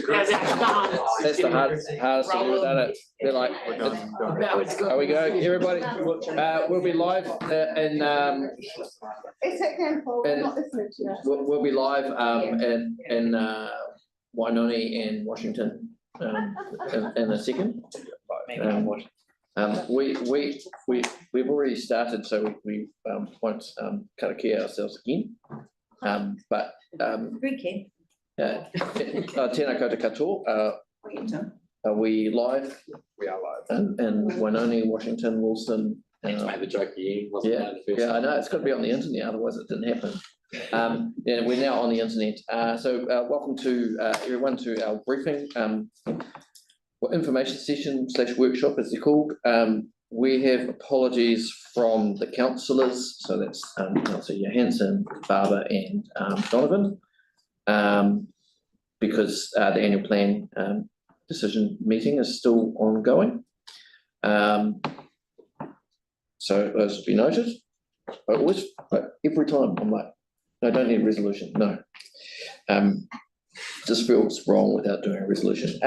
That's the hardest to do without it. They're like, are we go, everybody? We'll be live in we'll be live in Wainoni and Washington in a second. We've already started, so we won't karakia ourselves again. But tēnā koutou katoa. Are we live? We are live. In Wainoni, Washington, Wilson. Made the joke again. Yeah, I know it's got to be on the internet, otherwise it didn't happen. Yeah, we're now on the internet. So welcome to everyone to our briefing, information session / workshop, as they're called. We have apologies from the councillors, so that's Councillor Johansson, Barber, and Donovan, because the annual plan decision meeting is still ongoing. So those will be noted. Every time I'm like, no, don't need a resolution. No, just feels wrong without doing a resolution.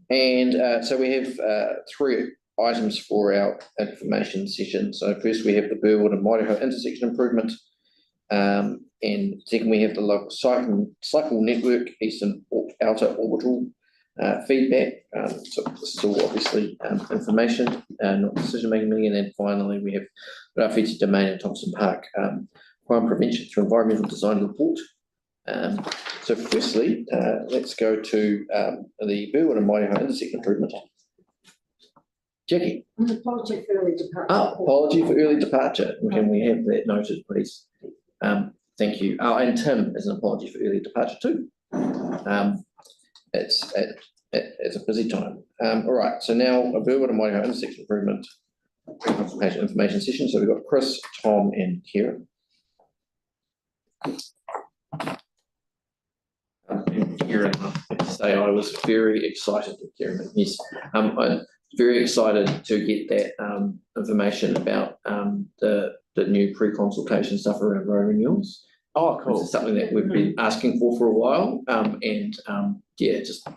So we have 3 items for our information session. So first we have the Burwood and Waitai intersection improvement, and second we have the local cycle network eastern outer orbital feedback. So this is all obviously information, not decision making meeting. And then finally we have our featured domain in Thompson Park, crime prevention through environmental design report. So firstly, let's go to the Burwood and Waitai intersection improvement. Jackie. Apology for early departure. Apology for early departure. Can we have that noted, please? Thank you. And Tim is an apology for early departure too. It's a busy time. All right, so now a Burwood and Waitai intersection improvement information session. So we've got Chris, Tom, and Kieran. Kieran, I have to say I was very excited with Kieran. Yes, I'm very excited to get that information about the new pre-consultation stuff around road renewals. Oh, cool. This is something that we've been asking for a while, yeah, just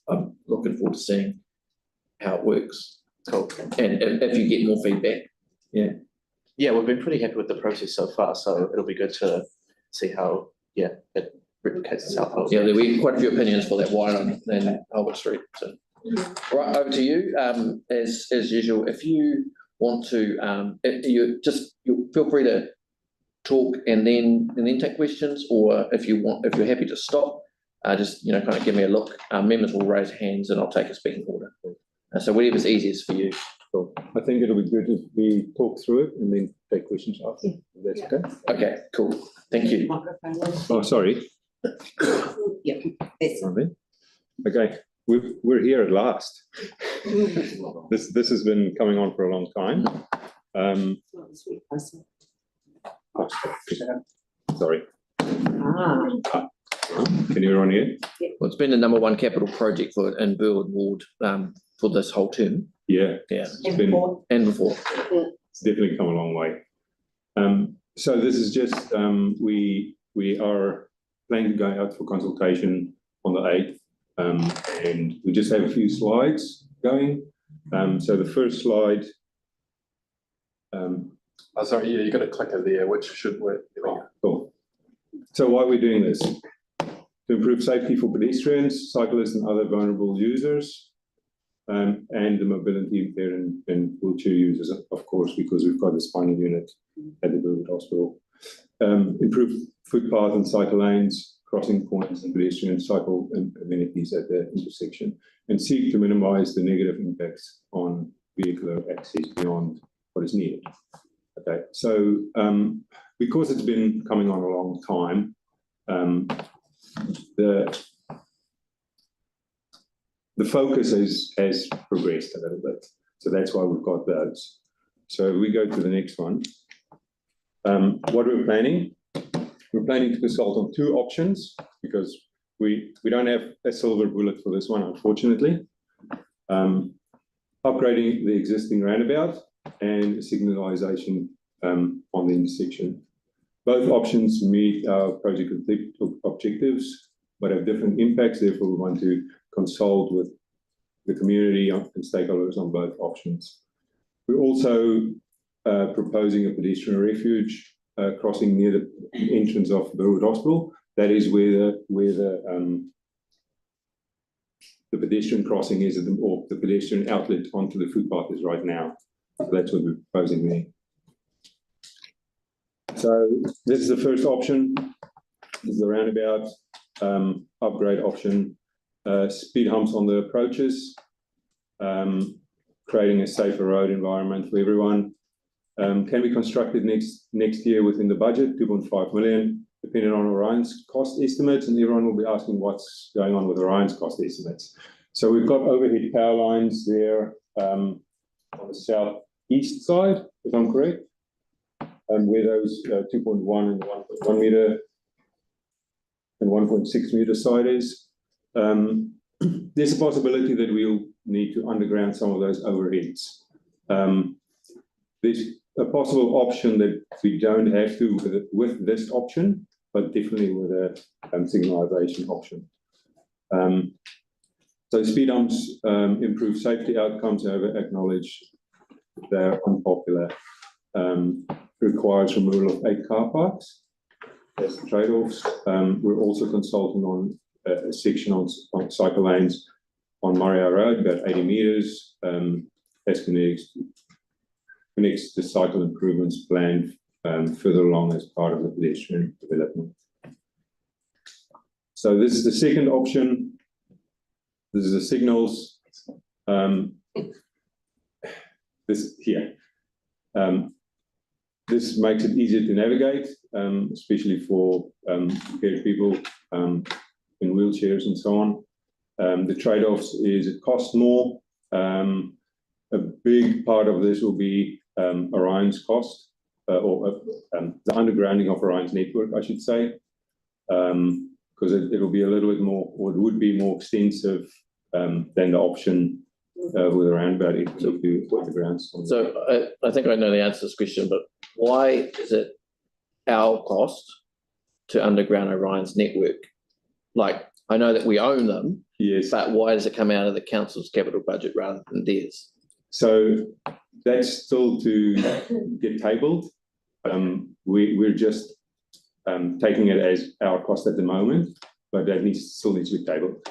I'm looking forward to seeing how it works. Cool. And if you get more feedback, yeah, we've been pretty happy with the process so far, so it'll be good to see how it replicates itself. Yeah, there'll be quite a few opinions for that Waitai and Albert Street. So, right, over to you. As usual, if you want to, you feel free to talk and then take questions, or if you're happy to stop, just kind of give me a look. Members will raise hands and I'll take a speaking order. So whatever's easiest for you. Cool. I think it'll be good if we talk through it and then take questions after. If that's okay. Okay, cool. Thank you. Oh, sorry. Yeah. Okay, we're here at last. This has been coming on for a long time. Sorry. Can you run here? Well, it's been the #1 capital project in Burwood Ward for this whole term. Yeah. It's been, and before. It's definitely come a long way. So this is just we are planning to go out for consultation on the 8th, and we just have a few slides going. So the first slide. Sorry, yeah, you got to click it there, which should work. Cool. So why are we doing this? To improve safety for pedestrians, cyclists, and other vulnerable users, and the mobility impaired and wheelchair users, of course, because we've got a spinal unit at the Burwood Hospital. Improve footpath and cycle lanes, crossing points, and pedestrian and cycle amenities at the intersection, and seek to minimise the negative impacts on vehicular access beyond what is needed. Okay, so because it's been coming on a long time, the focus has progressed a little bit. So that's why we've got those. So we go to the next one. What we're planning to consult on 2 options, because we don't have a silver bullet for this one, unfortunately. Upgrading the existing roundabout and signalisation on the intersection. Both options meet our project objectives, but have different impacts. Therefore, we want to consult with the community and stakeholders on both options. We're also proposing a pedestrian refuge crossing near the entrance of Burwood Hospital. That is where the pedestrian crossing is, or the pedestrian outlet onto the footpath is right now. So that's what we're proposing there. So this is the first option. This is the roundabout upgrade option. Speed humps on the approaches, creating a safer road environment for everyone. Can be constructed next year within the budget, 2.5 million, depending on Orion's cost estimates, and everyone will be asking what's going on with Orion's cost estimates. So we've got overhead power lines there on the southeast side, if I'm correct, and where those 2.1 and 1.1 meter and 1.6 meter side is. There's a possibility that we'll need to underground some of those overheads. There's a possible option that we don't have to with this option, but definitely with a signalization option. So speed humps improve safety outcomes, however, acknowledge they're unpopular. Requires removal of 8 car parks as trade-offs. We're also consulting on a section on cycle lanes on Maria Road, about 80 meters, as connects the cycle improvements planned further along as part of the pedestrian development. So this is the second option. This is the signals. This here. This makes it easier to navigate, especially for impaired people in wheelchairs and so on. The trade-offs is it costs more. A big part of this will be Orion's cost, or the undergrounding of Orion's network, I should say, because it'll be a little bit more, or it would be more extensive than the option with a roundabout if we do with the grounds. So I think I know the answer to this question, but why is it our cost to underground Orion's network? Like, I know that we own them, yes, but why does it come out of the council's capital budget rather than theirs? So that's still to get tabled. We're just taking it as our cost at the moment, but that still needs to be tabled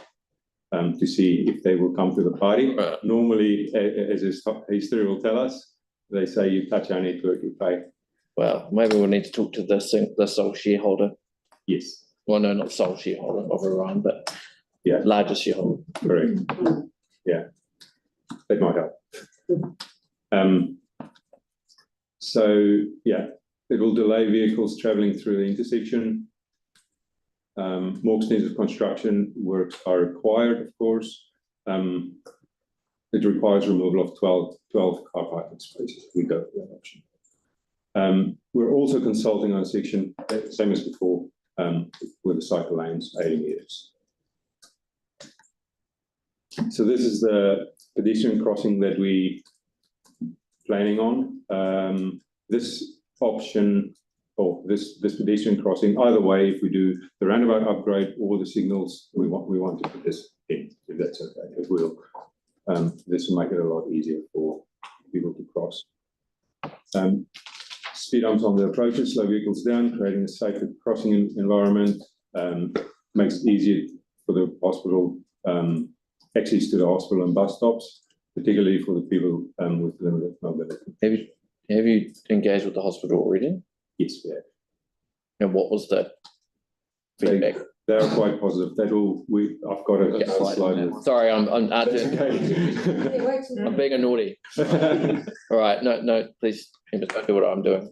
to see if they will come to the party. Right. Normally, as history will tell us, they say you touch our network, you pay. Well, maybe we'll need to talk to the sole shareholder. Yes. Well, no, not sole shareholder of Orion, but yeah, largest shareholder. Correct. Yeah, that might help. So yeah, it will delay vehicles traveling through the intersection. More extensive construction works are required, of course. It requires removal of 12 car parking spaces if we go for that option. We're also consulting on a section, same as before, with the cycle lanes, 80 meters. So this is the pedestrian crossing that we planning on. This option, or this pedestrian crossing, either way, if we do the roundabout upgrade or the signals, we want to put this in, if that's okay. It will. This will make it a lot easier for people to cross. Speed humps on the approaches, slow vehicles down, creating a safer crossing environment. Makes it easier for the hospital, access to the hospital and bus stops, particularly for the people with limited mobility. Have you engaged with the hospital already? Yes, we have. And what was the feedback? They are quite positive. I've got a slide. Sorry, I'm Okay. I'm being a naughty. All right, no, please don't do what I'm doing.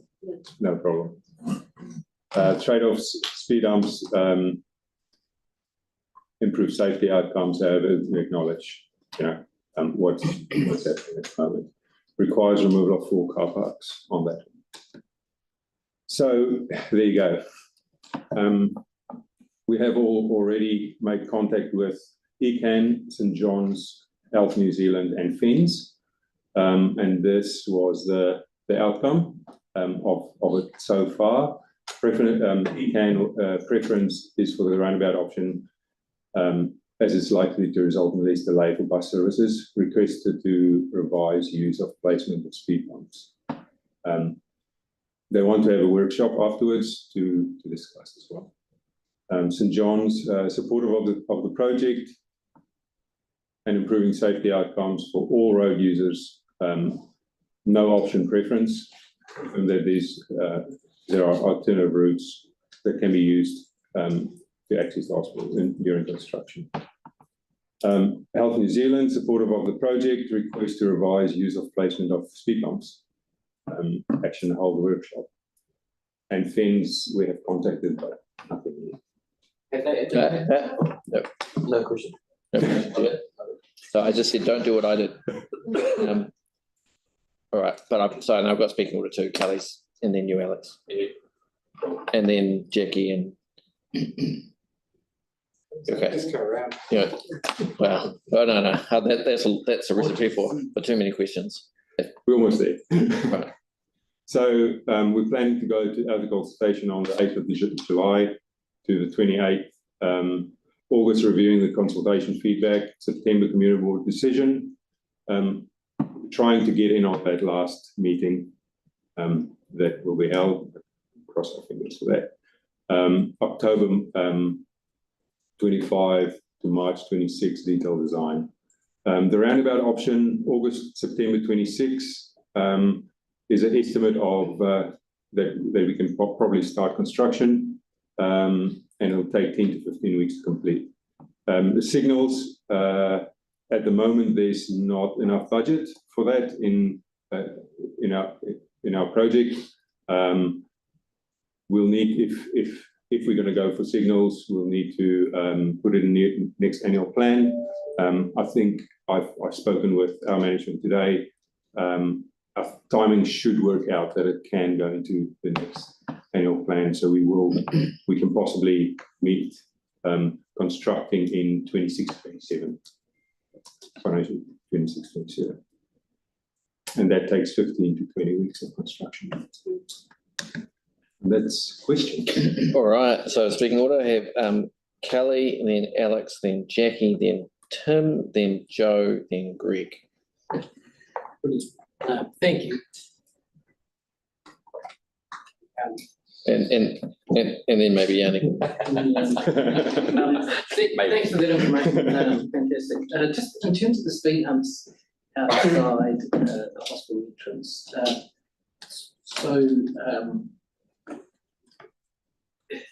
No problem. Trade-offs, speed humps, improve safety outcomes. However, we acknowledge, what's happening at the moment. Requires removal of 4 car parks on that. So there you go. We have already made contact with ECAN, St John's, Health New Zealand, and FINS, and this was the outcome of it so far. ECAN preference is for the roundabout option, as it's likely to result in less delay for bus services, requested to revise use of placement of speed bumps. They want to have a workshop afterwards to discuss as well. St John's supportive of the project and improving safety outcomes for all road users. No option preference, and that there are alternative routes that can be used to access the hospital during construction. Health New Zealand, supportive of the project, request to revise use of placement of speed bumps. Action hold workshop. And FENS, we have contacted, but nothing yet. No question. So I just said, don't do what I did. All right, but I've got speaking order too, Kelly's, and then you, Alex. And then Jackie and. Okay. Just go around. Yeah. Well, oh, no. That's a recipe for too many questions. We're almost there. Right. So we're planning to go to other consultation on the 8th of July to the 28th. August, reviewing the consultation feedback. September, community board decision. Trying to get in on that last meeting that will be held. Cross our fingers for that. October 25 to March 26, detailed design. The roundabout option, August, September 26, is an estimate of that we can probably start construction, and it'll take 10 to 15 weeks to complete. The signals, at the moment, there's not enough budget for that in our project. We'll need, if we're going to go for signals, we'll need to put it in the next annual plan. I think I've spoken with our management today. Our timing should work out that it can go into the next annual plan. So we can possibly meet constructing in 26-27, financial 26-27. And that takes 15 to 20 weeks of construction. That's question. All right. So speaking order, I have Kelly, and then Alex, then Jackie, then Tim, then Joe, then Greg. Thank you. And then maybe Yannick. Thanks for that information. Fantastic. Just in terms of the speed humps outside the hospital entrance,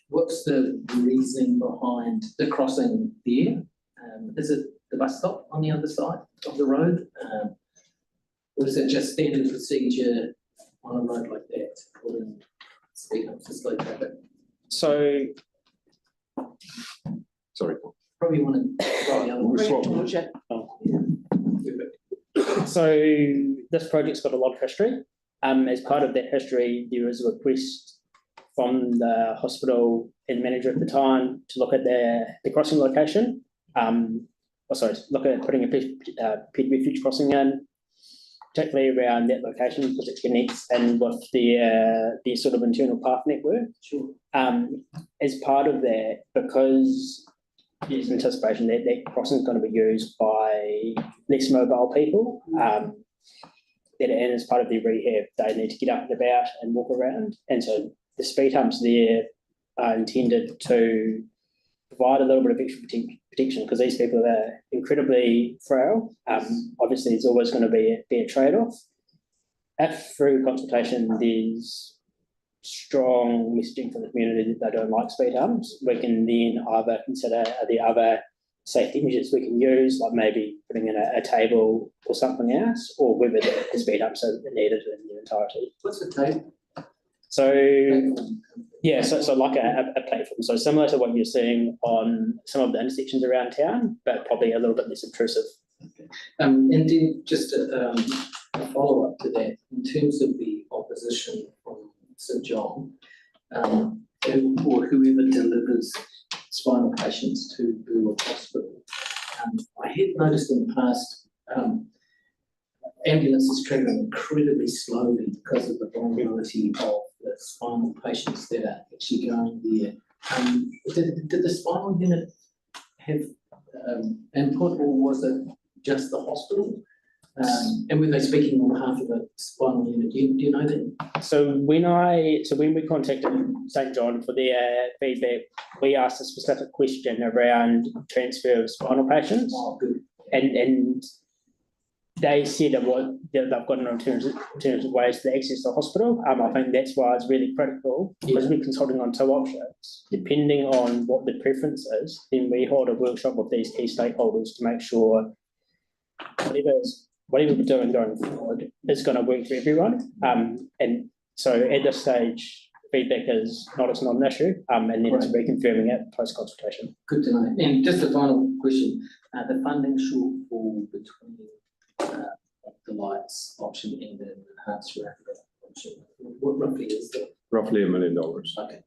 what's the reasoning behind the crossing there? Is it the bus stop on the other side of the road? Or is it just standard procedure on a road like that? Speed humps to slow traffic? So, Sorry. Probably want to try the other one. so this project's got a lot of history. As part of that history, there was a request from the hospital and the manager at the time to look at the crossing location. Look at putting a pet refuge crossing in, particularly around that location because it connects in with the sort of internal path network. Sure. As part of that, because there's anticipation that that crossing is going to be used by less mobile people, and as part of their rehab, they need to get up and about and walk around. And so the speed humps there are intended to provide a little bit of extra protection because these people are incredibly frail. Obviously, there's always going to be a trade-off. If through consultation there's strong messaging from the community that they don't like speed humps, we can then either consider the other safety measures we can use, like maybe putting in a table or something else, or whether the speed humps are needed in their entirety. What's the table? So yeah, so like a platform. So similar to what you're seeing on some of the intersections around town, but probably a little bit less intrusive. Okay. And then just a follow-up to that, in terms of the opposition from St John, or whoever delivers spinal patients to Burwood Hospital, I had noticed in the past ambulances travel incredibly slowly because of the vulnerability of the spinal patients that are actually going there. Did the spinal unit have input, or was it just the hospital? And were they speaking on behalf of the spinal unit? Do you know that? So when we contacted St John for their feedback, we asked a specific question around transfer of spinal patients, Oh, good. and they said that they've got an alternative ways to access the hospital. I think that's why it's really critical, because we're consulting on two options. Depending on what the preference is, then we hold a workshop with these key stakeholders to make sure whatever we're doing going forward is going to work for everyone. And so at this stage, feedback is it's not an issue, and then it's reconfirming it post-consultation. Good to know. And just a final question, the funding shortfall between the lights option and the enhanced rapid option, what roughly is that? Roughly $1 million. Okay.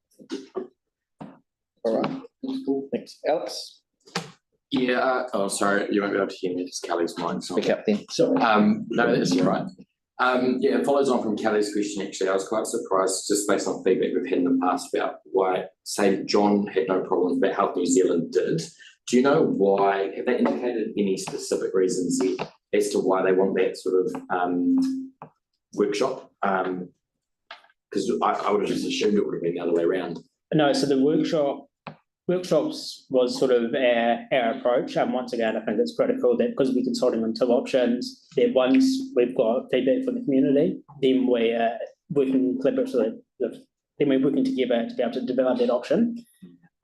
All right, Thanks, Paul. thanks. Alex, Yeah, oh, sorry, you won't be able to hear me, it's Kelly's mic. So. pick up then. No, that's all right. Yeah, it follows on from Kelly's question, actually. I was quite surprised, just based on feedback we've had in the past about why, say, John had no problems, but Health New Zealand did. Do you know why? Have they indicated any specific reasons yet as to why they want that sort of workshop? Because I would have just assumed it would have been the other way around. No, so the workshops was sort of our approach. Once again, I think it's critical that because we're consulting on two options, that once we've got feedback from the community, then we're working collaboratively, then we're working together to be able to develop that option.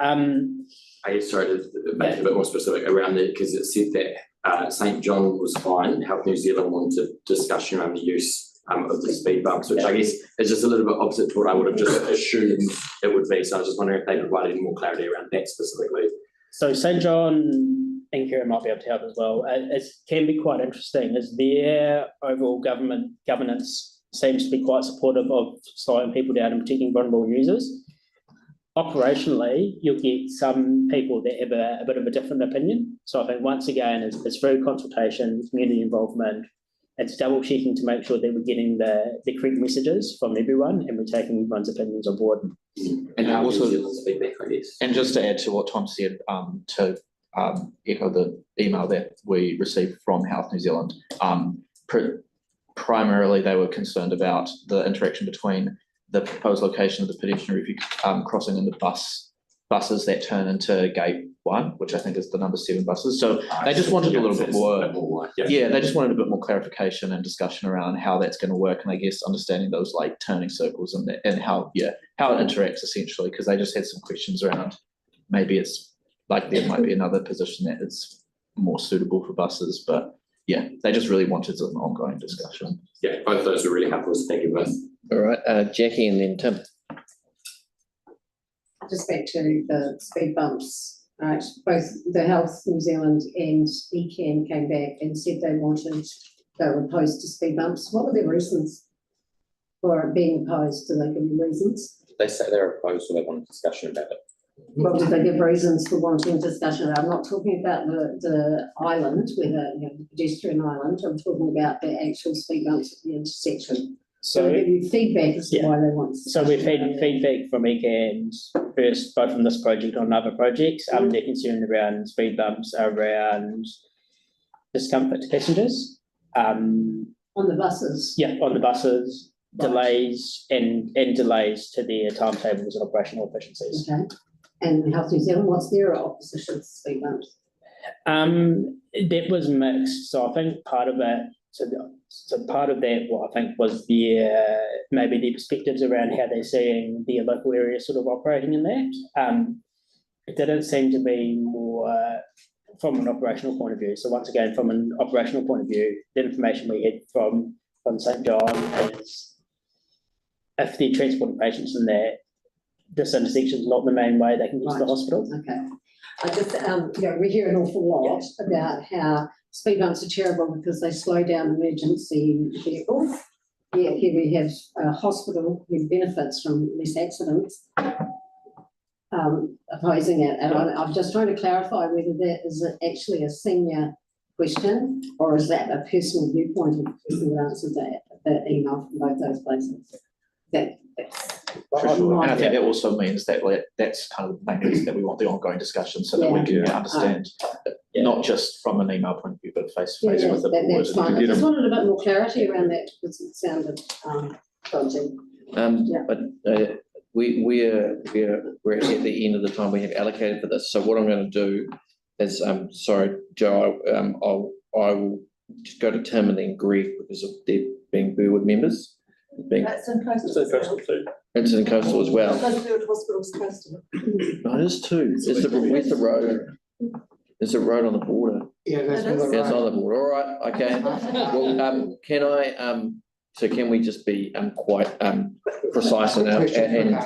I guess, sorry to make it a bit more specific around it, because it said that St John was fine. Health New Zealand wanted discussion around the use of the speed bumps, which I guess is just a little bit opposite to what I would have just assumed it would be. So I was just wondering if they provided any more clarity around that specifically. So St John and Kieran might be able to help as well. It can be quite interesting, as their overall governance seems to be quite supportive of slowing people down and protecting vulnerable users. Operationally, you'll get some people that have a bit of a different opinion. So I think once again, it's through consultation, community involvement. It's double checking to make sure that we're getting the correct messages from everyone and we're taking everyone's opinions on board. And also feedback, I guess. And just to add to what Tom said, to echo the email that we received from Health New Zealand, primarily they were concerned about the interaction between the proposed location of the pedestrian refuge crossing and the buses that turn into gate 1, which I think is the number 7 buses. So they just wanted a little bit more. Yeah, they just wanted a bit more clarification and discussion around how that's going to work, and I guess understanding those like turning circles and how it interacts essentially, because they just had some questions around maybe it's like there might be another position that is more suitable for buses, but yeah, they just really wanted an ongoing discussion. Yeah, both of those were really helpful. So thank you both. All right, Jackie and then Tim. Just back to the speed bumps, right? Both the Health New Zealand and ECAN came back and said they were opposed to speed bumps. What were their reasons for it being opposed? Do they give you reasons? They say they're opposed, so they want a discussion about it. Well, did they give reasons for wanting discussion? I'm not talking about the island, the pedestrian island. I'm talking about the actual speed bumps at the intersection. So they give you feedback as to why they want. So we've had feedback from ECAN first, both from this project and other projects. They're concerned around speed bumps, around discomfort to passengers. On the buses? Yeah, on the buses, delays and delays to their timetables and operational efficiencies. Okay. And Health New Zealand, what's their opposition to speed bumps? That was mixed. So I think part of it, so part of that, what I think was maybe their perspectives around how they're seeing their local area sort of operating in that. It didn't seem to be more from an operational point of view. So once again, from an operational point of view, the information we had from St John is if they're transporting patients in there, this intersection is not the main way they can get to the hospital. Okay. I just, we hear an awful lot about how speed bumps are terrible because they slow down emergency vehicles. Yeah, here we have a hospital who benefits from less accidents opposing it. And I'm just trying to clarify whether that is actually a senior question or is that a personal viewpoint of the person who answered that email from both those places. For sure. And I think that also means that that's kind of the main reason that we want the ongoing discussion, so that we can understand, not just from an email point of view, but face to face with the board. That's fine. I get just them. wanted a bit more clarity around that because it sounded dodgy. But we're actually at the end of the time we have allocated for this. So what I'm going to do is, sorry, Joe, I will just go to Tim and then Greg because of their being Burwood members. That's in coastal as well. It's in coastal as well. Because Burwood Hospital's coastal. No, it is too. Where's the road? There's a road on the border. It is. Yeah, it's on the border. All right, okay. Well, so can we just be quite precise in our Tim?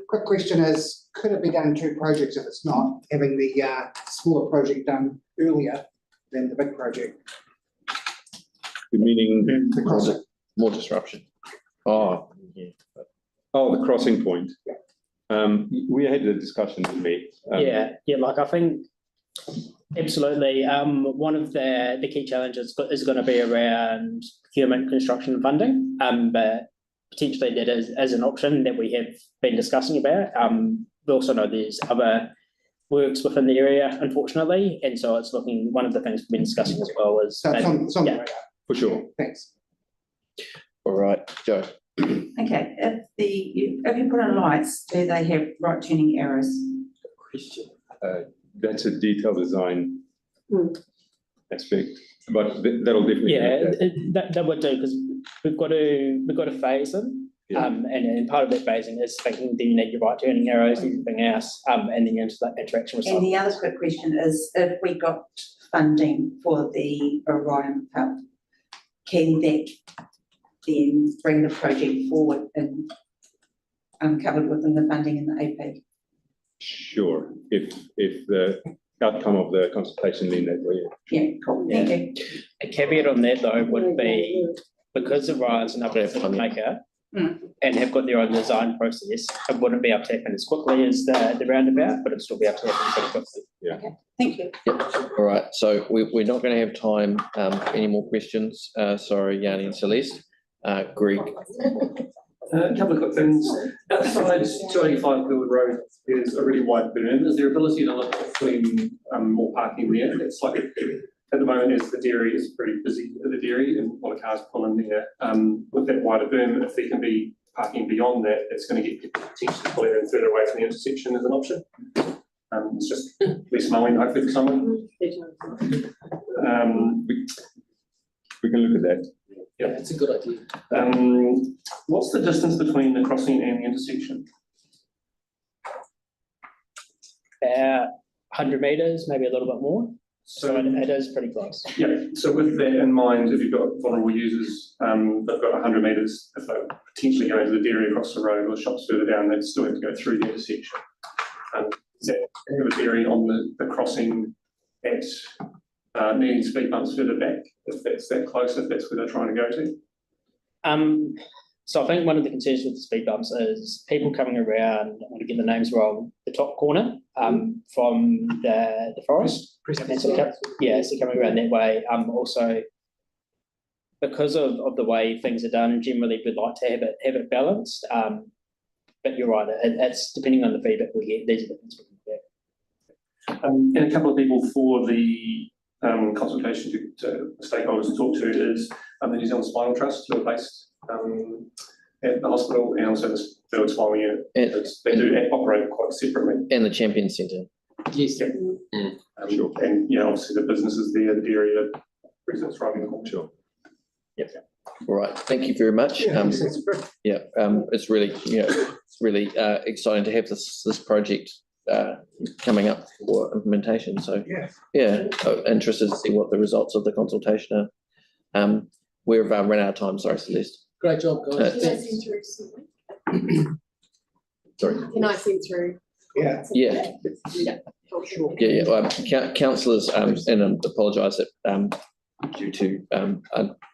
Quick question is, could it be done in two projects if it's not having the smaller project done earlier than the big project? Meaning, The crossing. More disruption. Oh, yeah. the crossing point. We had a discussion with me. Like I think absolutely. One of the key challenges is going to be around procurement, construction, and funding. But potentially that is an option that we have been discussing about. We also know there's other works within the area, unfortunately, and so it's looking. One of the things we've been discussing as well is So it's on the radar. For sure. Thanks. All right, Joe. Okay, if you put in lights, do they have right turning arrows? That's a detailed design aspect, but that'll definitely. that would do because we've got to phase them. And part of that phasing is thinking then you need your right turning arrows, everything else, and then into that interaction with. And the other quick question is, if we got funding for the Orion Cup, can that then bring the project forward and covered within the funding in the AP? Sure, if the outcome of the consultation lean that way. Yeah, cool, thank you. A caveat on that though would be because Orion's an upgrade filmmaker and have got their own design process, it wouldn't be able to happen as quickly as the roundabout, but it'd still be able to happen pretty quickly. Okay, thank you. All right, so we're not going to have time for any more questions. Sorry, Yanni and Celeste. Greg. A couple of quick things. Outside 285 Burwood Road, there's a really wide berm. Is there ability to look at putting more parking there? It's like at the moment, as the dairy is pretty busy at the dairy and a lot of cars pull in there. With that wider berm, if there can be parking beyond that, it's going to get people potentially pulling in further away from the intersection as an option. It's just less mowing, hopefully, for someone. We can look at that. Yeah, it's a good idea. What's the distance between the crossing and the intersection? 100 metres, maybe a little bit more. So it is pretty close. Yeah, so with that in mind, if you've got vulnerable users, they've got 100 metres, if they're potentially going to the dairy across the road or shops further down, they'd still have to go through the intersection. Is that have a bearing on the crossing at needing speed bumps further back, if that's that close, if that's where they're trying to go to? So I think one of the concerns with the speed bumps is people coming around, I want to get the names wrong, the top corner from the forest. So coming around that way. Also, because of the way things are done, generally we'd like to have it balanced. But you're right, it's depending on the feedback we get, these are the things we can do. And a couple of people for the consultation to stakeholders to talk to is the New Zealand Spinal Trust, who are based at the hospital, and also the Burwood Spinal Unit. They do operate quite separately. And the Champion Centre. Yes. Sure. And obviously the businesses there, the dairy, the residents driving the home. Sure. Yep. All right. Thank you very much. It's really, it's really exciting to have this project coming up for implementation. So interested to see what the results of the consultation are. We've run out of time. Sorry, Celeste. Great job, guys. Can I send through something? Sorry. Can I send through? Yeah. Councillors, and I apologise that due to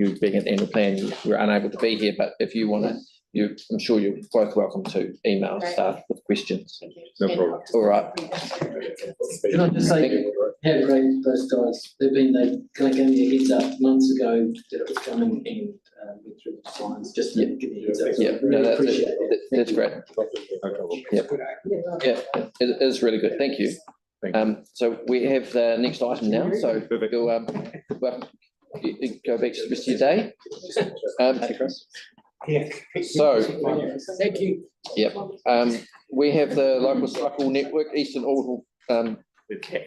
you being at the annual plan, you were unable to be here. But if you want to, I'm sure you're both welcome to email staff with questions. Thank you. No problem. All right. Can I just say, have raised those guys, they kind of gave me a heads up months ago that it was coming and went through the designs, just to give me a heads up. So I Yeah, really no, appreciate that. that's great. Yeah. Yeah, it is really good. Thank you. So we have the next item now, so you'll, well, you go back to the rest of your day. Yeah. So, Thank you. yep, we have the local cycle network, Eastern Orbital,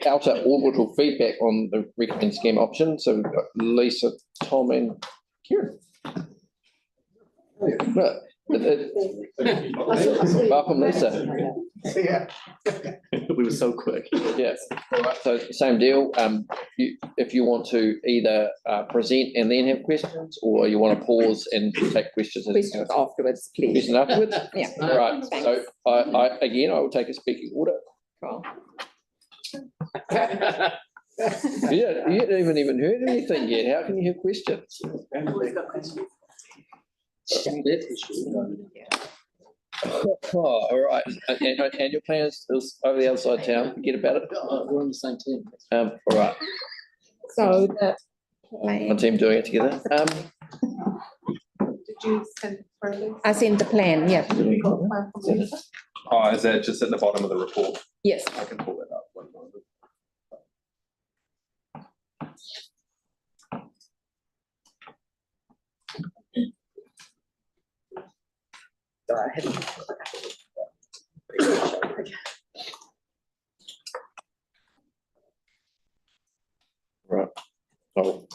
outer orbital feedback on the recommend scheme option. So we've got Lisa, Tom and Kieran. But, welcome, Lisa. Yeah. We were so quick. Yeah, all right, so same deal. If you want to either present and then have questions, or you want to pause and take questions. Questions afterwards, please. Questions afterwards? Yeah. All right, so I will take a speaking order. Cool. Yeah, you haven't even heard anything yet. How can you have questions? Oh, all right, and your plan is over the other side of town, forget about it. We're on the same team. All right, So the one plan, team doing it together. did you send? I sent the plan, yeah. Oh, is that just at the bottom of the report? Yes. I can pull that up. One moment. Right. Oh.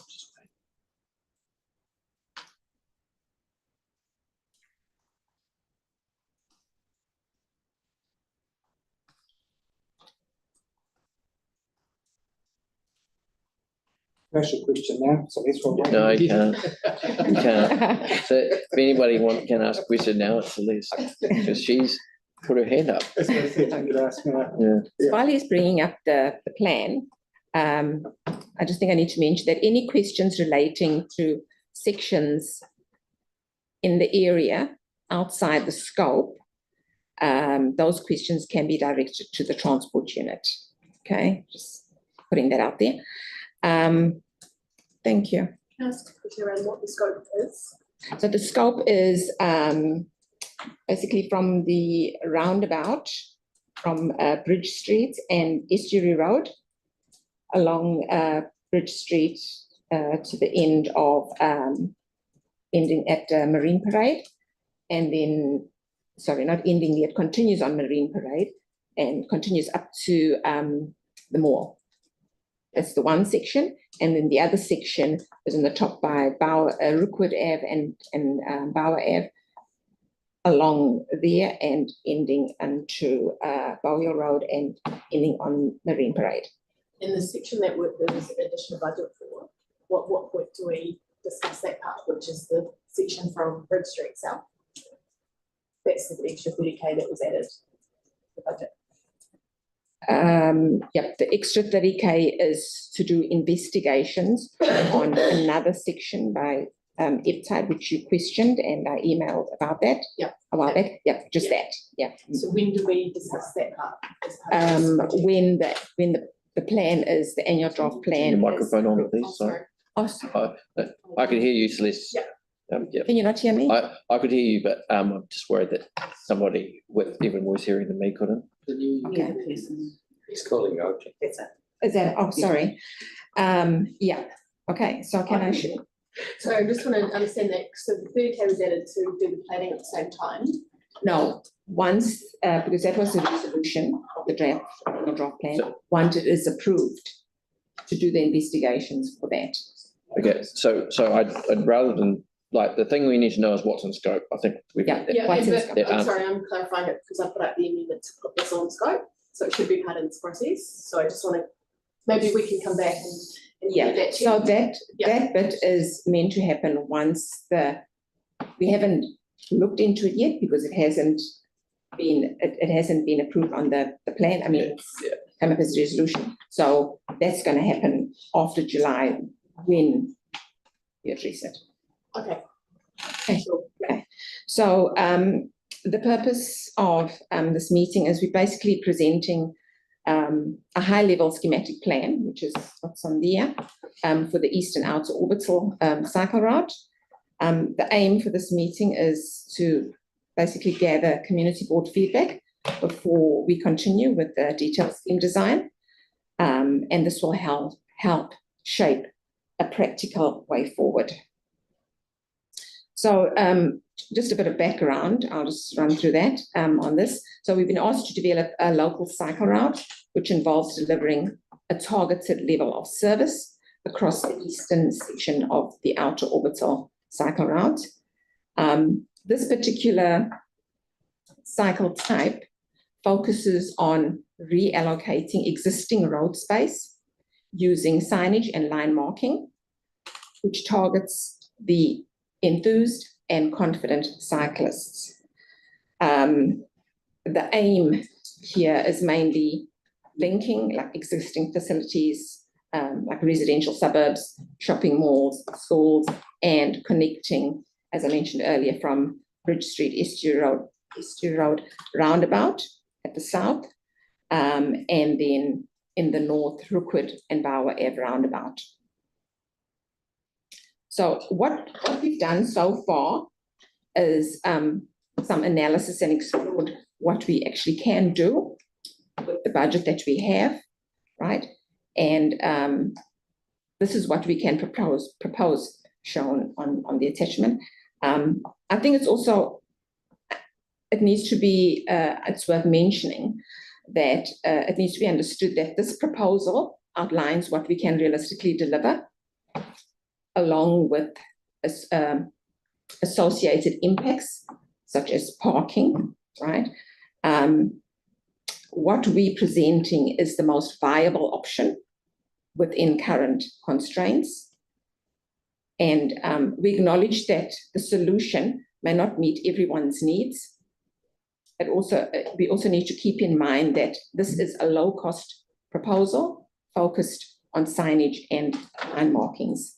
That's your question now, so that's what. No, you can't. You can't. So if anybody can ask a question now, it's Elise, because she's put her hand up. That's what I said, I could ask now. Yeah. While he's bringing up the plan, I just think I need to mention that any questions relating to sections in the area outside the scope, those questions can be directed to the transport unit. Okay, just putting that out there. Thank you. Can I ask a question around what the scope is? So the scope is basically from the roundabout from Bridge Street and Estuary Road along Bridge Street to the end of ending at Marine Parade, and then not ending yet, continues on Marine Parade and continues up to the mall. That's the one section, and then the other section is in the top by Rookwood Ave and Bauer Ave, along there and ending onto Bowhill Road and ending on Marine Parade. In the section that there was additional budget for, what point do we discuss that part, which is the section from Bridge Street South? That's the extra 30K that was added to the budget. Yep, the extra 30K is to do investigations on another section by Eptide, which you questioned, and I emailed about that. Yep. About that, yep, just that, yeah. So when do we discuss that part? As part of this? When the plan is, the annual draft plan. Your microphone on, please, Oh, sorry. Oh, I could hear you, Celeste. Yeah. Yeah. can you not hear me? I could hear you, but I'm just worried that somebody with even worse hearing than me couldn't. Yeah. He's calling you, okay. Is that, oh, sorry. Yeah, okay, so can I share? So I just want to understand that, so the 30K was added to do the planning at the same time? No, once, because that was the resolution of the draft plan, once it is approved to do the investigations for that. Okay, so I'd rather than, like, the thing we need to know is what's in scope. I think we've. Yeah. Yeah, What's in but scope? I'm sorry, I'm clarifying it because I put up the amendment to put this on scope, so it should be part of this process. So I just want to, maybe we can come back and Yeah, get that. so checked. that bit is meant to happen once we haven't looked into it yet because it hasn't been approved on the plan. I mean, it's come up as a resolution. So that's going to happen after July when we address it. Okay. Okay. Okay. So the purpose of this meeting is we're basically presenting a high-level schematic plan, which is what's on there, for the Eastern Outer Orbital cycle route. The aim for this meeting is to basically gather community board feedback before we continue with the detailed scheme design. And this will help shape a practical way forward. So just a bit of background, I'll just run through that on this. So we've been asked to develop a local cycle route, which involves delivering a targeted level of service across the eastern section of the outer orbital cycle route. This particular cycle type focuses on reallocating existing road space using signage and line marking, which targets the enthused and confident cyclists. The aim here is mainly linking like existing facilities, like residential suburbs, shopping malls, schools, and connecting, as I mentioned earlier, from Bridge Street, Estuary Road roundabout at the south, and then in the north, Rookwood and Bower Ave roundabout. So what we've done so far is some analysis and explored what we actually can do with the budget that we have, right? And this is what we can propose shown on the attachment. I think it's also, it needs to be, it's worth mentioning that it needs to be understood that this proposal outlines what we can realistically deliver, along with associated impacts such as parking, right? What we're presenting is the most viable option within current constraints. And we acknowledge that the solution may not meet everyone's needs. We also need to keep in mind that this is a low-cost proposal focused on signage and line markings.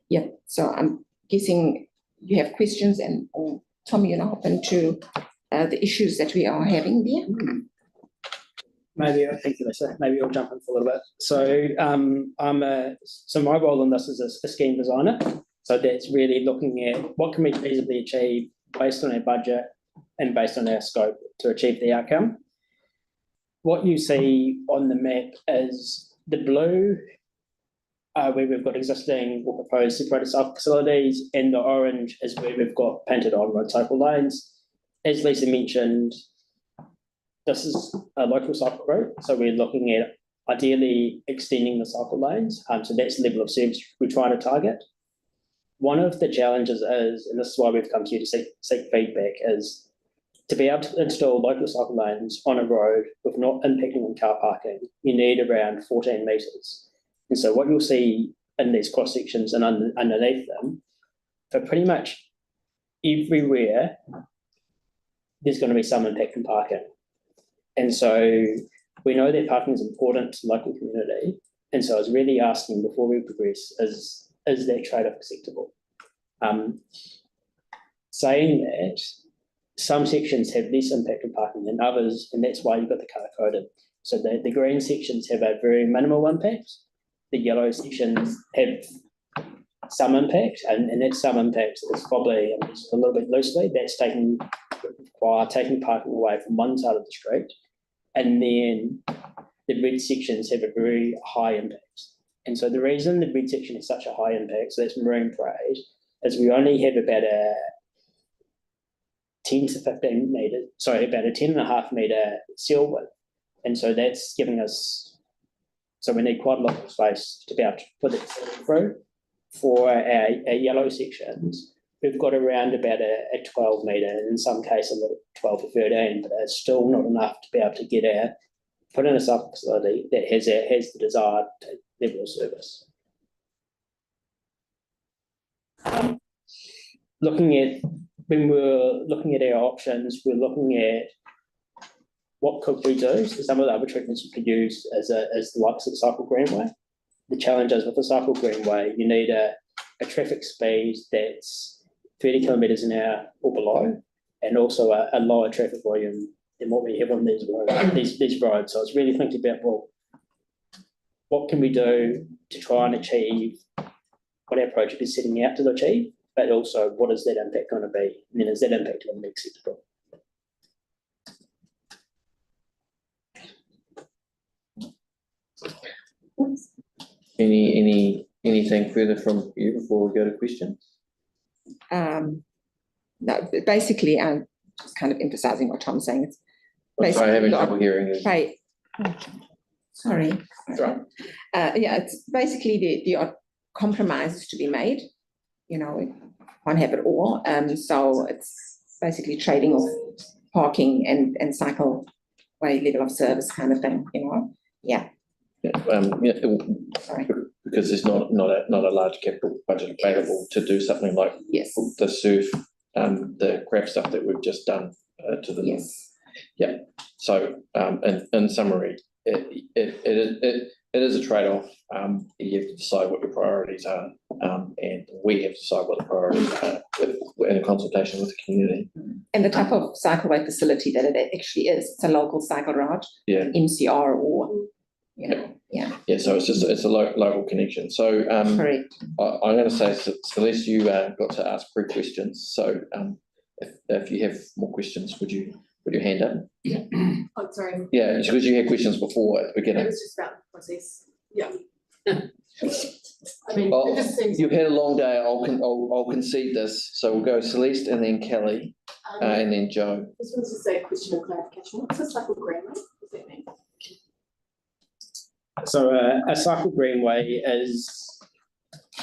Yeah, so I'm guessing you have questions, and Tommy, you're now open to the issues that we are having there. Maybe, thank you, Lisa. Maybe I'll jump in for a little bit. So so my role in this is a scheme designer. So that's really looking at what can we feasibly achieve based on our budget and based on our scope to achieve the outcome. What you see on the map is the blue, where we've got existing or proposed separated cycle facilities, and the orange is where we've got painted on road cycle lanes. As Lisa mentioned, this is a local cycle route, so we're looking at ideally extending the cycle lanes. So that's the level of service we're trying to target. One of the challenges is, and this is why we've come to you to seek feedback, is to be able to install local cycle lanes on a road with not impacting on car parking, you need around 14 metres. And so what you'll see in these cross sections and underneath them, for pretty much everywhere, there's going to be some impact on parking. And so we know that parking is important to the local community. And so I was really asking before we progress, is that trade-off acceptable? Saying that, some sections have less impact on parking than others, and that's why you've got the colour coded. So the green sections have a very minimal impact. The yellow sections have some impact, and that some impact is probably, a little bit loosely, that's taking parking away from one side of the street, and then the red sections have a very high impact. And so the reason the red section has such a high impact, so that's marine parade, is we only have about a 10 to 15 metres, sorry, about a 10.5 metre seal width. And so that's giving us, so we need quite a lot of space to be able to put it through. For our yellow sections, we've got around about a 12 metre, and in some cases a 12 to 13, but it's still not enough to be able to put in a cycle facility that has the desired level of service. When we're looking at our options, we're looking at what could we do. So some of the other treatments you could use as the likes of the cycle greenway. The challenge is with the cycle greenway, you need a traffic speed that's 30 kilometres an hour or below, and also a lower traffic volume than what we have on these roads, these roads. So I was really thinking about, well, what can we do to try and achieve what our project is setting out to achieve, but also what is that impact going to be? And then is that impact going to be acceptable? Anything further from you before we go to questions? No, basically, I'm just kind of emphasising what Tom's saying. It's I'm sorry, having basically trouble hearing you. Right. Sorry. Right. Yeah, it's basically the odd compromises to be made. You know, we can't have it all. So it's basically trading off parking and cycleway level of service kind of thing, you know? Yeah. Sorry. Because there's not a large capital budget available to do something like Yes. the surf, the craft stuff that we've just done to the north. Yes. Yeah. So in summary, it is a trade-off. You have to decide what your priorities are, and we have to decide what the priorities are in a consultation with the community. And the type of cycleway facility that it actually is, it's a local cycle route, Yeah. MCR or, you know, yeah. Yeah. So it's a local connection. So Correct. I'm going to say, Celeste, you got to ask 3 questions. So if you have more questions, would you put your hand up? Oh, sorry. Yeah, because you had questions before at the It beginning. was just about the process. Yeah. I mean, Oh, it just seems. you've had a long day. I'll concede this. So we'll go Celeste and then Kelly and then Joe. This one's just a question of clarification. What's a cycle greenway? What does that mean? So a cycle greenway is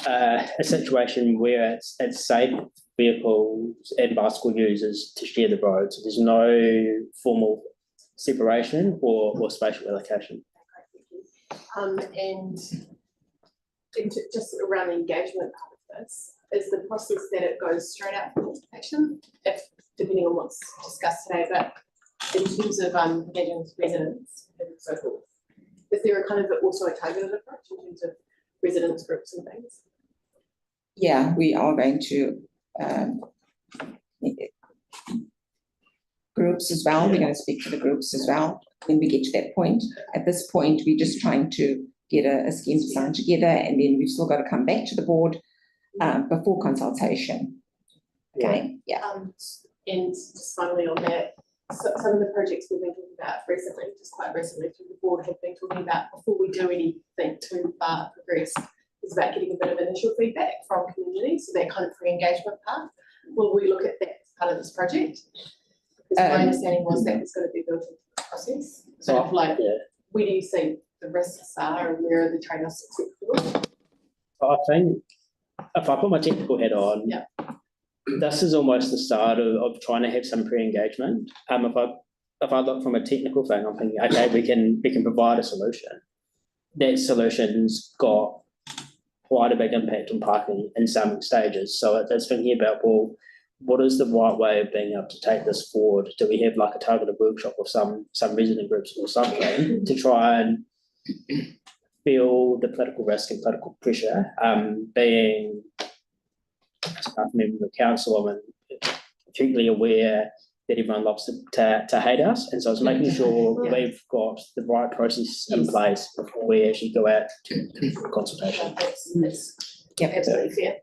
a situation where it's safe vehicles and bicycle users to share the road. So there's no formal separation or spatial allocation. And just around the engagement part of this, is the process that it goes straight out for consultation, if depending on what's discussed today, but in terms of engaging with residents and so forth, is there a kind of also a targeted approach in terms of residents groups and things? Yeah, we are going to groups as well. We're going to speak to the groups as well when we get to that point. At this point, we're just trying to get a scheme design together, and then we've still got to come back to the board before consultation. Okay, yeah. And just finally on that, so some of the projects we've been talking about recently, just quite recently through the board, have been talking about before we do anything too far progressed, is about getting a bit of initial feedback from community, so that kind of pre-engagement part. Will we look at that as part of this project? Because my understanding was that was going to be built into the process. So like, where do you see the risks are and where are the trade-offs acceptable? I think if I put my technical hat on, Yeah. this is almost the start of trying to have some pre-engagement. If I look from a technical thing, I'm thinking, okay, we can provide a solution. That solution's got quite a big impact on parking in some stages. So it's thinking about, well, what is the right way of being able to take this forward? Do we have like a targeted workshop with some resident groups or something to try and feel the political risk and political pressure, being a member of the council, I'm acutely aware that everyone loves to hate us, and so it's making sure we've got the right process in place before we actually go out to consultation. That's absolutely fair.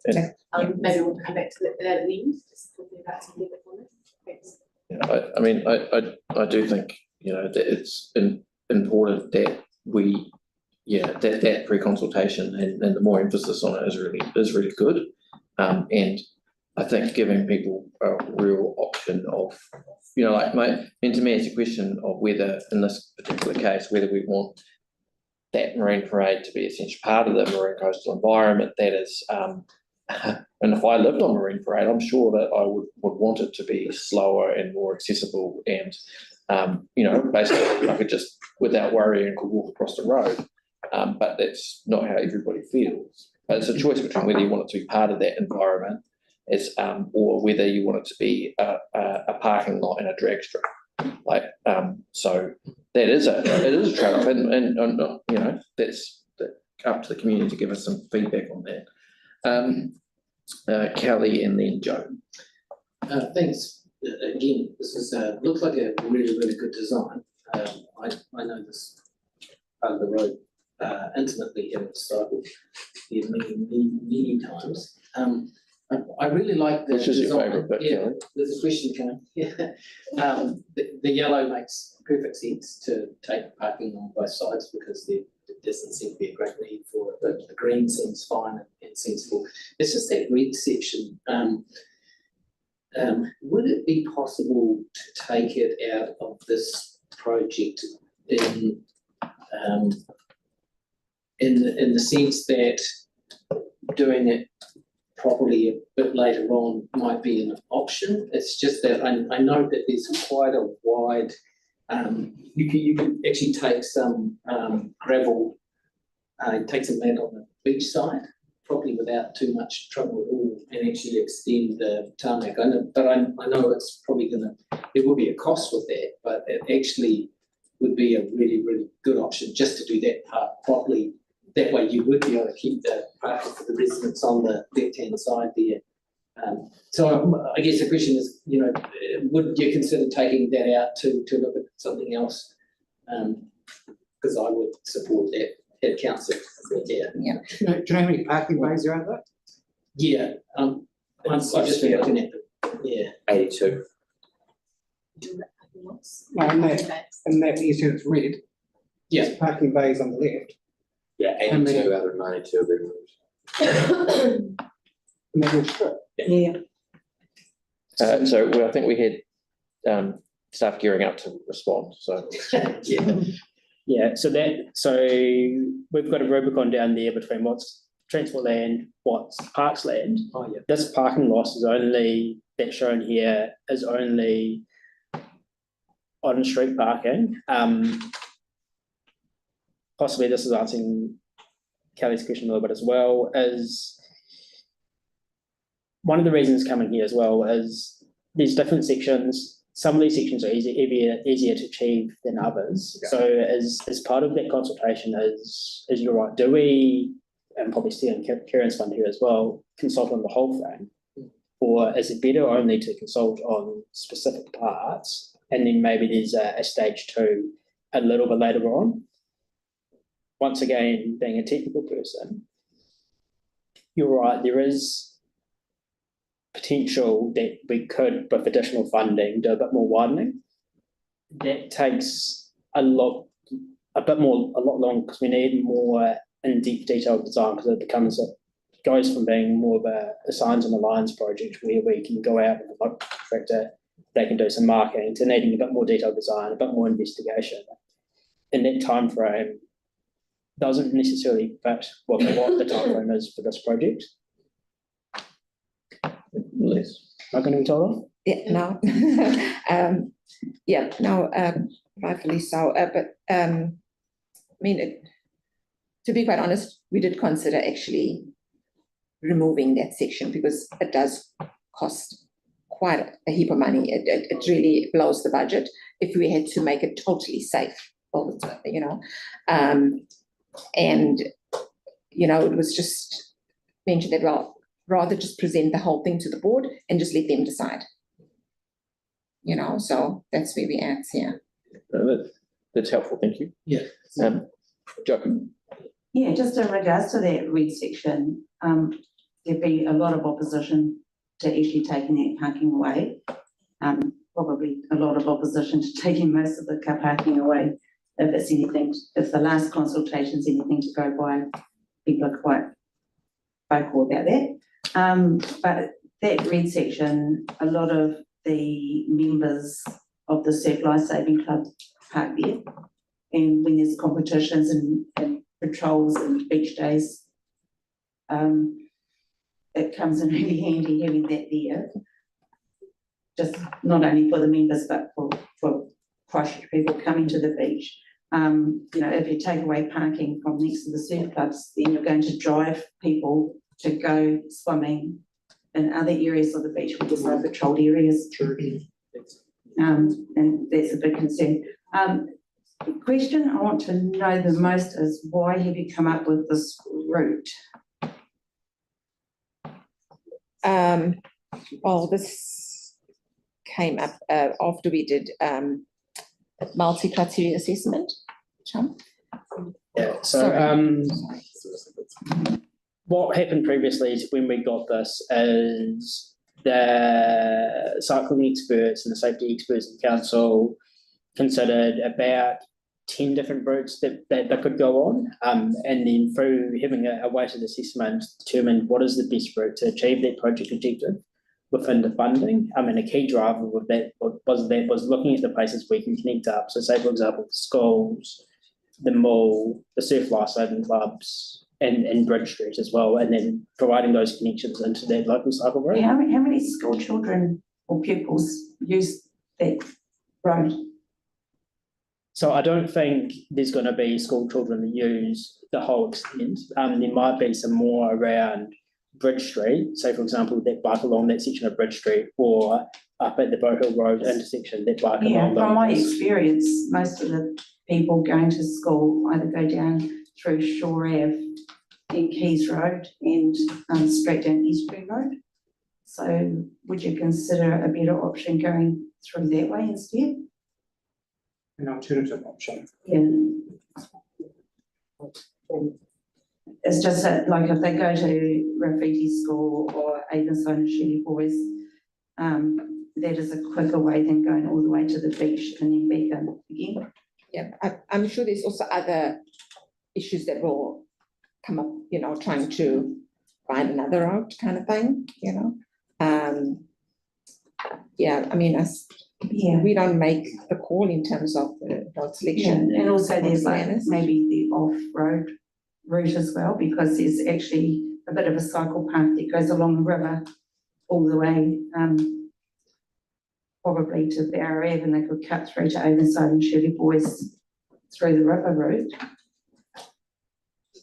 Maybe we'll come back to that at the end, just talking about some of the Thanks. Yeah, I mean, I do think, you know, that it's important that we, that pre-consultation and the more emphasis on it is really good. And I think giving people a real option of, you know, like to me, it's a question of whether, in this particular case, whether we want that marine parade to be a central part of the marine coastal environment. That is, and if I lived on Marine Parade, I'm sure that I would want it to be slower and more accessible, and you know, basically I could just, without worrying, could walk across the road. But that's not how everybody feels. But it's a choice between whether you want it to be part of that environment, or whether you want it to be a parking lot and a drag strip. Like, so it is a trade-off, and you know, that's up to the community to give us some feedback on that. Kelly and then Joe. Thanks. again, this is, looks like a really, really good design. I know this part of the road intimately, having cycled here many times. I really like the Which is your design. favourite bit, Yeah, Kelly? there's a question coming. Yeah. The yellow makes perfect sense to take parking on both sides because there doesn't seem to be a great need for it. But the green seems fine and sensible. It's just that red section. Would it be possible to take it out of this project in the sense that doing it properly a bit later on might be an option? It's just that I know that there's quite a wide, you can actually take some gravel, take some land on the beach side, probably without too much trouble at all, and actually extend the tarmac. I know it's probably there will be a cost with that, but it actually would be a really, really good option just to do that part properly. That way you would be able to keep the parking for the residents on the left-hand side there. So I guess the question is, would you consider taking that out to look at something else? Because I would support that at council. Yeah. Do you know how many parking bays are out there? Yeah. I've just been looking at them. Yeah. 82. No, and that you said it's red. Yeah. There's parking bays on the left. Yeah, How many? 82 out of 92 have been moved. And that will strip. Yeah. So I think we had staff gearing up to respond, so. Yeah. Yeah, so we've got a Rubicon down there between what's transport land, what's parks land. Oh, yeah. This parking loss is that's shown here is only on street parking. Possibly this is answering Kelly's question a little bit as well, is one of the reasons coming here as well is there's different sections. Some of these sections are easier to achieve than others. Yeah. So as part of that consultation is you're right, do we, and probably Steve and Kieran's fund here as well, consult on the whole thing? Or is it better only to consult on specific parts and then maybe there's a stage 2 a little bit later on? Once again, being a technical person, you're right, there is potential that we could, with additional funding, do a bit more widening. That takes a lot longer because we need more in-depth detailed design because it goes from being more of a signs and the lines project where we can go out with a local contractor, they can do some marking, to needing a bit more detailed design, a bit more investigation. In that time frame doesn't necessarily fit what the time frame is for this project. Liz. Am I going to be told off? Yeah, no, rightfully so. But I mean, to be quite honest, we did consider actually removing that section because it does cost quite a heap of money. It really blows the budget if we had to make it totally safe all the time, and it was just mentioned that, well, rather just present the whole thing to the board and just let them decide. So that's where we're at here. That's helpful, thank you. Yeah. Jo. Yeah, just in regards to that red section, there'd be a lot of opposition to actually taking that parking away. Probably a lot of opposition to taking most of the car parking away. If the last consultation's anything to go by, people are quite vocal about that. But that red section, a lot of the members of the Surf Life Saving Club park there. And when there's competitions and patrols and beach days, it comes in really handy having that there. Just not only for the members, but for Christchurch people coming to the beach. If you take away parking from next to the surf clubs, then you're going to drive people to go swimming in other areas of the beach where there's no patrolled areas. And that's a big concern. The question I want to know the most is, why have you come up with this route? Well, this came up after we did multi-criteria assessment. Chum? Yeah, so Sorry. what happened previously is when we got this is the cycling experts and the safety experts in council considered about 10 different routes that could go on, and then through having a weighted assessment determined what is the best route to achieve that project objective within the funding. And a key driver with that was looking at the places we can connect up. So say, for example, the schools, the mall, the surf lifesaving clubs, and Bridge Street as well, and then providing those connections into that local cycle route. How many school children or pupils use that road? So I don't think there's going to be school children that use the whole extent. There might be some more around Bridge Street, say for example, that bike along that section of Bridge Street, or up at the Bow Hill Road intersection, that bike along. From my those. experience, most of the people going to school either go down through Shore Ave and Keys Road and straight down Eastbury Road. So would you consider a better option going through that way instead? An alternative option. Yeah. It's just that, like, if they go to Graffiti School or Avonside and Shirley Boys, that is a quicker way than going all the way to the beach and then back in again. Yeah, I'm sure there's also other issues that will come up, trying to find another route kind of thing, Yeah, I mean, we don't make the call in terms of the route selection. And also there's like maybe the off-road route as well, because there's actually a bit of a cycle path that goes along the river all the way, probably to Barrow Ave, and they could cut through to Avonside and Shirley Boys through the river route.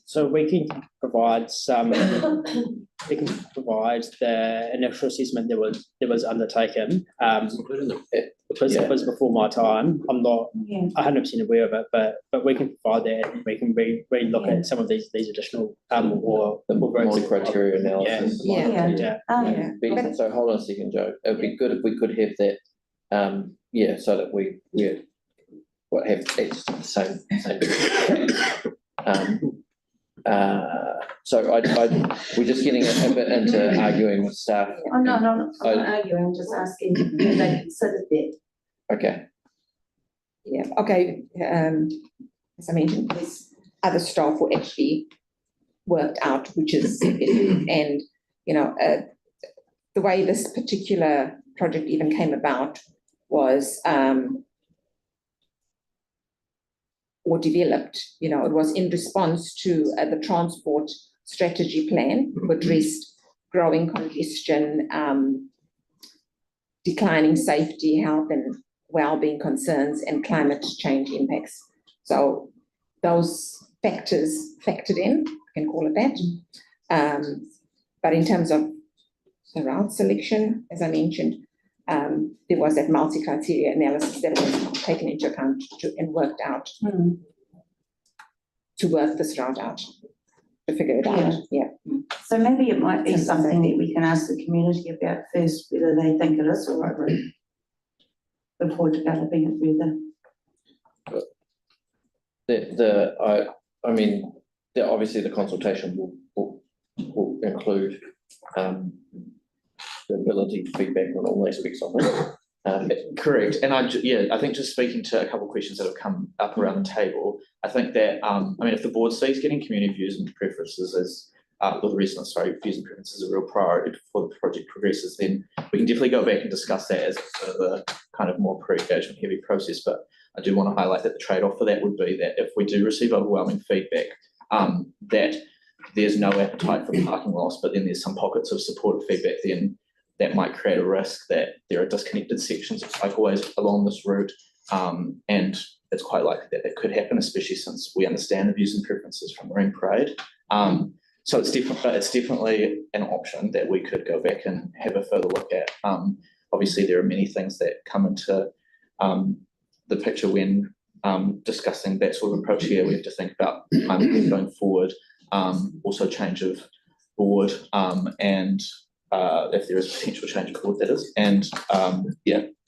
So we can provide the initial assessment that was undertaken. Because it was before my time, I'm not 100% aware of it, but we can provide that, and we can re-look at some of these additional or multi-criteria analysis. Yeah. So hold on a second, Joe. It would be good if we could have that, so that we have access to the same. So we're just getting a bit into arguing with staff. I'm not arguing, I'm just asking if they considered that. Okay. Yeah, okay, as I mentioned, there's other staff who actually worked out, which is, and, the way this particular project even came about was, or developed, it was in response to the transport strategy plan to address growing congestion, declining safety, health and well-being concerns, and climate change impacts. So those factors factored in, I can call it that. But in terms of the route selection, as I mentioned, there was that multi-criteria analysis that was taken into account and worked out to work this route out, to figure it out. Yeah. So maybe it might be something that we can ask the community about first, whether they think it is the right route before developing it further. Obviously the consultation will include the ability to feedback on all aspects of it. Correct, and I think just speaking to a couple of questions that have come up around the table, I think that if the board sees getting community views and preferences as or the residents' views and preferences is a real priority before the project progresses, then we can definitely go back and discuss that as a further kind of more pre-engagement heavy process. But I do want to highlight that the trade-off for that would be that if we do receive overwhelming feedback, that there's no appetite for parking loss, but then there's some pockets of supportive feedback, then that might create a risk that there are disconnected sections of cycleways along this route, and it's quite likely that could happen, especially since we understand the views and preferences from Marine Parade. So it's definitely an option that we could go back and have a further look at. Obviously, there are many things that come into the picture when discussing that sort of approach here. We have to think about going forward, also change of board, and if there is potential change of board, that is. And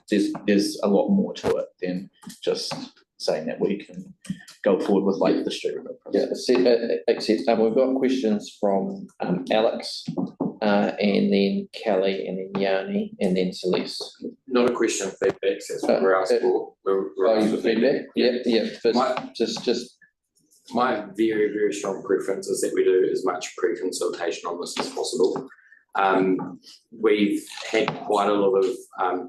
there's a lot more to it than just saying that we can go forward with like the street removal process. Except, we've got questions from Alex, and then Kelly, and then Yanni, and then Celeste. Not a question, feedback, that's what we're asking for. Oh, you've got feedback? Yeah, just. My very, very strong preference is that we do as much pre-consultation on this as possible. We've had quite a lot of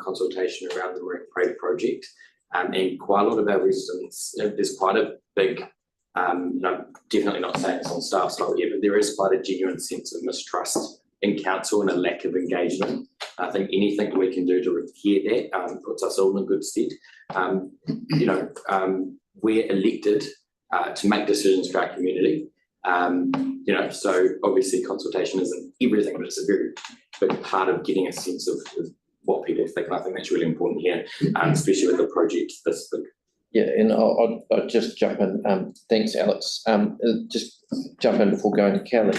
consultation around the Marine Parade project, and quite a lot of our residents, there's quite a big, definitely not saying it's on staff's level yet, but there is quite a genuine sense of mistrust in council and a lack of engagement. I think anything we can do to repair that puts us all in good stead. We're elected to make decisions for our community. So obviously consultation isn't everything, but it's a very big part of getting a sense of what people think. And I think that's really important here, especially with a project this big. Yeah, and I'll just jump in. Thanks, Alex. Just jump in before going to Kelly.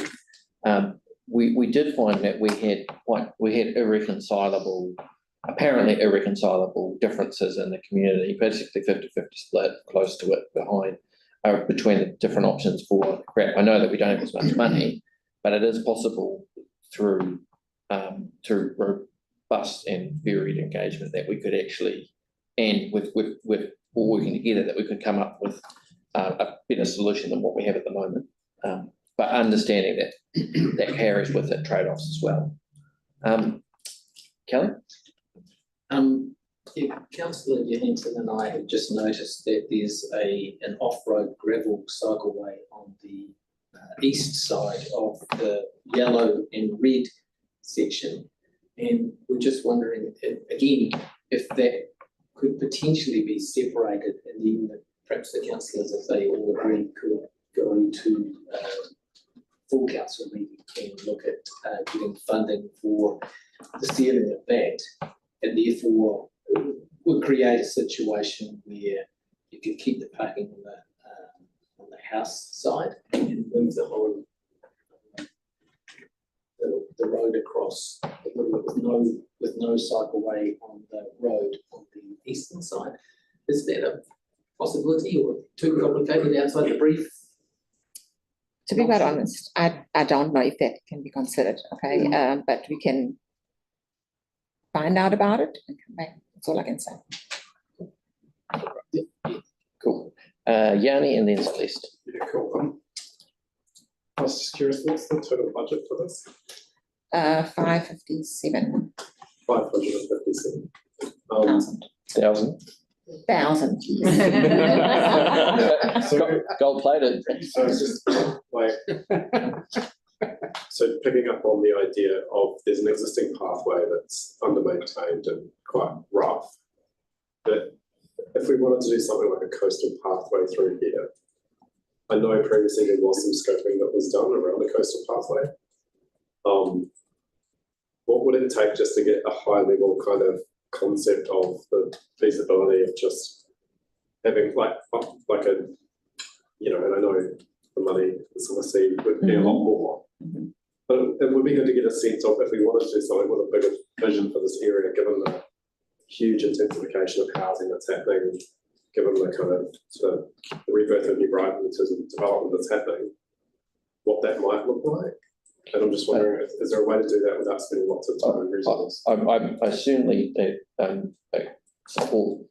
We did find that we had apparently irreconcilable differences in the community, basically 50-50 split, close to it behind. Between the different options for crap. I know that we don't have as much money, but it is possible through robust and varied engagement that we could actually, and with all working together, that we could come up with a better solution than what we have at the moment. But understanding that carries with it trade-offs as well. Kelly? Yeah, Councillor Johansson and I have just noticed that there's an off-road gravel cycleway on the east side of the yellow and red section. And we're just wondering, again, if that could potentially be separated, and even perhaps the councillors, if they all agree, could go to full council meeting and look at getting funding for the sealing of that, and therefore would create a situation where you could keep the parking on the house side and move the whole the road across with no cycleway on the road on the eastern side. Is that a possibility or too complicated outside the brief? To be quite honest, I don't know if that can be considered, okay? But we can find out about it and come back. That's all I can say. Cool. Yanni and then Celeste. Yeah, cool. I was just curious, what's the total budget for this? 557. 557. Thousand. Gold plated. So it's just like, so picking up on the idea of there's an existing pathway that's under-maintained and quite rough. But if we wanted to do something like a coastal pathway through here, I know previously there was some scoping that was done around the coastal pathway. What would it take just to get a high level kind of concept of the feasibility of just having like a, and I know the money is obviously would be a lot more, but it would be good to get a sense of if we wanted to do something with a bigger vision for this area, given the huge intensification of housing that's happening, given the kind of sort of the rebirth of New Brighton in terms of development that's happening, what that might look like. And I'm just wondering, is there a way to do that without spending lots of time and resources? I certainly support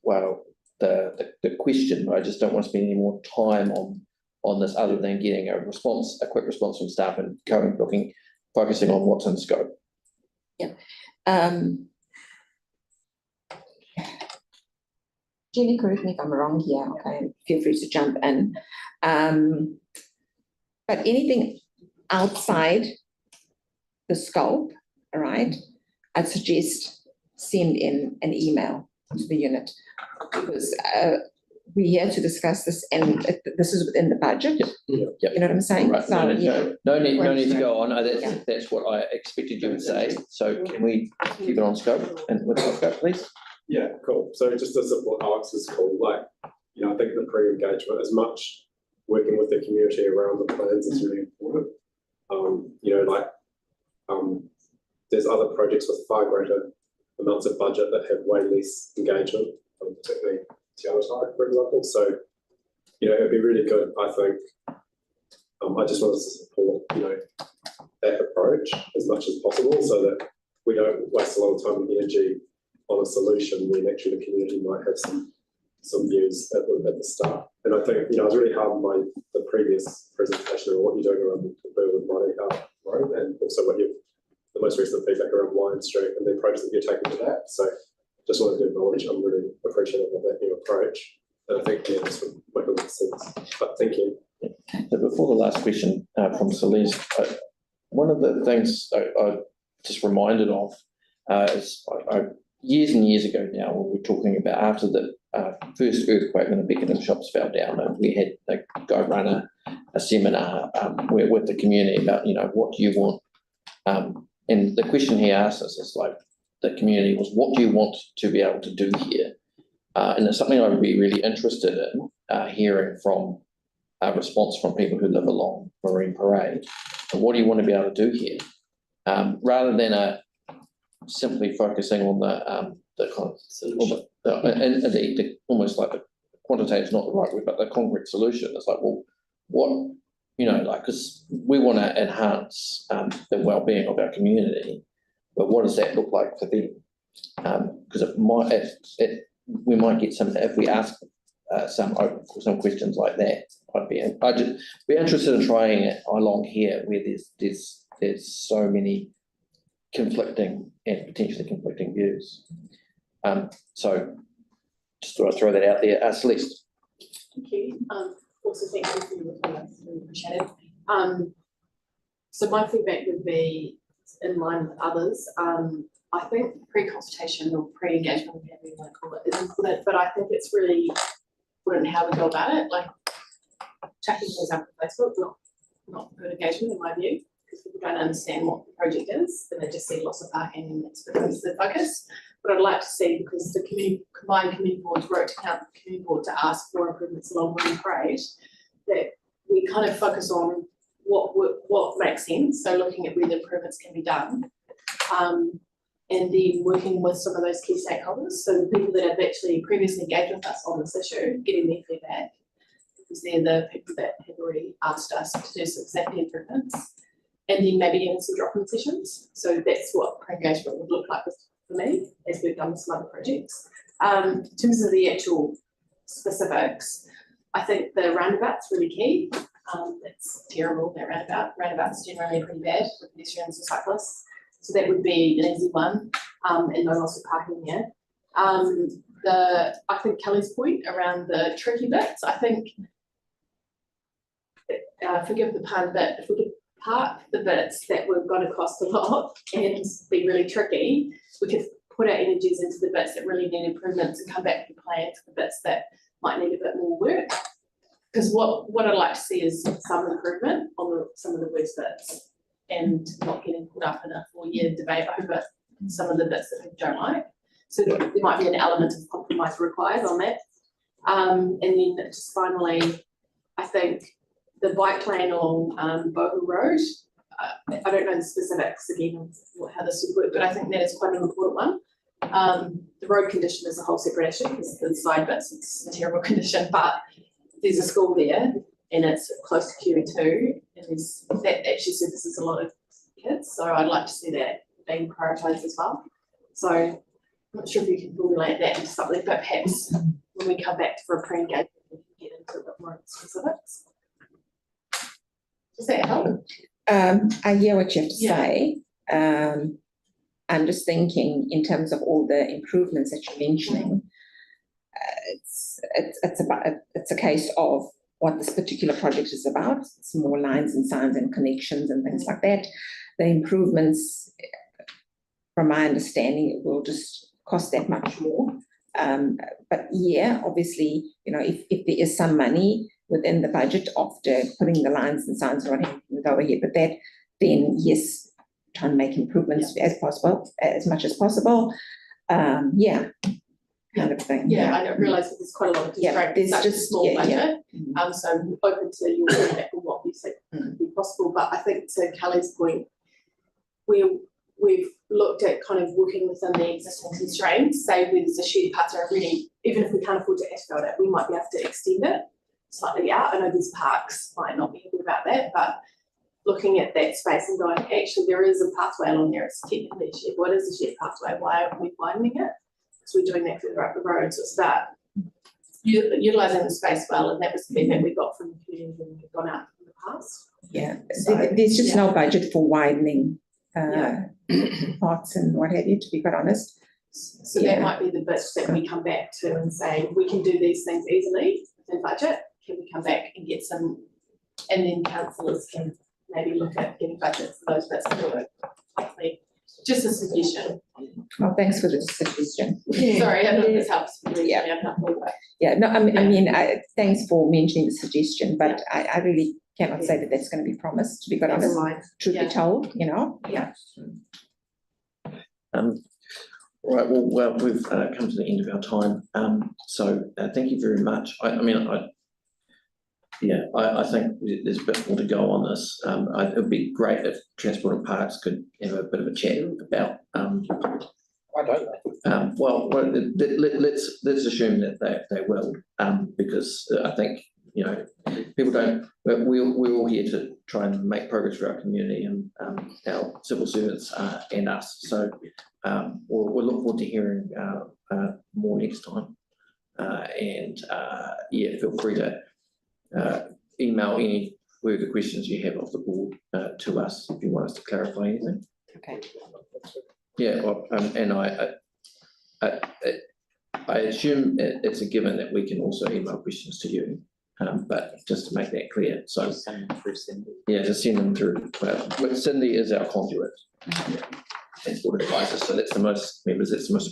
the question. I just don't want to spend any more time on this other than getting a quick response from staff and focusing on what's in scope. Yeah. Julie, correct me if I'm wrong here, okay? Feel free to jump in. But anything outside the scope, all right, I'd suggest send in an email to the unit, because we're here to discuss this, and this is within the budget. Yep. You know what I'm saying? Right. So, no need to go on. That's what I expected you would say. So can we keep it on scope and with scope, please? Yeah, cool. So just to support Alex's call, I think the pre-engagement, as much working with the community around the plans is really important. There's other projects with far greater amounts of budget that have way less engagement, particularly Te Aratai, for example. So, it'd be really good, I think. I just want us to support, that approach as much as possible so that we don't waste a lot of time and energy on a solution when actually the community might have some views at the start. And I think, I was really heartened by the previous presentation of what you're doing around the Burwood-Waitai Road and also the most recent feedback around Lion Street and the approach that you're taking to that. So just wanted to acknowledge, I'm really appreciative of that new approach. And I think, this would make a lot of sense. But thank you. So before the last question from Celeste, one of the things I just reminded of is years and years ago now, when we were talking about after the first earthquake when the Beckenham shops fell down, and we had to go run a seminar with the community about, what do you want? And the question he asked us is like, the community was, what do you want to be able to do here? And it's something I would be really interested in hearing from a response from people who live along Marine Parade. And what do you want to be able to do here? Rather than simply focusing on the kind of and the almost like the quantitative is not the right word, but the concrete solution. It's like, well, what, because we want to enhance the well-being of our community, but what does that look like for them? Because we might get some, if we ask some questions like that, I'd just be interested in trying it along here where there's so many conflicting and potentially conflicting views. So just thought I'd throw that out there. Celeste. Thank you. Also, thank you for your comments. Really appreciate it. So my feedback would be in line with others. I think pre-consultation or pre-engagement, whatever you want to call it, is important, but I think it's really important how we go about it. Like checking things out on Facebook, not good engagement in my view, because people don't understand what the project is, and they just see lots of parking and it's becomes the focus. But I'd like to see, because the combined community boards wrote to count the community board to ask for improvements along Marine Parade, that we kind of focus on what makes sense. So looking at where the improvements can be done, and then working with some of those key stakeholders. So the people that have actually previously engaged with us on this issue, getting their feedback, because they're the people that have already asked us to do some safety improvements, and then maybe even some drop-in sessions. So that's what pre-engagement would look like for me, as we've done with some other projects. In terms of the actual specifics, I think the roundabout's really key. It's terrible, that roundabout. Roundabout's generally pretty bad for pedestrians and cyclists. So that would be an easy one, and no loss of parking there. I think Kelly's point around the tricky bits, I think, forgive the pun, but if we could park the bits that were going to cost a lot and be really tricky, we could put our energies into the bits that really need improvements and come back with a plan for the bits that might need a bit more work. Because what I'd like to see is some improvement on some of the worst bits, and not getting caught up in a 4-year debate over some of the bits that we don't like. So there might be an element of compromise required on that. And then just finally, I think the bike lane along Bohu Road, I don't know the specifics again of how this would work, but I think that is quite an important one. The road condition is a whole separate issue, because the side bits, it's a terrible condition, but there's a school there and it's close to QE2, and that actually services a lot of kids, so I'd like to see that being prioritised as well. So I'm not sure if you can formulate that into something, but perhaps when we come back for a pre-engagement, we can get into a bit more specifics. Does that help? I hear what you have to say. I'm just thinking in terms of all the improvements that you're mentioning. It's a case of what this particular project is about. It's more lines and signs and connections and things like that. The improvements, from my understanding, it will just cost that much more. But yeah, obviously, if there is some money within the budget after putting the lines and signs or whatever, we go ahead with that, then yes, try and make improvements as much as possible. Kind of thing. Yeah, I realise that there's quite a lot of constraint. There's such just a small budget. So I'm open to your feedback on what you think could be possible. But I think to Kelly's point, we've looked at kind of working within the existing constraints, say where there's a shared pathway already, even if we can't afford to asphalt it, we might be able to extend it slightly out. I know these parks might not be happy about that, but looking at that space and going, actually, there is a pathway along there, it's technically a shared. What is a shared pathway? Why are we widening it? Because we're doing that further up the road, so it's about utilising the space well, and that was the feedback we got from the community when we've gone out in the past. Yeah, So, there's just yeah. no budget for widening Yeah. parts and what have you, to be quite honest. So that might be the bit that we come back to and say, we can do these things easily within budget. Can we come back and get some, and then councillors can maybe look at getting budgets for those bits of work. Hopefully, just a suggestion. Well, thanks for the suggestion. Sorry, I don't know if this helps. Yeah. But Yeah, no, I mean, thanks for mentioning the suggestion, but I really cannot say that that's going to be promised, to be quite that's honest. a line. Truth Yeah. be told, you know. Yeah. Right, well, we've come to the end of our time. So thank you very much. I think there's a bit more to go on this. It would be great if Transport and Parks could have a bit of a chat about. I don't know. Well, let's assume that they will, because I think, you know, people don't. We're all here to try and make progress for our community and our civil servants and us. So we'll look forward to hearing more next time. Feel free to email any further questions you have of the board to us if you want us to clarify anything. Okay. Yeah, well, and I assume it's a given that we can also email questions to you, but just to make that clear, so. Send them through Cindy. Yeah, just send them through. Well, Cindy is our conduit. Transport advisor, so that's the most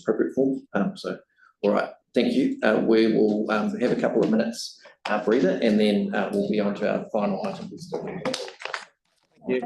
appropriate form. So, all right, thank you. We will have a couple of minutes breather, and then we'll be on to our final item. Yeah.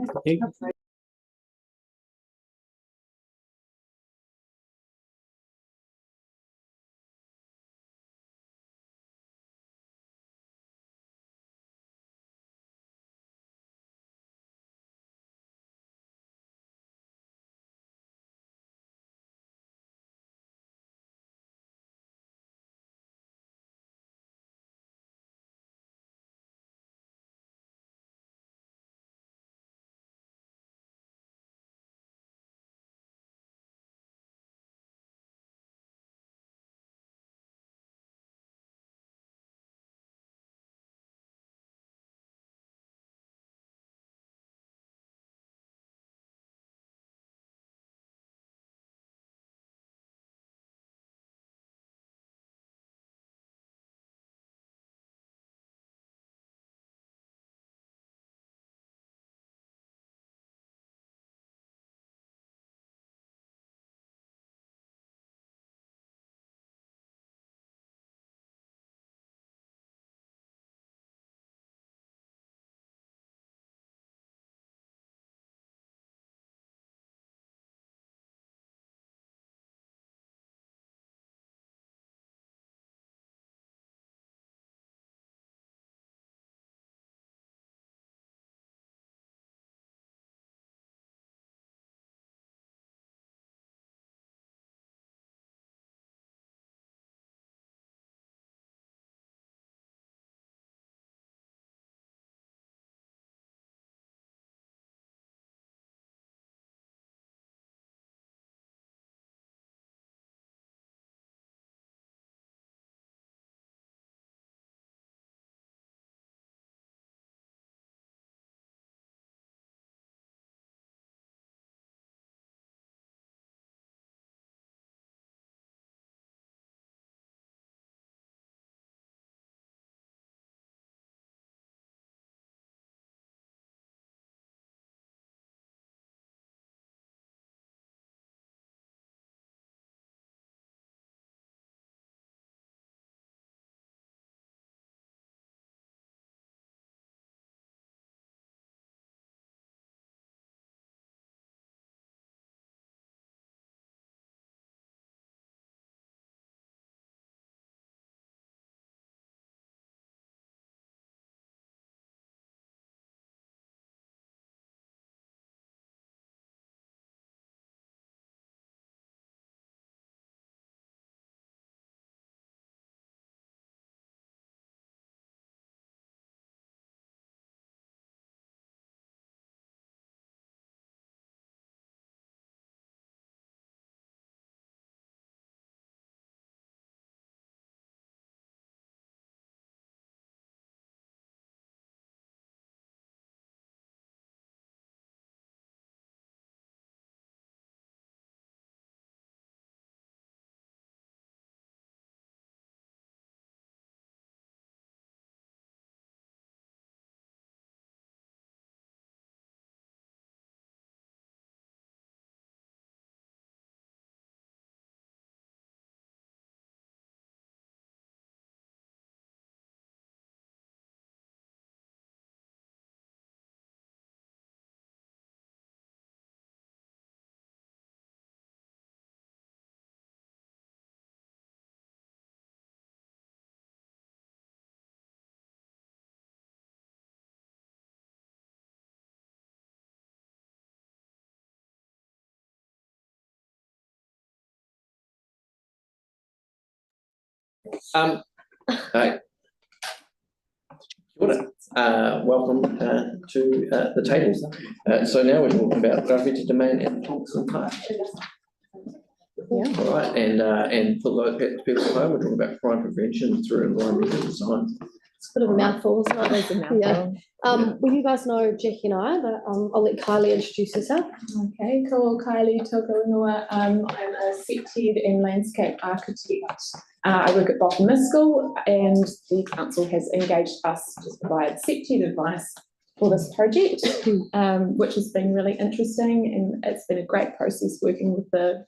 Right. Welcome to the table. So now we're talking about Graffiti Domain and Thompson Park. Yeah. All right, and for those people at home, we're talking about crime prevention through environmental design. It's a bit of a mouthful, isn't it? It's a mouthful. Yeah. Well, you guys know Jackie and I, but I'll let Kylie introduce herself. Okay, cool. Kylie Tokaunua. I'm a CTED and landscape architect. I work at Bottom School, and the council has engaged us to provide CTED advice for this project, which has been really interesting, and it's been a great process working with the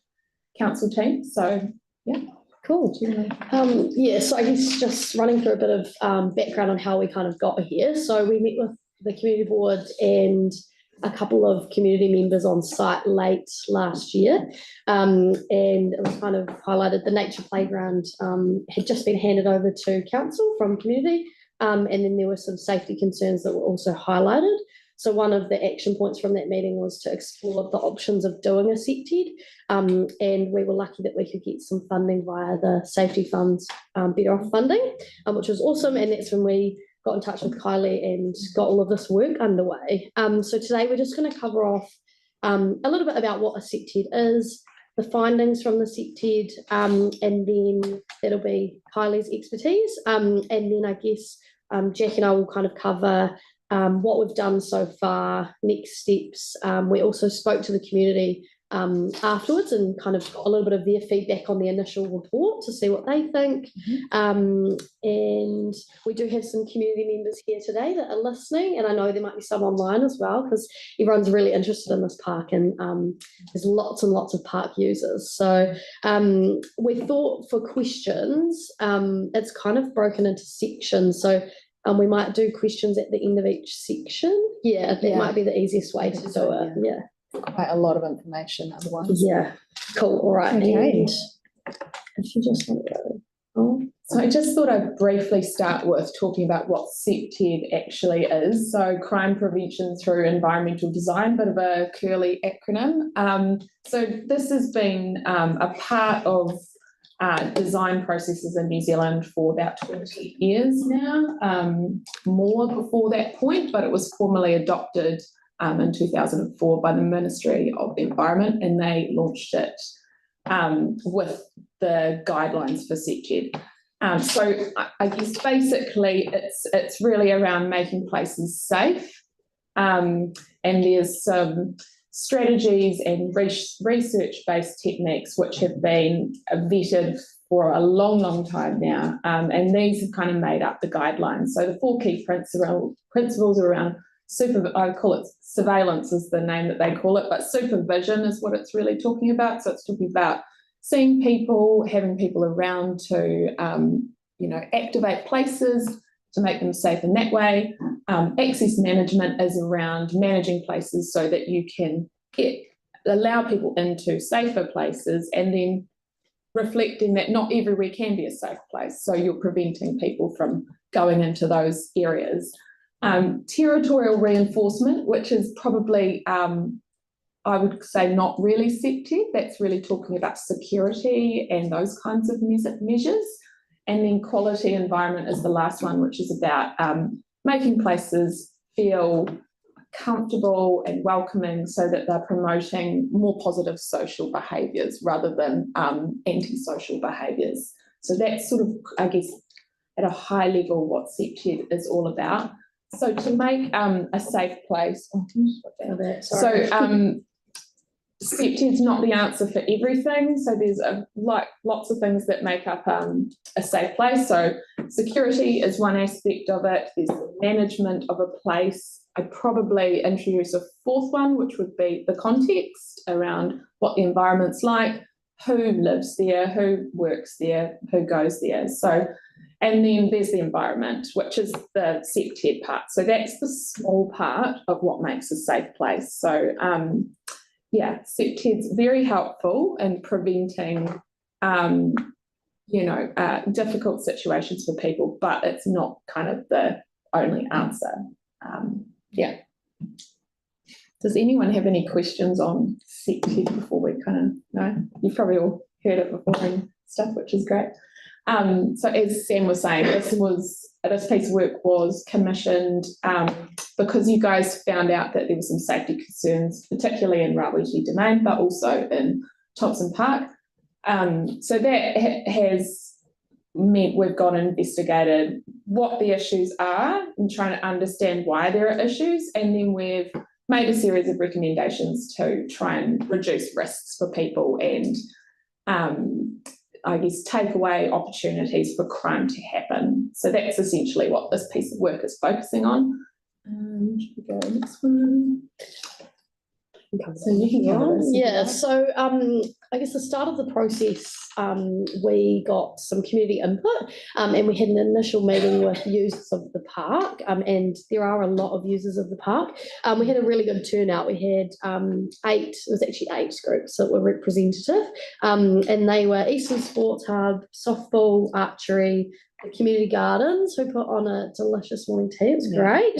council team. So, yeah. Cool. Yeah, so I guess just running through a bit of background on how we kind of got here. So we met with the community board and a couple of community members on site late last year, and it was kind of highlighted the nature playground had just been handed over to council from community, and then there were some safety concerns that were also highlighted. So one of the action points from that meeting was to explore the options of doing a CTED, and we were lucky that we could get some funding via the safety funds, better off funding, which was awesome, and that's when we got in touch with Kylie and got all of this work underway. So today we're just going to cover off a little bit about what a CTED is, the findings from the CTED, and then that'll be Kylie's expertise, and then I guess Jack and I will kind of cover what we've done so far, next steps. We also spoke to the community afterwards and kind of got a little bit of their feedback on the initial report to see what they think. And we do have some community members here today that are listening, and I know there might be some online as well because everyone's really interested in this park, and there's lots and lots of park users. So we thought for questions, it's kind of broken into sections. So we might do questions at the end of each section. Yeah, that might be the easiest way to do it. Yeah. Quite a lot of information otherwise. Yeah. Cool. All right. Okay. And if you just want to go. Oh. So I just thought I'd briefly start with talking about what CTED actually is. So crime prevention through environmental design, bit of a curly acronym. So this has been a part of design processes in New Zealand for about 20 years now, more before that point, but it was formally adopted in 2004 by the Ministry of the Environment, and they launched it with the guidelines for CTED. So I guess basically it's really around making places safe, and there's some strategies and research-based techniques which have been vetted for a long, long time now, and these have kind of made up the guidelines. So the four key principles around I call it surveillance is the name that they call it, but supervision is what it's really talking about. So it's talking about seeing people, having people around to, activate places to make them safe in that way. Access management is around managing places so that you can allow people into safer places, and then reflecting that not everywhere can be a safe place. So you're preventing people from going into those areas. Territorial reinforcement, which is probably, I would say, not really CTED. That's really talking about security and those kinds of measures. And then quality environment is the last one, which is about making places feel comfortable and welcoming so that they're promoting more positive social behaviours rather than antisocial behaviours. So that's sort of, I guess, at a high level what CTED is all about. So to make a safe place, CTED's not the answer for everything. So there's lots of things that make up a safe place. So security is one aspect of it. There's the management of a place. I'd probably introduce a fourth one, which would be the context around what the environment's like, who lives there, who works there, who goes there. So, and then there's the environment, which is the CTED part. So that's the small part of what makes a safe place. So, CTED's very helpful in preventing, difficult situations for people, but it's not kind of the only answer. Does anyone have any questions on CTED before we kind of know? You've probably all heard it before and stuff, which is great. So as Sam was saying, this piece of work was commissioned because you guys found out that there were some safety concerns, particularly in Rawiti Domain, but also in Thompson Park. So that has meant we've gone and investigated what the issues are and trying to understand why there are issues, and then we've made a series of recommendations to try and reduce risks for people and I guess take away opportunities for crime to happen. So that's essentially what this piece of work is focusing on. Should we go next one? So you can cover this. Yeah, so I guess the start of the process, we got some community input and we had an initial meeting with users of the park, and there are a lot of users of the park. We had a really good turnout. We had eight groups that were representative, and they were Eastern Sports Hub, softball, archery, the community gardens, who put on a delicious morning tea. It was great.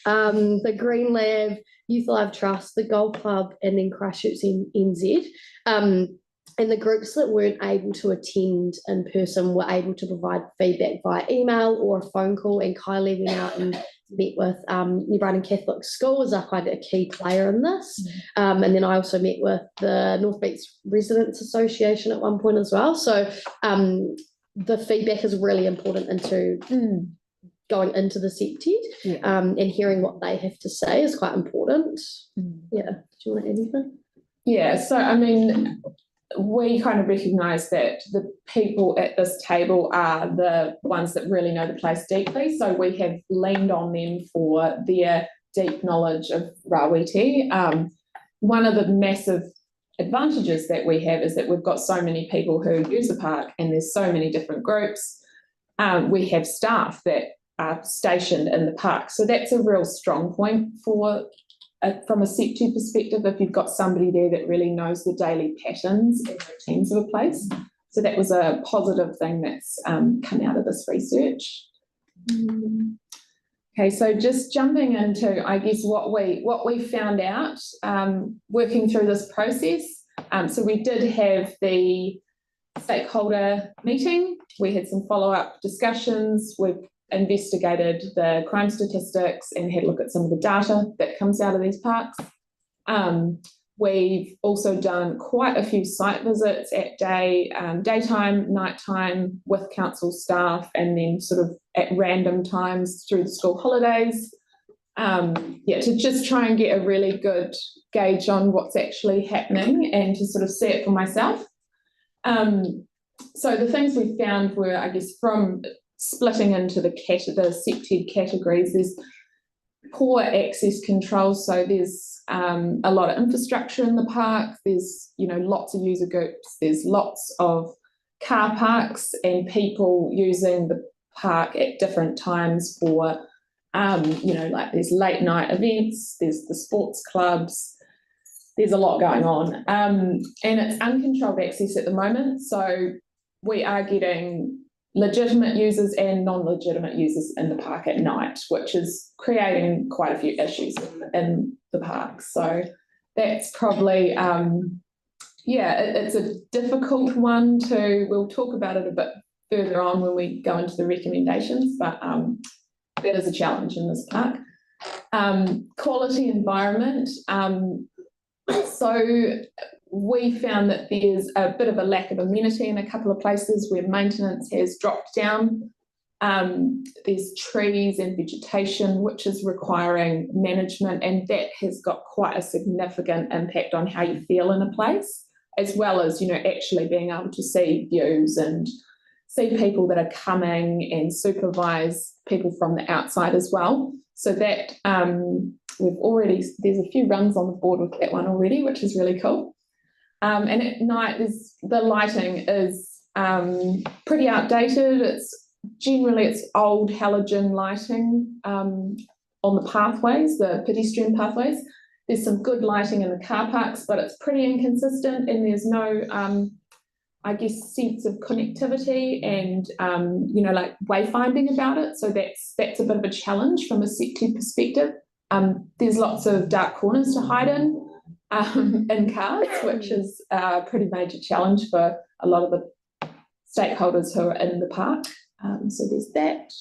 The Green Lab, Youth Life Trust, the Golf Club, and then Christchurch NZ. And the groups that weren't able to attend in person were able to provide feedback via email or a phone call, and Kylie went out and met with New Brighton Catholic School as quite a key player in this. And then I also met with the North Beach Residents Association at one point as well. So the feedback is really important into going into the septed, and hearing what they have to say is quite important. Yeah, do you want to add anything? Yeah, so I mean, we kind of recognise that the people at this table are the ones that really know the place deeply, so we have leaned on them for their deep knowledge of Rawiti. One of the massive advantages that we have is that we've got so many people who use the park, and there's so many different groups. We have staff that are stationed in the park, so that's a real strong point for from a SEPTU perspective, if you've got somebody there that really knows the daily patterns and routines of a place. So that was a positive thing that's come out of this research. Okay, so just jumping into, I guess, what we found out working through this process. So we did have the stakeholder meeting. We had some follow-up discussions. We've investigated the crime statistics and had a look at some of the data that comes out of these parks. We've also done quite a few site visits at daytime, nighttime with council staff, and then sort of at random times through the school holidays. To just try and get a really good gauge on what's actually happening and to sort of see it for myself. So the things we found were, I guess, from splitting into the SEPTED categories, there's poor access control. So there's a lot of infrastructure in the park. There's, lots of user groups. There's lots of car parks and people using the park at different times for, like there's late night events, there's the sports clubs, there's a lot going on. And it's uncontrolled access at the moment. So we are getting legitimate users and non-legitimate users in the park at night, which is creating quite a few issues in the park. So that's probably, it's a difficult one we'll talk about it a bit further on when we go into the recommendations, but that is a challenge in this park. Quality environment. So we found that there's a bit of a lack of amenity in a couple of places where maintenance has dropped down. There's trees and vegetation which is requiring management, and that has got quite a significant impact on how you feel in a place, as well as actually being able to see views and see people that are coming and supervise people from the outside as well. So that there's a few runs on the board with that one already, which is really cool. And at night, the lighting is pretty outdated. It's old halogen lighting on the pathways, the pedestrian pathways. There's some good lighting in the car parks, but it's pretty inconsistent, and there's no, sense of connectivity and like wayfinding about it. So that's a bit of a challenge from a SEPTED perspective. There's lots of dark corners to hide in cars, which is a pretty major challenge for a lot of the stakeholders who are in the park. So there's that.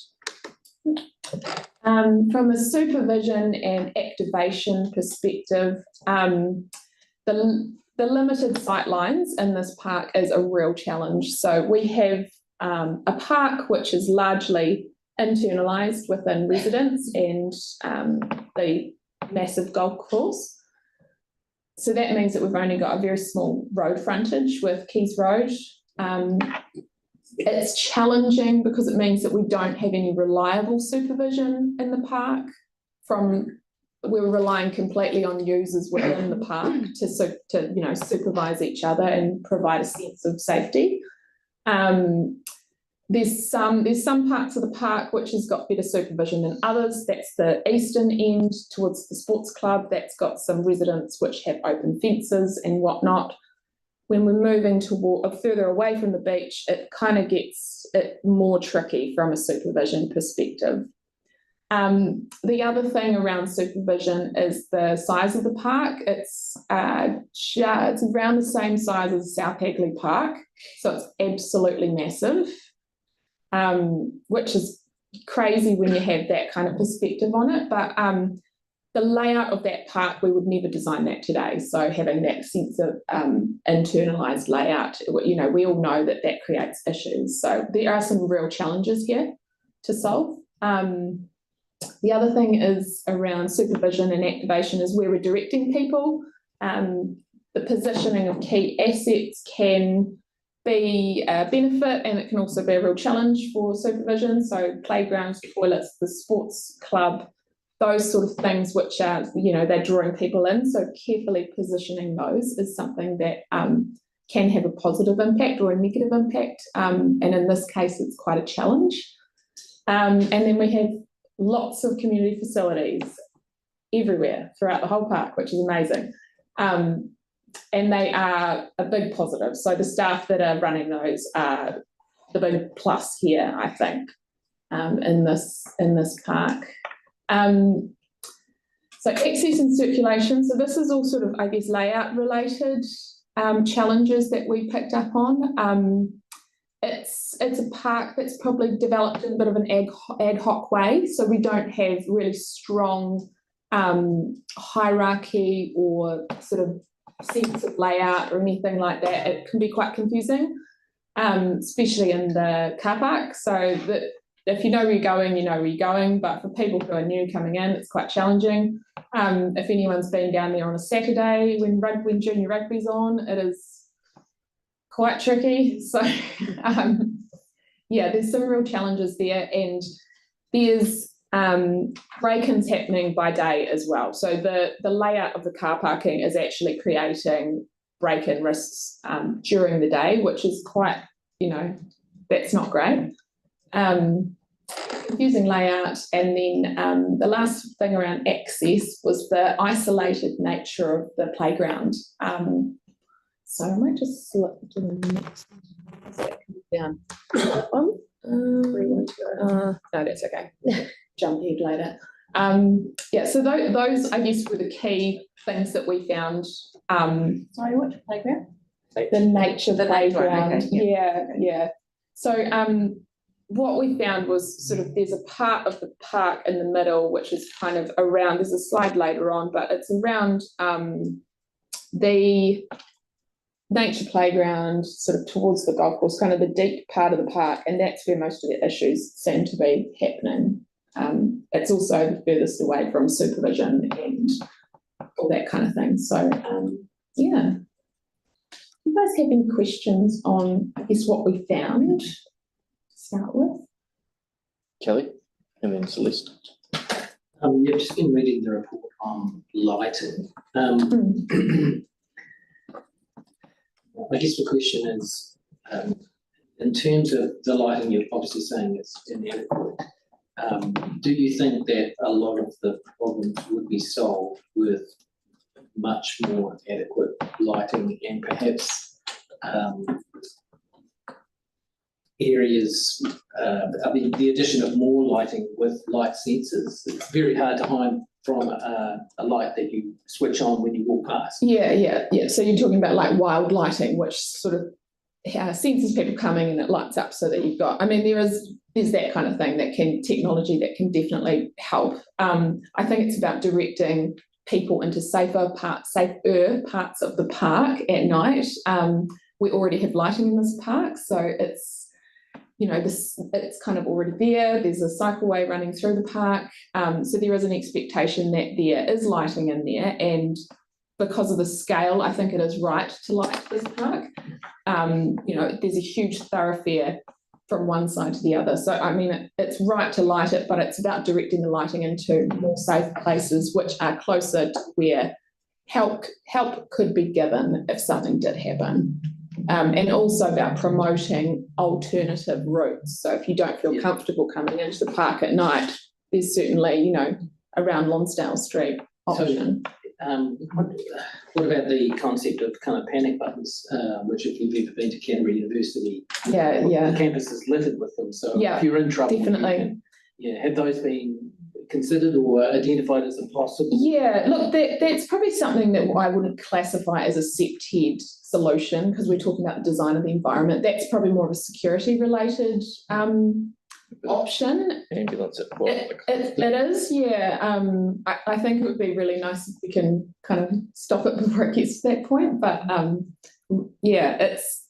From a supervision and activation perspective, the limited sightlines in this park is a real challenge. So we have a park which is largely internalised within residents and the massive golf course. So that means that we've only got a very small road frontage with Keys Road. It's challenging because it means that we don't have any reliable supervision in the park. We're relying completely on users within the park to supervise each other and provide a sense of safety. There's some parts of the park which has got better supervision than others. That's the eastern end towards the sports club. That's got some residents which have open fences and whatnot. When we're moving further away from the beach, it kind of gets more tricky from a supervision perspective. The other thing around supervision is the size of the park. It's around the same size as South Hagley Park, so it's absolutely massive, which is crazy when you have that kind of perspective on it. But the layout of that park, we would never design that today. So having that sense of internalised layout, we all know that creates issues. So there are some real challenges here to solve. The other thing is around supervision and activation is where we're directing people. The positioning of key assets can be a benefit and it can also be a real challenge for supervision. So playgrounds, toilets, the sports club, those sort of things which are, they're drawing people in. So carefully positioning those is something that can have a positive impact or a negative impact. And in this case, it's quite a challenge. And then we have lots of community facilities everywhere throughout the whole park, which is amazing. And they are a big positive. So the staff that are running those are the big plus here, I think, in this park. So access and circulation. So this is all sort of, I guess, layout related challenges that we picked up on. It's a park that's probably developed in a bit of an ad hoc way. So we don't have really strong hierarchy or sort of sense of layout or anything like that. It can be quite confusing, especially in the car park. So that if you know where you're going, you know where you're going. But for people who are new coming in, it's quite challenging. If anyone's been down there on a Saturday when junior rugby's on, it is quite tricky. So there's some real challenges there, and there's break-ins happening by day as well. So the layout of the car parking is actually creating break-in risks during the day, which is quite, that's not great. Confusing layout. And then the last thing around access was the isolated nature of the playground. So I might just slip to the next one. Down. That one. Where you want to go? No, that's okay. Jump ahead later. So those I guess were the key things that we found. Sorry, what playground? The nature playground. Okay. Yeah. So what we found was sort of there's a part of the park in the middle which is kind of around. There's a slide later on, but it's around the nature playground, sort of towards the golf course, kind of the deep part of the park, and that's where most of the issues seem to be happening. It's also the furthest away from supervision and all that kind of thing. So you guys have any questions on, I guess, what we found to start with? Kelly and then Celeste. You've just been reading the report on lighting. I guess the question is, in terms of the lighting, you're obviously saying it's inadequate. Do you think that a lot of the problems would be solved with much more adequate lighting and perhaps areas, the addition of more lighting with light sensors? It's very hard to hide from a light that you switch on when you walk past. Yeah. So you're talking about like wild lighting, which sort of senses people coming and it lights up so that you've got, I mean, there's that kind of thing technology that can definitely help. I think it's about directing people into safer parts of the park at night. We already have lighting in this park, so it's, it's kind of already there. There's a cycleway running through the park. So there is an expectation that there is lighting in there, and because of the scale, I think it is right to light this park. There's a huge thoroughfare from one side to the other. So, I mean, it's right to light it, but it's about directing the lighting into more safe places, which are closer to where help could be given if something did happen. And also about promoting alternative routes. So if you don't feel comfortable coming into the park at night, there's certainly, around Lonsdale Street option. What about the concept of kind of panic buttons, which if you've ever been to Canterbury University, the campus is littered with them. So if you're in trouble, definitely. Have those been considered or identified as impossible? Yeah, look, that's probably something that I wouldn't classify as a SEPTED solution, because we're talking about the design of the environment. That's probably more of a security related option. Ambulance at it is, I think it would be really nice if we can kind of stop it before it gets to that point. But it's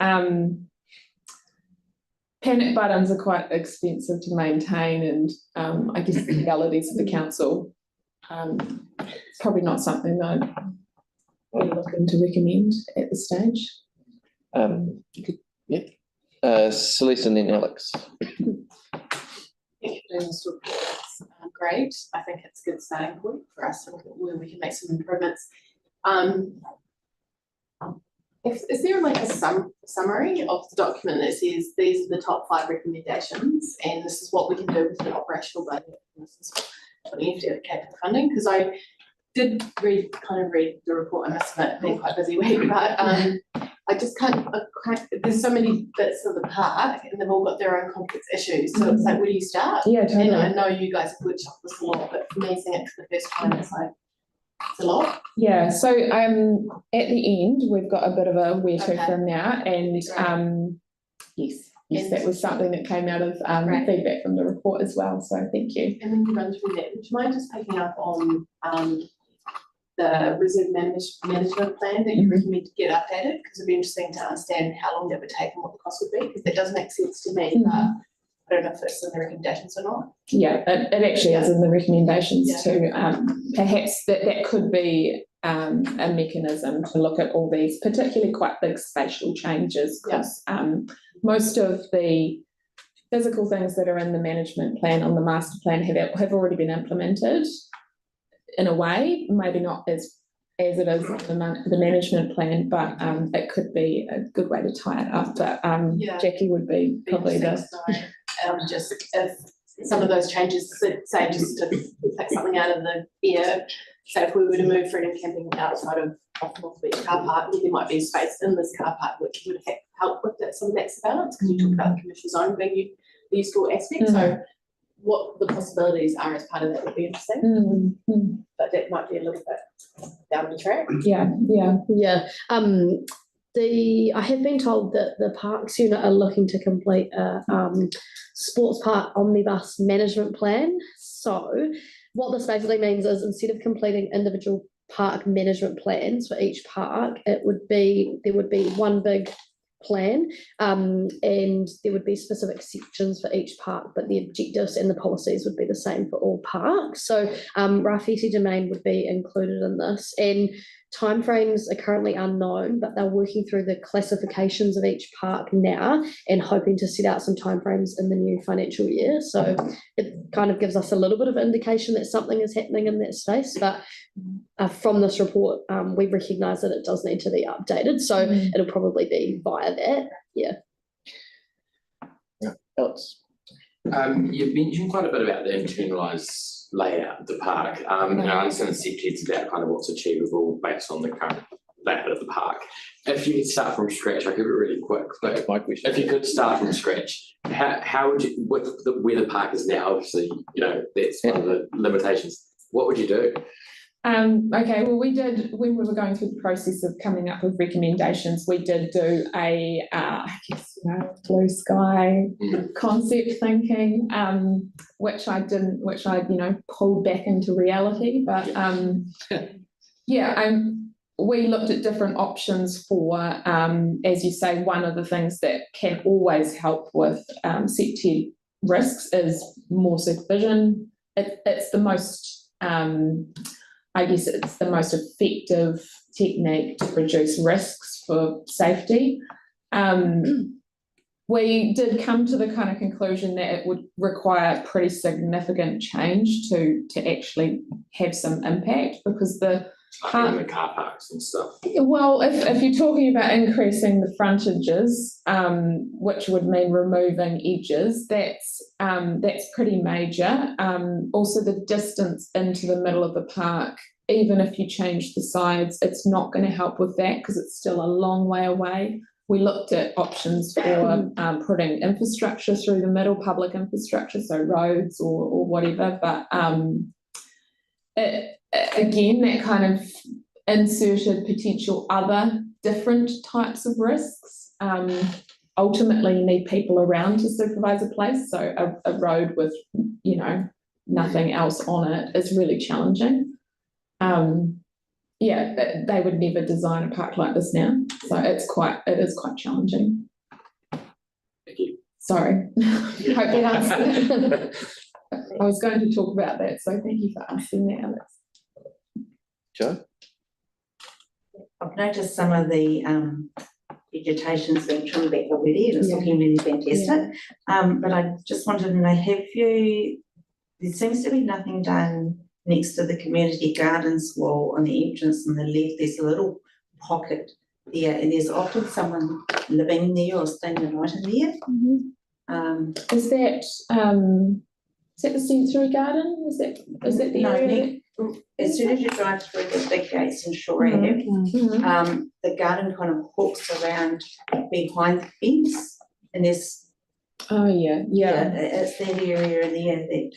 panic buttons are quite expensive to maintain, and I guess the legalities of the council, it's probably not something that we're looking to recommend at this stage. Celeste and then Alex. Great. I think it's a good starting point for us to look at where we can make some improvements. Is there like a summary of the document that says these are the top 5 recommendations and this is what we can do with an operational budget and this is what you have to dedicate to the funding? Because I did read the report, I must admit, been quite a busy week, but I just there's so many bits of the park and they've all got their own complex issues. So it's like, where do you start? Yeah, totally. And I know you guys have workshopped this a lot, but for me, seeing it for the first time, it's like, it's a lot. Yeah, so at the end, we've got a bit of a where to from now, and yes, that was something that came out of feedback from the report as well, so thank you. And when you run through that, would you mind just picking up on the reserve management plan that you recommend to get updated? Because it'd be interesting to understand how long that would take and what the cost would be, because that does make sense to me, but I don't know if it's in the recommendations or not. Yeah, it actually is in the recommendations too. Perhaps that could be a mechanism to look at all these, particularly quite big spatial changes, because most of the physical things that are in the management plan on the master plan have already been implemented in a way, maybe not as it is in the management plan, but it could be a good way to tie it up. But Jackie would be probably just if some of those changes, say just to take something out of the air, say if we were to move freedom camping outside of North Beach car park, there might be space in this car park which would help with that, some of that balance, because you talked about the commercial zone being the useful aspect. So what the possibilities are as part of that would be interesting. But that might be a little bit down the track. I have been told that the Parks Unit are looking to complete a sports park omnibus management plan. So what this basically means is, instead of completing individual park management plans for each park, there would be one big plan, and there would be specific sections for each park, but the objectives and the policies would be the same for all parks. So Rafisi Domain would be included in this, and timeframes are currently unknown, but they're working through the classifications of each park now and hoping to set out some timeframes in the new financial year. So it kind of gives us a little bit of indication that something is happening in that space, but from this report, we recognise that it does need to be updated. So it'll probably be via that. Alex? You've mentioned quite a bit about the internalised layout of the park. And I understand the SEPTED's about kind of what's achievable based on the current layout of the park. If you could start from scratch, I'll keep it really quick, but my question. If you could start from scratch, how would you, with where the park is now, obviously, that's one of the limitations, what would you do? Okay, well, we did, when we were going through the process of coming up with recommendations, we did do a, blue sky concept thinking, which I pulled back into reality, but, we looked at different options for, as you say, one of the things that can always help with septic risks is more supervision. It's the most, it's the most effective technique to reduce risks for safety. We did come to the kind of conclusion that it would require pretty significant change to actually have some impact, because the car parks and stuff. Well, if you're talking about increasing the frontages, which would mean removing edges, that's pretty major. Also, the distance into the middle of the park, even if you change the sides, it's not going to help with that because it's still a long way away. We looked at options for putting infrastructure through the middle, public infrastructure, so roads or whatever, but again, that kind of inserted potential other different types of risks. Ultimately, you need people around to supervise a place, so a road with, nothing else on it is really challenging. They would never design a park like this now, so it is quite challenging. Thank you. Sorry, hope that answered it. I was going to talk about that, so thank you for asking that, Alex. Joe? I've noticed some of the vegetation's been trimmed back already and it's looking really fantastic. But I just wanted to know, there seems to be nothing done next to the community gardens wall on the entrance on the left. There's a little pocket there and there's often someone living there or staying the night in there. Is that the sensory garden? Is that the area? As soon as you drive through the big gates in Shore Ave, the garden kind of hooks around behind the fence, and there's it's that area in there that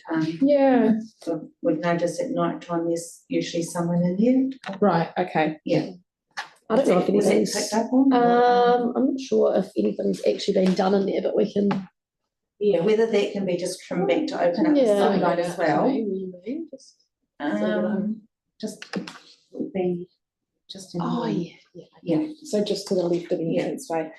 so we've noticed at night time there's usually someone in there. Right. Okay. Yeah. I don't know if anything's picked up on. I'm not sure if anything's actually been done in there, but we can. Yeah, whether that can be just trimmed back to open up the sunlight as well. Just in So just to the left of the entranceway.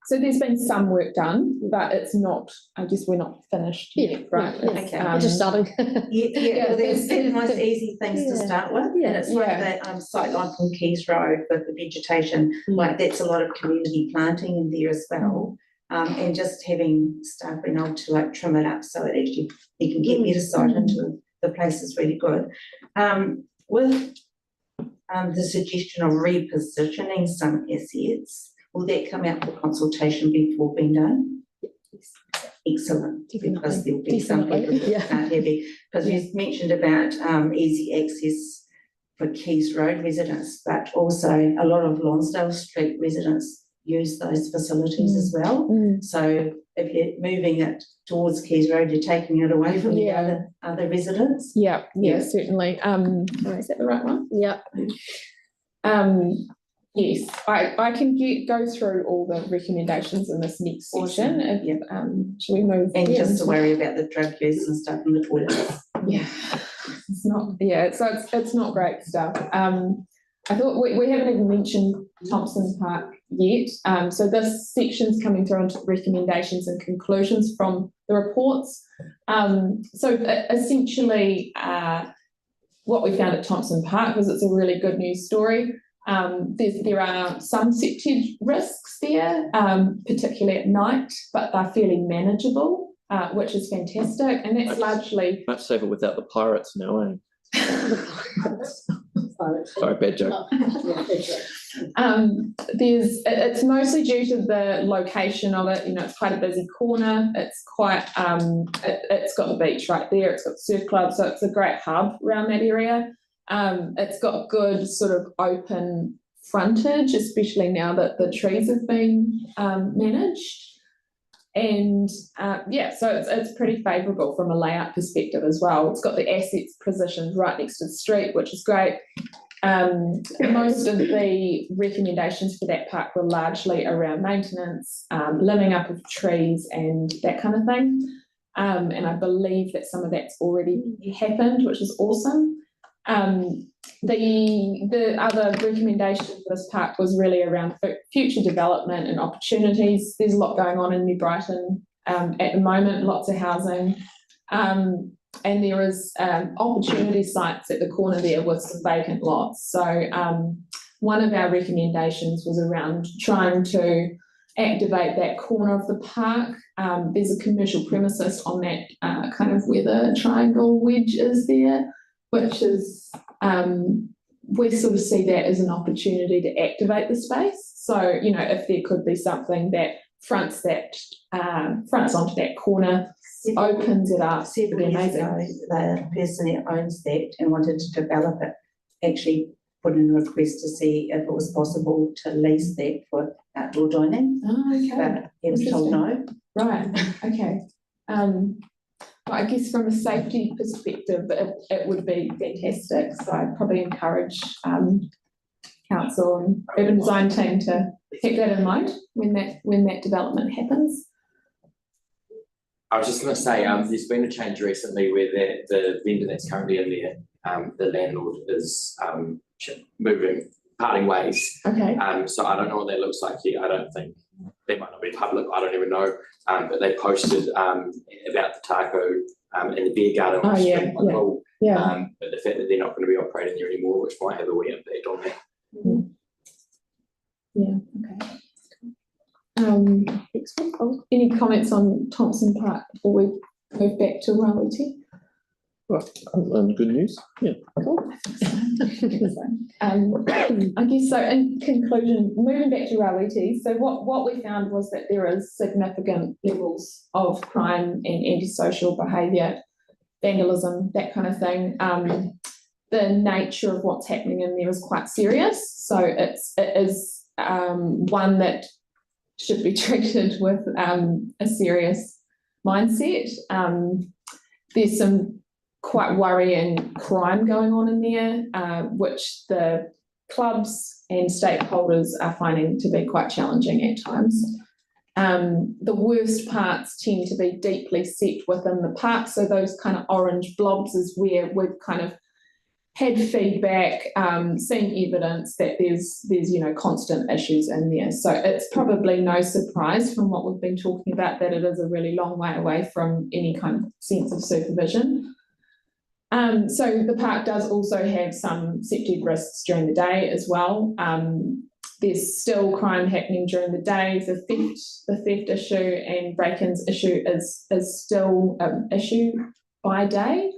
So there's been some work done, but it's not. I guess we're not finished yet, right? Okay, we're just starting. Well, there's nice easy things to start with, and it's like that sightline from Keys Road with the vegetation. Like that's a lot of community planting in there as well. And just having staff being able to like trim it up so it actually you can get better sight into the place is really good. With the suggestion of repositioning some assets, will that come out for consultation before being done? Excellent, because there'll be some people that can't have it. Because you mentioned about easy access for Keys Road residents, but also a lot of Lonsdale Street residents use those facilities as well. So if you're moving it towards Keys Road, you're taking it away from the other residents. Certainly. Is that the right one? Yes, I can go through all the recommendations in this next section. Shall we move? And just to worry about the drug use and stuff in the toilets. It's not. It's not great stuff. I thought we haven't even mentioned Thompson Park yet. So this section's coming through into recommendations and conclusions from the reports. So essentially, what we found at Thompson Park was it's a really good news story. There are some septic risks there, particularly at night, but they're fairly manageable, which is fantastic. And that's largely. Much safer without the pirates now, eh? Sorry, bad joke. It's mostly due to the location of it. It's quite a busy corner. It's quite it's got the beach right there. It's got the surf club, so it's a great hub around that area. It's got good sort of open frontage, especially now that the trees have been managed. And so it's pretty favourable from a layout perspective as well. It's got the assets positioned right next to the street, which is great. Most of the recommendations for that park were largely around maintenance, limbing up of trees and that kind of thing. And I believe that some of that's already happened, which is awesome. The other recommendation for this park was really around future development and opportunities. There's a lot going on in New Brighton at the moment, lots of housing. And there is opportunity sites at the corner there with some vacant lots. So one of our recommendations was around trying to activate that corner of the park. There's a commercial premises on that kind of where the triangle wedge is there, which is, we sort of see that as an opportunity to activate the space. So, you know, if there could be something that fronts onto that corner, opens it up, it'd be amazing. The person that owns that and wanted to develop it actually put in a request to see if it was possible to lease that for outdoor dining. Oh, okay. But he was told no. Right, okay. But I guess from a safety perspective, it would be fantastic. So I'd probably encourage council and urban design team to keep that in mind when that development happens. I was just going to say, there's been a change recently where the vendor that's currently in there, the landlord is parting ways. Okay. So I don't know what that looks like yet. I don't think they might not be public. I don't even know. But they posted about the taco in the beer garden. Oh, which is yeah, really quite cool. Yeah. But the fact that they're not going to be operating there anymore, which might have a wee impact on that. Mm-hmm. Yeah. Okay. Any comments on Thompson Park before we move back to Rawiti? Well, good news. Yeah. Cool. I guess so. In conclusion, moving back to Rawiti, so what we found was that there is significant levels of crime and antisocial behaviour, vandalism, that kind of thing. The nature of what's happening in there is quite serious, so it is one that should be treated with a serious mindset. There's some quite worrying crime going on in there, which the clubs and stakeholders are finding to be quite challenging at times. The worst parts tend to be deeply set within the park, so those kind of orange blobs is where we've kind of had feedback, seen evidence that there's constant issues in there. So it's probably no surprise from what we've been talking about that it is a really long way away from any kind of sense of supervision. So the park does also have some septic risks during the day as well. There's still crime happening during the day. The theft issue and break-ins issue is still an issue by day.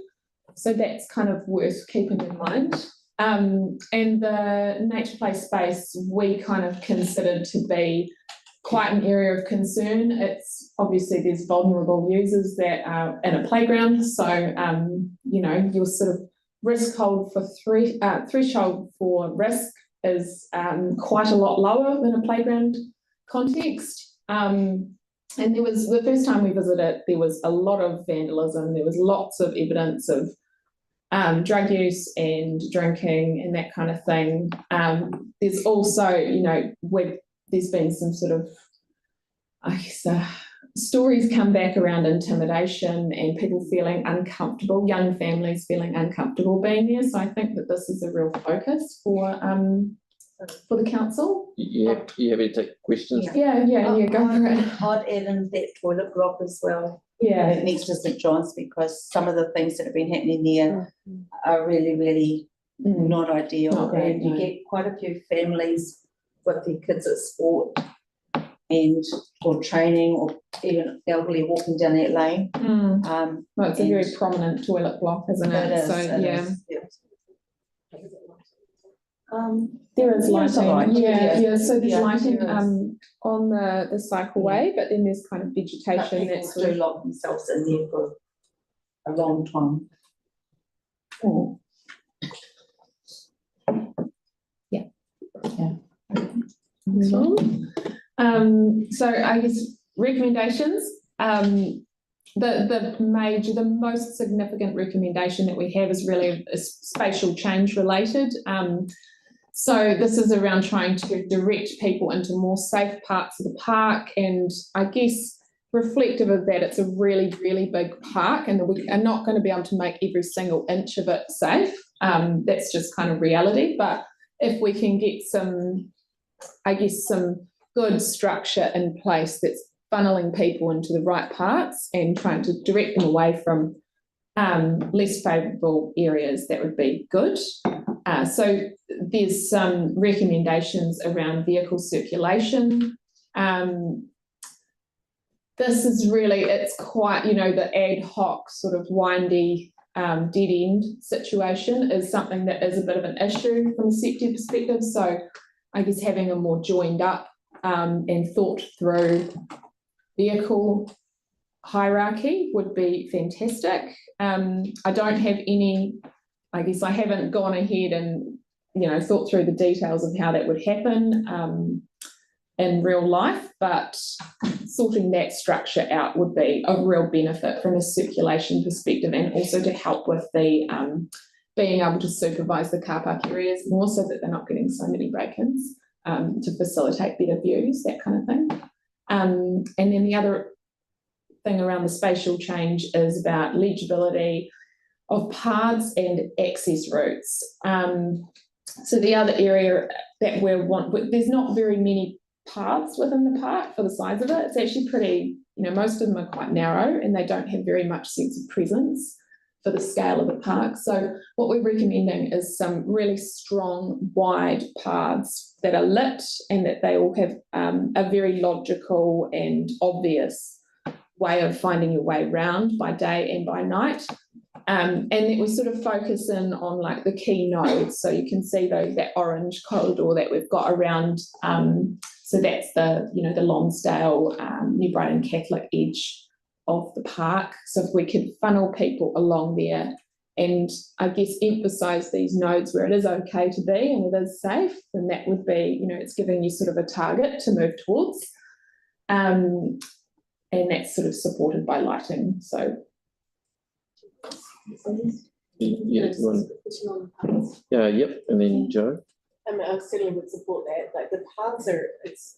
So that's kind of worth keeping in mind. And the nature play space we kind of considered to be quite an area of concern. It's obviously there's vulnerable users that are in a playground. So, your sort of threshold for risk is quite a lot lower than a playground context. And there was, the first time we visited, there was a lot of vandalism. There was lots of evidence of drug use and drinking and that kind of thing. There's also, there's been some sort of, stories come back around intimidation and people feeling uncomfortable, young families feeling uncomfortable being there. So I think that this is a real focus for the council. Yeah, you happy to take questions? Yeah, go for it. I'd add in that toilet block as well. Yeah. Next to St John's, because some of the things that have been happening there are really, really not ideal. Not great, and you get quite a few families with their kids at sport or training, or even elderly walking down that lane. Well, it's a very prominent toilet block, isn't it? It is, So it yeah. is, yeah. There is lighting. Yeah. So there's lighting there is. On the cycleway, but then there's kind of vegetation But that's people do lock themselves in there for a long time. Oh. Yeah. So I guess recommendations. The most significant recommendation that we have is really spatial change related. So this is around trying to direct people into more safe parts of the park, and I guess reflective of that, it's a really, really big park, and we are not going to be able to make every single inch of it safe. That's just kind of reality. But if we can get some good structure in place that's funneling people into the right parts and trying to direct them away from less favourable areas, that would be good. So there's some recommendations around vehicle circulation. This is really, it's quite, the ad hoc sort of windy dead end situation is something that is a bit of an issue from a safety perspective. So I guess having a more joined up and thought through vehicle hierarchy would be fantastic. I don't have any, I guess I haven't gone ahead and, thought through the details of how that would happen in real life, but sorting that structure out would be a real benefit from a circulation perspective, and also to help with the being able to supervise the car park areas more so that they're not getting so many break-ins, to facilitate better views, that kind of thing. And then the other thing around the spatial change is about legibility of paths and access routes. So the other area that there's not very many paths within the park for the size of it. It's actually pretty, most of them are quite narrow and they don't have very much sense of presence for the scale of the park. So what we're recommending is some really strong, wide paths that are lit and that they all have a very logical and obvious way of finding your way around by day and by night. And then we sort of focus in on like the key nodes. So you can see that orange corridor that we've got around. So that's the Lonsdale, New Brighton Catholic edge of the park. So if we could funnel people along there and I guess emphasise these nodes where it is okay to be and it is safe, then that would be, it's giving you sort of a target to move towards. And that's sort of supported by lighting. So yep, and then Joe. I certainly would support that. Like the paths are,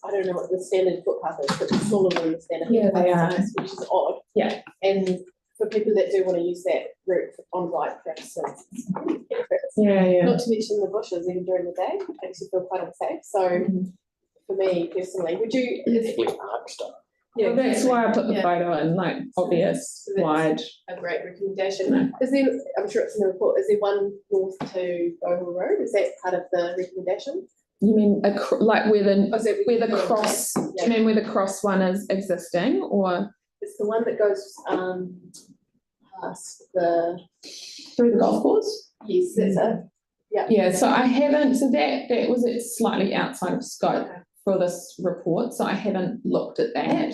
I don't know what the standard footpath is, but it's smaller than the standard footpath size, which is odd. Yeah. And for people that do want to use that route on bike, for instance, not to mention the bushes even during the day, makes you feel quite unsafe. So for me personally, would you? Yeah, well, that's why I put the photo in, like obvious, so wide. A great recommendation. Is there? I'm sure it's in the report. Is there one north to Bohill Road? Is that part of the recommendation? You mean like where the cross? Do you mean where the cross one is existing, or? It's the one that goes past through the golf course. Yes, that's it. Yeah. Yeah. So I haven't. So that was slightly outside of scope. Okay. For this report, so I haven't looked at that.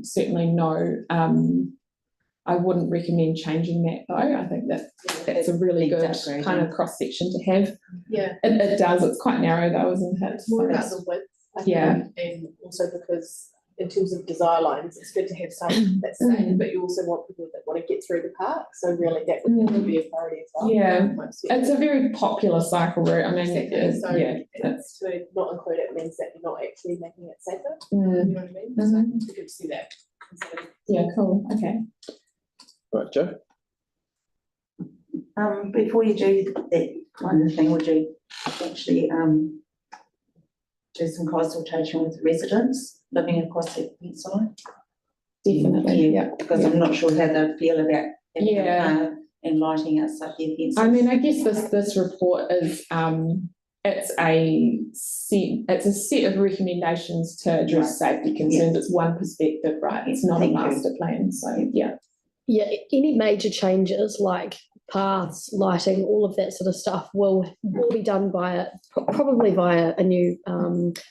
Certainly no, I wouldn't recommend changing that though. I think that's a really good kind of cross section to have. Yeah, it does. It's quite narrow though, isn't it? More about the width. I think, and also because in terms of desire lines, it's good to have some that's safe, but you also want people that want to get through the park. So really, that would be a priority as well. Yeah, it's a very popular cycle route. I mean, it's to not include it means that you're not actually making it safer. You know what I mean? So it's good to see that. Yeah, cool. Okay. Right, Joe. Before you do that kind of thing, would you actually do some consultation with residents living across that peninsula? Definitely, yeah. Because I'm not sure how they feel about and lighting outside their fences. I mean, I guess this report is it's a set of recommendations to address safety concerns. It's one perspective, right? It's not a master plan. So yeah. Yeah, any major changes like paths, lighting, all of that sort of stuff will be done probably via a new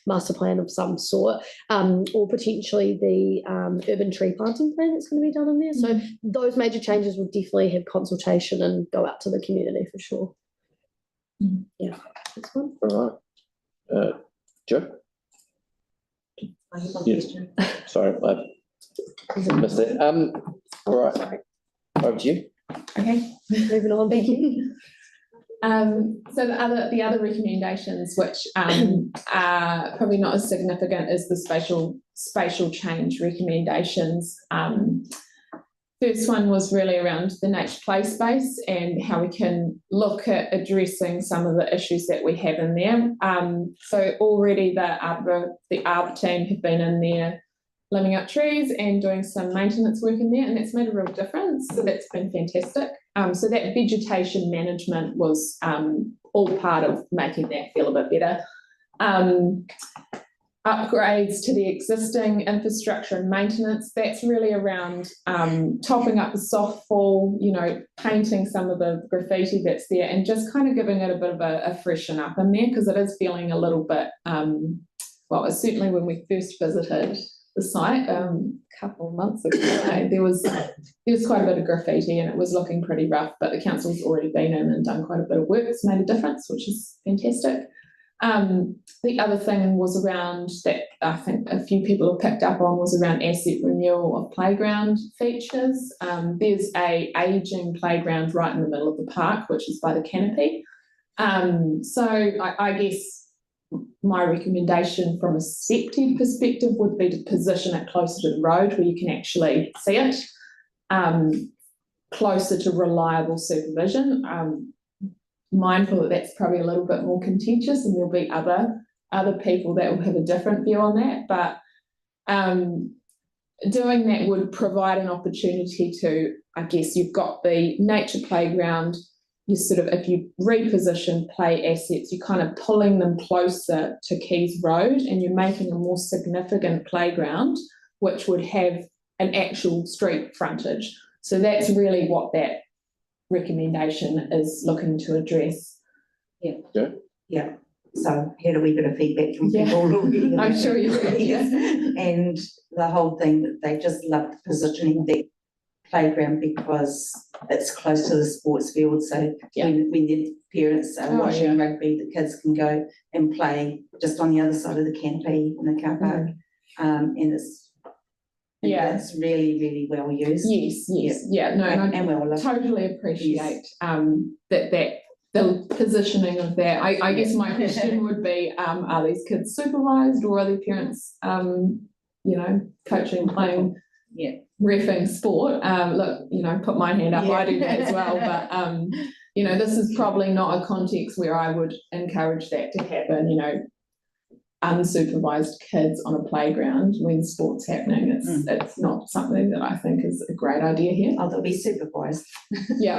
master plan of some sort, or potentially the urban tree planting plan that's going to be done in there. So those major changes will definitely have consultation and go out to the community for sure. Yeah, that's one. All right, Joe. I have one Yeah. question. Sorry, I missed it. All right, over to you. Okay, moving on, thank you. So the other recommendations, which are probably not as significant as the spatial change recommendations. First one was really around the nature play space and how we can look at addressing some of the issues that we have in there. So already the arbor team have been in there limbing up trees and doing some maintenance work in there, and that's made a real difference. So that's been fantastic. So that vegetation management was all part of making that feel a bit better. Upgrades to the existing infrastructure and maintenance, that's really around topping up the soft fall, painting some of the graffiti that's there and just kind of giving it a bit of a freshen up in there, because it is feeling a little bit, well, certainly when we first visited the site a couple of months ago, there was quite a bit of graffiti and it was looking pretty rough, but the council's already been in and done quite a bit of work. It's made a difference, which is fantastic. The other thing was around that I think a few people have picked up on was around asset renewal of playground features. There's a ageing playground right in the middle of the park, which is by the canopy. So I guess my recommendation from a safety perspective would be to position it closer to the road where you can actually see it, closer to reliable supervision. Mindful that that's probably a little bit more contentious and there'll be other people that will have a different view on that, but doing that would provide an opportunity to, I guess, you've got the nature playground, you sort of, if you reposition play assets, you're kind of pulling them closer to Keys Road and you're making a more significant playground, which would have an actual street frontage. So that's really what that recommendation is looking to address. Yeah. So had a wee bit of feedback from people already. I'm sure you did. Yes. And the whole thing that they just loved positioning the playground because it's close to the sports field. So when the parents are watching rugby, the kids can go and play just on the other side of the canopy in the car park. And it's really, really well used. Yes. No, and well loved. Totally appreciate that the positioning of that. I guess my question would be, are these kids supervised or are their parents, coaching, playing, reffing sport? Look, put my hand up, I do that as well, but this is probably not a context where I would encourage that to happen, unsupervised kids on a playground when sport's happening. It's not something that I think is a great idea here. Oh, they'll be supervised. I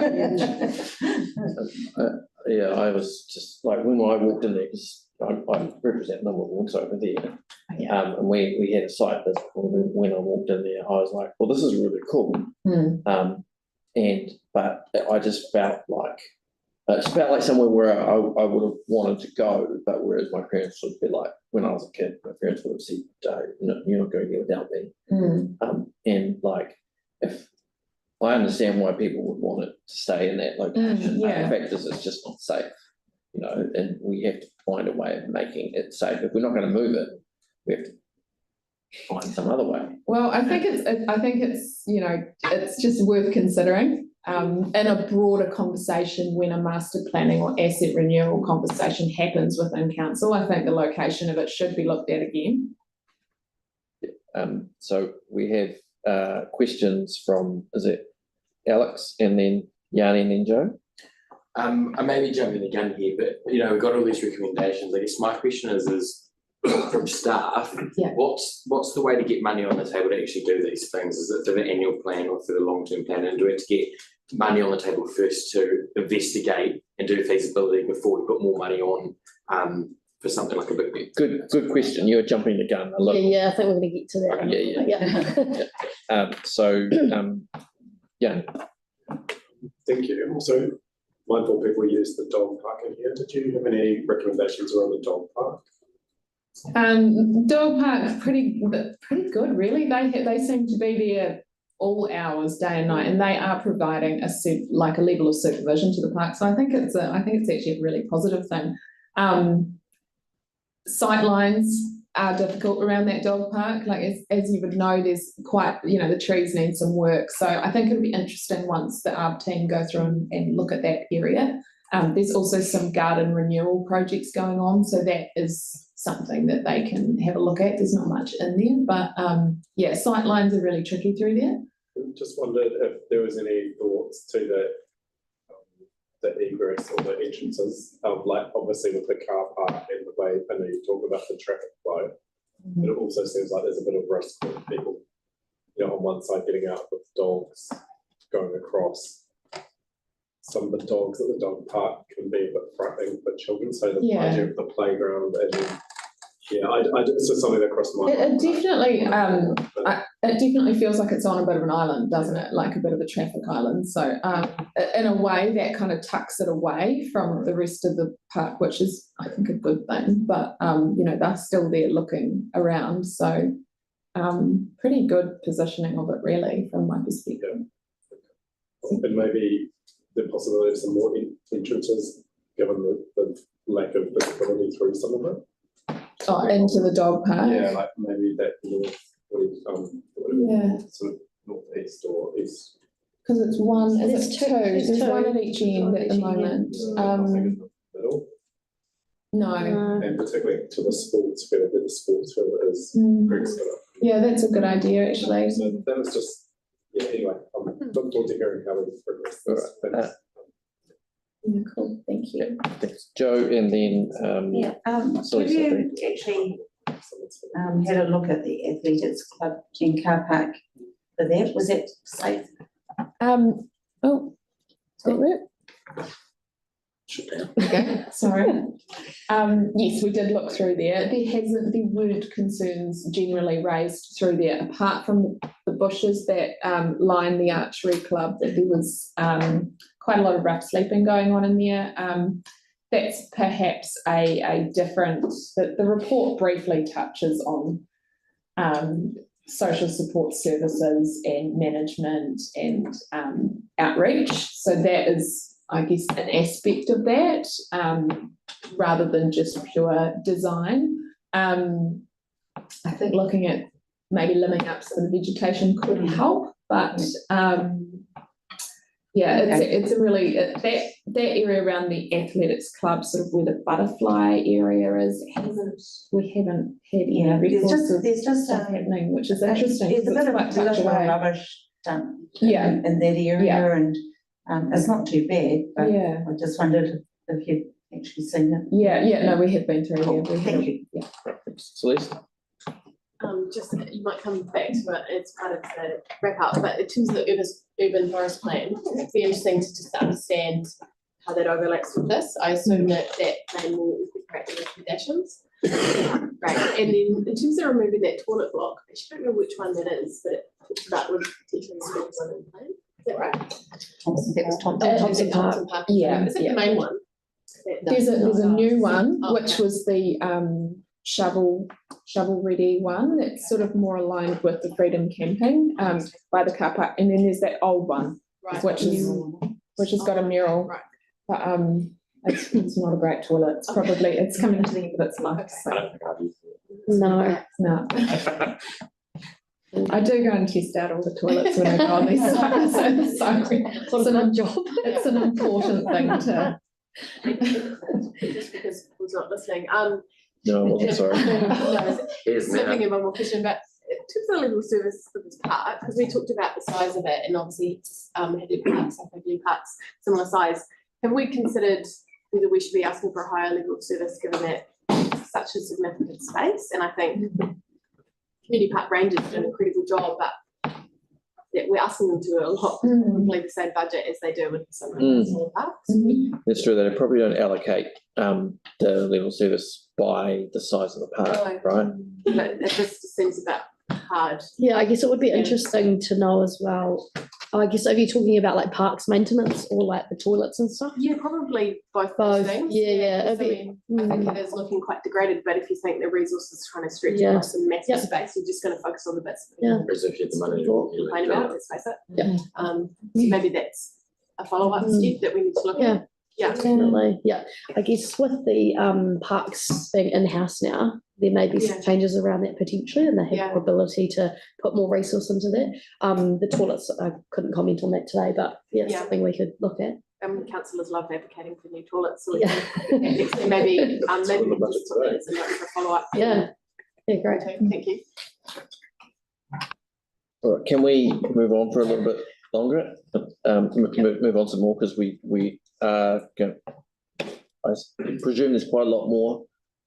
was just like, when I walked in there, because I represent a number of wards over there, and we had a site visit. When I walked in there, I was like, well, this is really cool. But I just felt like somewhere where I would have wanted to go, but whereas my parents would be like, when I was a kid, my parents would have said, you're not going here without me. And like, if I understand why people would want it to stay in that location, the fact is it's just not safe, and we have to find a way of making it safe. If we're not going to move it, we have to find some other way. Well, I think it's it's just worth considering. In a broader conversation when a master planning or asset renewal conversation happens within council, I think the location of it should be looked at again. So we have questions from, is it Alex and then Yanni and then Joe? I may be jumping the gun here, but we've got all these recommendations. I guess my question is from staff, what's the way to get money on the table to actually do these things? Is it through the annual plan or through the long-term plan? And do we have to get money on the table first to investigate and do feasibility before we put more money on for something like a big bet? Good question. You're jumping the gun a little. Yeah, I think we're going to get to that. Thank you. Also, mindful people use the dog park in here. Did you have any recommendations around the dog park? Dog park, pretty good, really. They seem to be there all hours, day and night, and they are providing a level of supervision to the park. So I think it's actually a really positive thing. Sightlines, are difficult around that dog park. Like as you would know, there's quite, the trees need some work. So I think it'll be interesting once the ARB team go through and look at that area. There's also some garden renewal projects going on, so that is something that they can have a look at. There's not much in there, but sight lines are really tricky through there. Just wondered if there was any thoughts to the egress or the entrances, like obviously with the car park and the way, I know you talk about the traffic flow, but it also seems like there's a bit of risk with people, on one side getting out with dogs going across. Some of the dogs at the dog park can be a bit frightening for children, so the idea of the playground, it's just something that crossed my mind. It definitely feels like it's on a bit of an island, doesn't it? Like a bit of a traffic island. So in a way that kind of tucks it away from the rest of the park, which is, I think, a good thing. But they're still there looking around. So pretty good positioning of it, really, from my perspective. And maybe the possibility of some more entrances, given the lack of visibility through some of it. Into the dog park. Yeah, like maybe that sort of northeast or east. Because it's one, There's it's two. two. There's There's two. one at each end at the moment. Middle. No. And particularly to the sports field, where the sports field is pretty set up. Yeah, that's a good idea, actually. So that was just, anyway, I'm looking forward to hearing how we progress this. Thanks. Yeah, cool. Thank you. Thanks, Joe, and then Have you actually had a look at the Athletics Club Ken car park for that? Was that safe? Is that work? Okay, sorry. Yes, we did look through there. There weren't concerns generally raised through there, apart from the bushes that line the archery club, that there was quite a lot of rough sleeping going on in there. That's perhaps a different, the report briefly touches on social support services and management and outreach. So that is, I guess, an aspect of that, rather than just pure design. I think looking at maybe limbing up some of the vegetation could help, but it's a really, that area around the athletics club, sort of where the butterfly area is, we haven't had any reports of stuff happening, which is interesting. There's a bit of rubbish dumped in that area, and it's not too bad, but I just wondered if you'd actually seen it. No, we have been through here. Thank you. Celeste? Just, you might come back to it as part of the wrap up, but in terms of the urban forest plan, it'd be interesting to just understand how that overlaps with this. I assume that plan will incorporate the recommendations. Great. And then in terms of removing that toilet block, I actually don't know which one that is, but it talks about would potentially small one in plan. Is that right? Thompson Park. Yeah. Is that the main one? There's a new one, which was the shovel ready one. It's sort of more aligned with the freedom camping by the car park, and then there's that old one, which has got a mural. Right. But it's not a great toilet. It's coming to the end of its life. So. No. I do go and test out all the toilets when I go on these sites. It's an important thing to. Just because who's not listening. No, I wasn't, sorry. Thinking of one more question, but in terms of the level of service for this park, because we talked about the size of it, and obviously Hadley Parks, Hadley Parks, similar size. Have we considered whether we should be asking for a higher level of service given that it's such a significant space? And I think Community Park Rangers do an incredible job, but we're asking them to do a lot, probably the same budget as they do with some of the smaller parks. That's true, they probably don't allocate the level of service by the size of the park, right? But it just seems a bit hard. Yeah, I guess it would be interesting to know as well. I guess if you're talking about like parks maintenance or like the toilets and stuff. Yeah, probably both those things. Yeah. I think it is looking quite degraded, but if you think the resources trying to stretch across a massive space, you're just going to focus on the bits Whereas if you had the money, complain about, let's face it. So maybe that's a follow-up step that we need to look at. Yeah. Definitely, yeah. I guess with the parks being in-house now, there may be some changes around that potentially, and they have the ability to put more resource into that. The toilets, I couldn't comment on that today, but something we could look at. Councillors love advocating for new toilets, so we can maybe we can just put that as a note for follow-up. Yeah, great. Thank you. All right, can we move on for a little bit longer? Move on some more, because we are going, I presume there's quite a lot more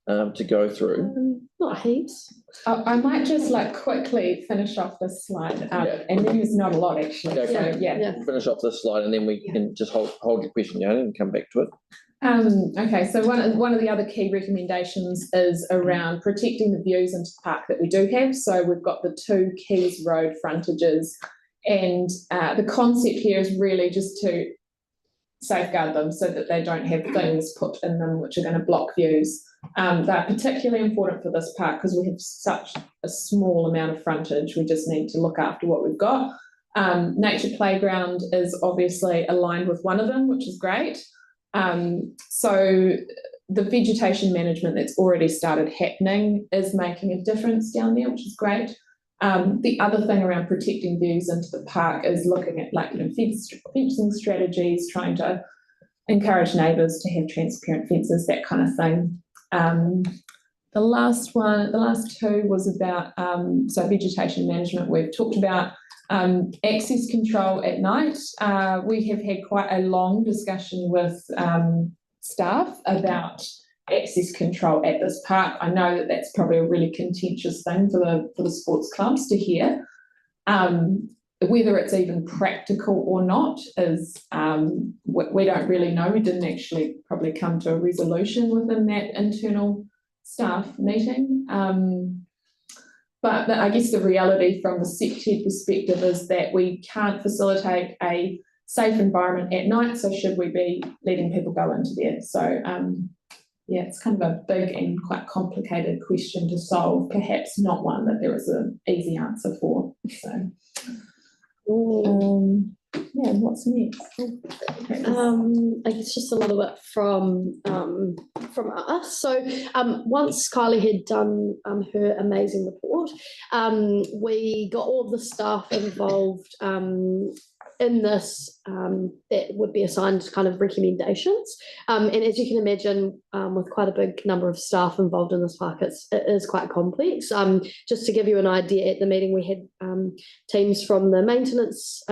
to go through. Not heaps. I might just quickly finish off this slide, and then there's not a lot actually. Finish off this slide, and then we can just hold your question, Yoni, and come back to it. Okay, so one of the other key recommendations is around protecting the views into the park that we do have. So we've got the 2 Keys Road frontages, and the concept here is really just to safeguard them so that they don't have things put in them which are going to block views. They're particularly important for this park because we have such a small amount of frontage. We just need to look after what we've got. Nature Playground is obviously aligned with one of them, which is great. So the vegetation management that's already started happening is making a difference down there, which is great. The other thing around protecting views into the park is looking at fencing strategies, trying to encourage neighbours to have transparent fences, that kind of thing. The last 2 was about so vegetation management. We've talked about access control at night. We have had quite a long discussion with staff about access control at this park. I know that that's probably a really contentious thing for the sports clubs to hear. Whether it's even practical or not is we don't really know. We didn't actually probably come to a resolution within that internal staff meeting. But I guess the reality from the sector perspective is that we can't facilitate a safe environment at night, so should we be letting people go into there? So it's kind of a big and quite complicated question to solve, perhaps not one that there is an easy answer for. So what's next? I guess just a little bit from us. So once Kylie had done her amazing report, we got all of the staff involved in this that would be assigned kind of recommendations. And as you can imagine, with quite a big number of staff involved in this park, it is quite complex. Just to give you an idea, at the meeting we had teams from the maintenance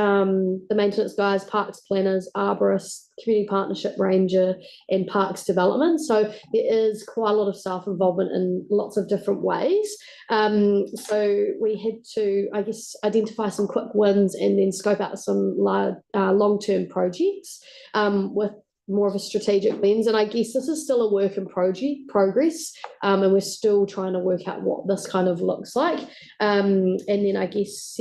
guys, parks planners, arborists, community partnership ranger, and parks development. So there is quite a lot of staff involvement in lots of different ways. So we had to, I guess, identify some quick wins and then scope out some long-term projects with more of a strategic lens. And I guess this is still a work in progress, and we're still trying to work out what this kind of looks like. And then I guess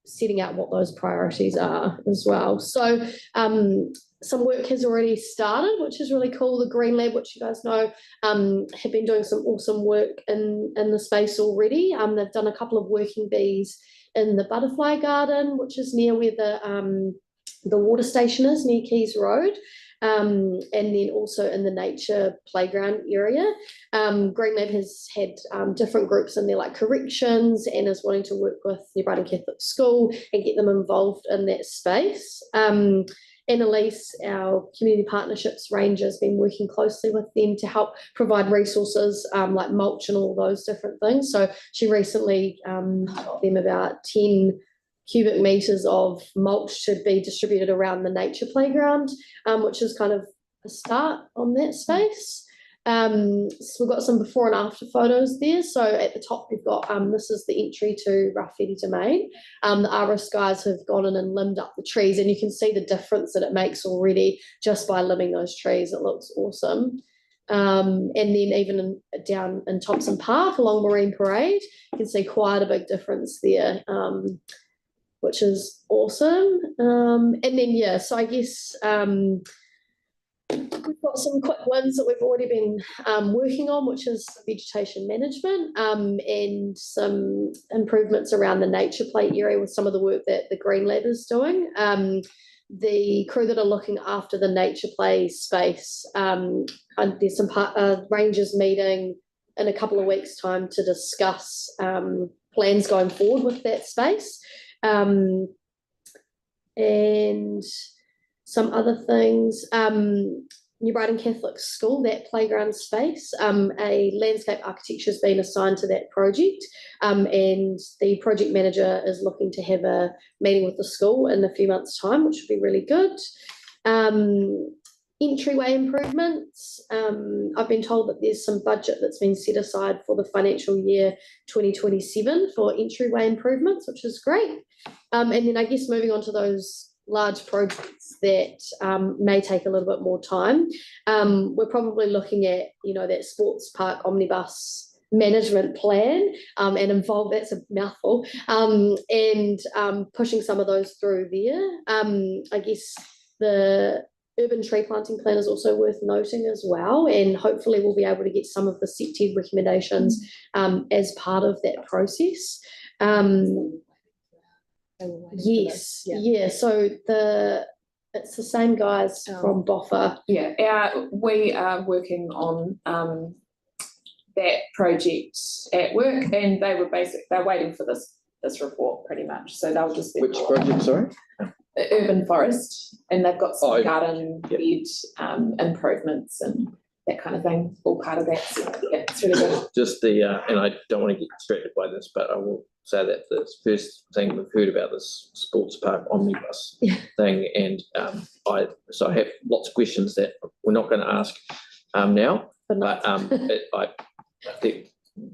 setting out what those priorities are as well. So some work has already started, which is really cool. The Green Lab, which you guys know, have been doing some awesome work in the space already. They've done a couple of working bees in the butterfly garden, which is near where the water station is, near Keys Road. And then also in the nature playground area. Green Lab has had different groups in there like corrections, and is wanting to work with the Brighton Catholic School and get them involved in that space. Annalise, our community partnerships ranger, has been working closely with them to help provide resources like mulch and all those different things. So she recently got them about 10 cubic meters of mulch to be distributed around the nature playground, which is kind of a start on that space. So we've got some before and after photos there. So at the top we've got, this is the entry to Rawhiri Domain. The arborist guys have gone in and limbed up the trees, and you can see the difference that it makes already just by limbing those trees. It looks awesome. And then even down in Thompson Park along Marine Parade, you can see quite a big difference there, which is awesome. And then, so I guess we've got some quick wins that we've already been working on, which is vegetation management, and some improvements around the nature play area with some of the work that the Green Lab is doing. the crew that are looking after the nature play space, and there's some rangers meeting in a couple of weeks' time to discuss plans going forward with that space. And some other things, New Brighton Catholic School, that playground space, a landscape architecture has been assigned to that project, and the project manager is looking to have a meeting with the school in a few months' time, which would be really good. Entryway improvements, I've been told that there's some budget that's been set aside for the financial year 2027 for entryway improvements, which is great. And then I guess moving on to those large projects that may take a little bit more time, we're probably looking at, that sports park omnibus management plan, and that's a mouthful, and pushing some of those through there. I guess the urban tree planting plan is also worth noting as well, and hopefully we'll be able to get some of the CTED recommendations as part of that process. Yes, yeah. So it's the same guys from BOFA. Yeah, we are working on that project at work, and they're waiting for this report pretty much. So they'll just be which project, sorry? The urban forest, and they've got some garden bed improvements and that kind of thing, all part of that. So, yeah, it's really good. Just and I don't want to get distracted by this, but I will say that the first thing we've heard about this sports park omnibus thing, and I have lots of questions that we're not going to ask now, but I think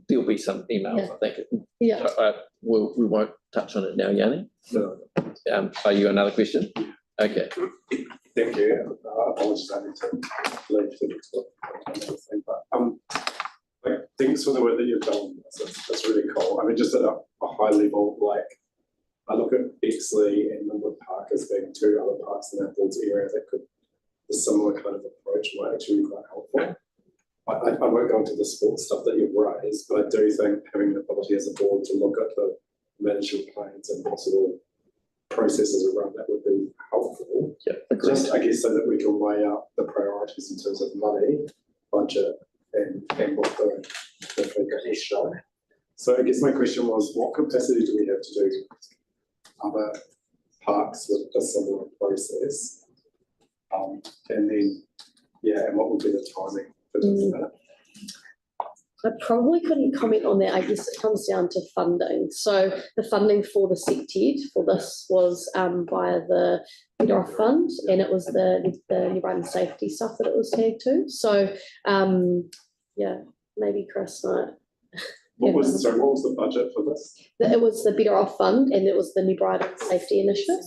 there'll be some emails. I think. Yeah. So, we won't touch on it now, Yanni. No. Are you another question? Okay. Thank you. Apologies, I need to leave the next one. Thanks for the work that you've done. That's really cool. I mean, just at a high level, I look at Bexley and Linwood Park as being two other parks in that board's area that could, a similar kind of approach might actually be quite helpful. I won't go into the sports stuff that you've raised, but I do think having the ability as a board to look at the management plans and possible processes around that would be helpful. Yeah, just I guess so that we can weigh up the priorities in terms of money, budget, and what the figure is showing. So I guess my question was, what capacity do we have to do other parks with a similar process? And then, and what would be the timing for doing that? I probably couldn't comment on that. I guess it comes down to funding. So the funding for the CTED for this was via the Better Off Fund, and it was the New Brighton safety stuff that it was tagged to. So maybe Chris might. What was the budget for this? It was the Better Off Fund, and it was the New Brighton Safety Initiative.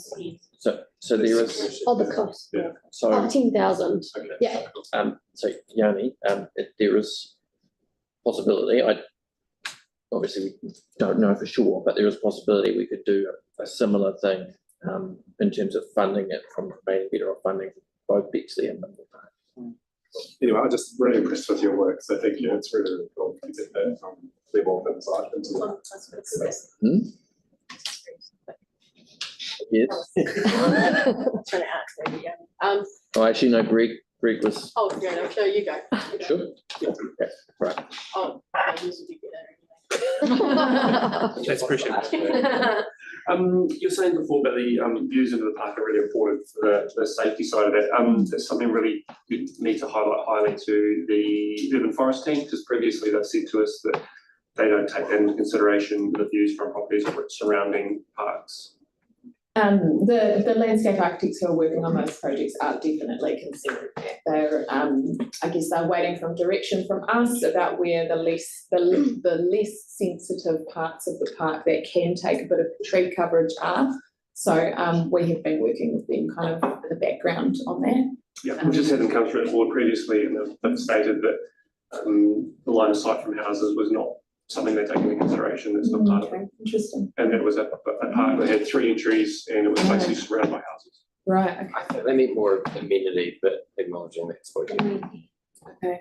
So there is the cost. Yeah. So 10,000. Okay. Yeah. So Yanni, there is possibility. I obviously we don't know for sure, but there is a possibility we could do a similar thing in terms of funding it from remaining Better Off funding both Bexley and Linwood Park. Anyway, I'm just really impressed with your work. So thank you. It's really, really cool to get that level of insight into that. Yes. Trying to ask maybe, Actually, no, Greg was. oh, yeah, no, you go. Sure. Okay, right. Oh, I usually do get that. That's appreciated. You're saying before about the views into the park are really important for the safety side of it. There's something really you need to highlight highly to the urban forest team, because previously they've said to us that they don't take into consideration the views from properties surrounding parks. The landscape architects who are working on those projects are definitely considering that. They're, I guess they're waiting for direction from us about where the less sensitive parts of the park that can take a bit of tree coverage are. So we have been working with them kind of in the background on that. Yeah, we've just had them come through the board previously, and they've stated that the line of sight from houses was not something they take into consideration. That's not part of it. Interesting. And it was a park that had 3 entries, and it was basically surrounded by houses. Right. Okay. I think they need more amenity, but acknowledging that exposure. Okay.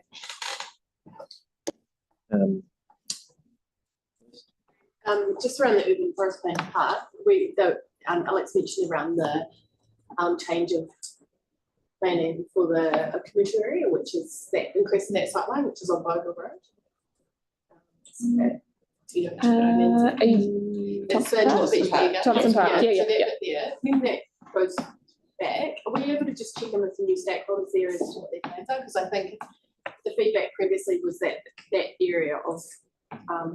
Just around the urban forest plan part, Alex mentioned around the change of planning for the commercial area, which is that increase in that sightline, which is on Bogle Road. Do you know what I mean? It's the North Beach Mega. Thompson Park, yeah. So that bit there, when that goes back, are we able to just check in with the new stakeholders there as to what their plans are? Because I think the feedback previously was that that area of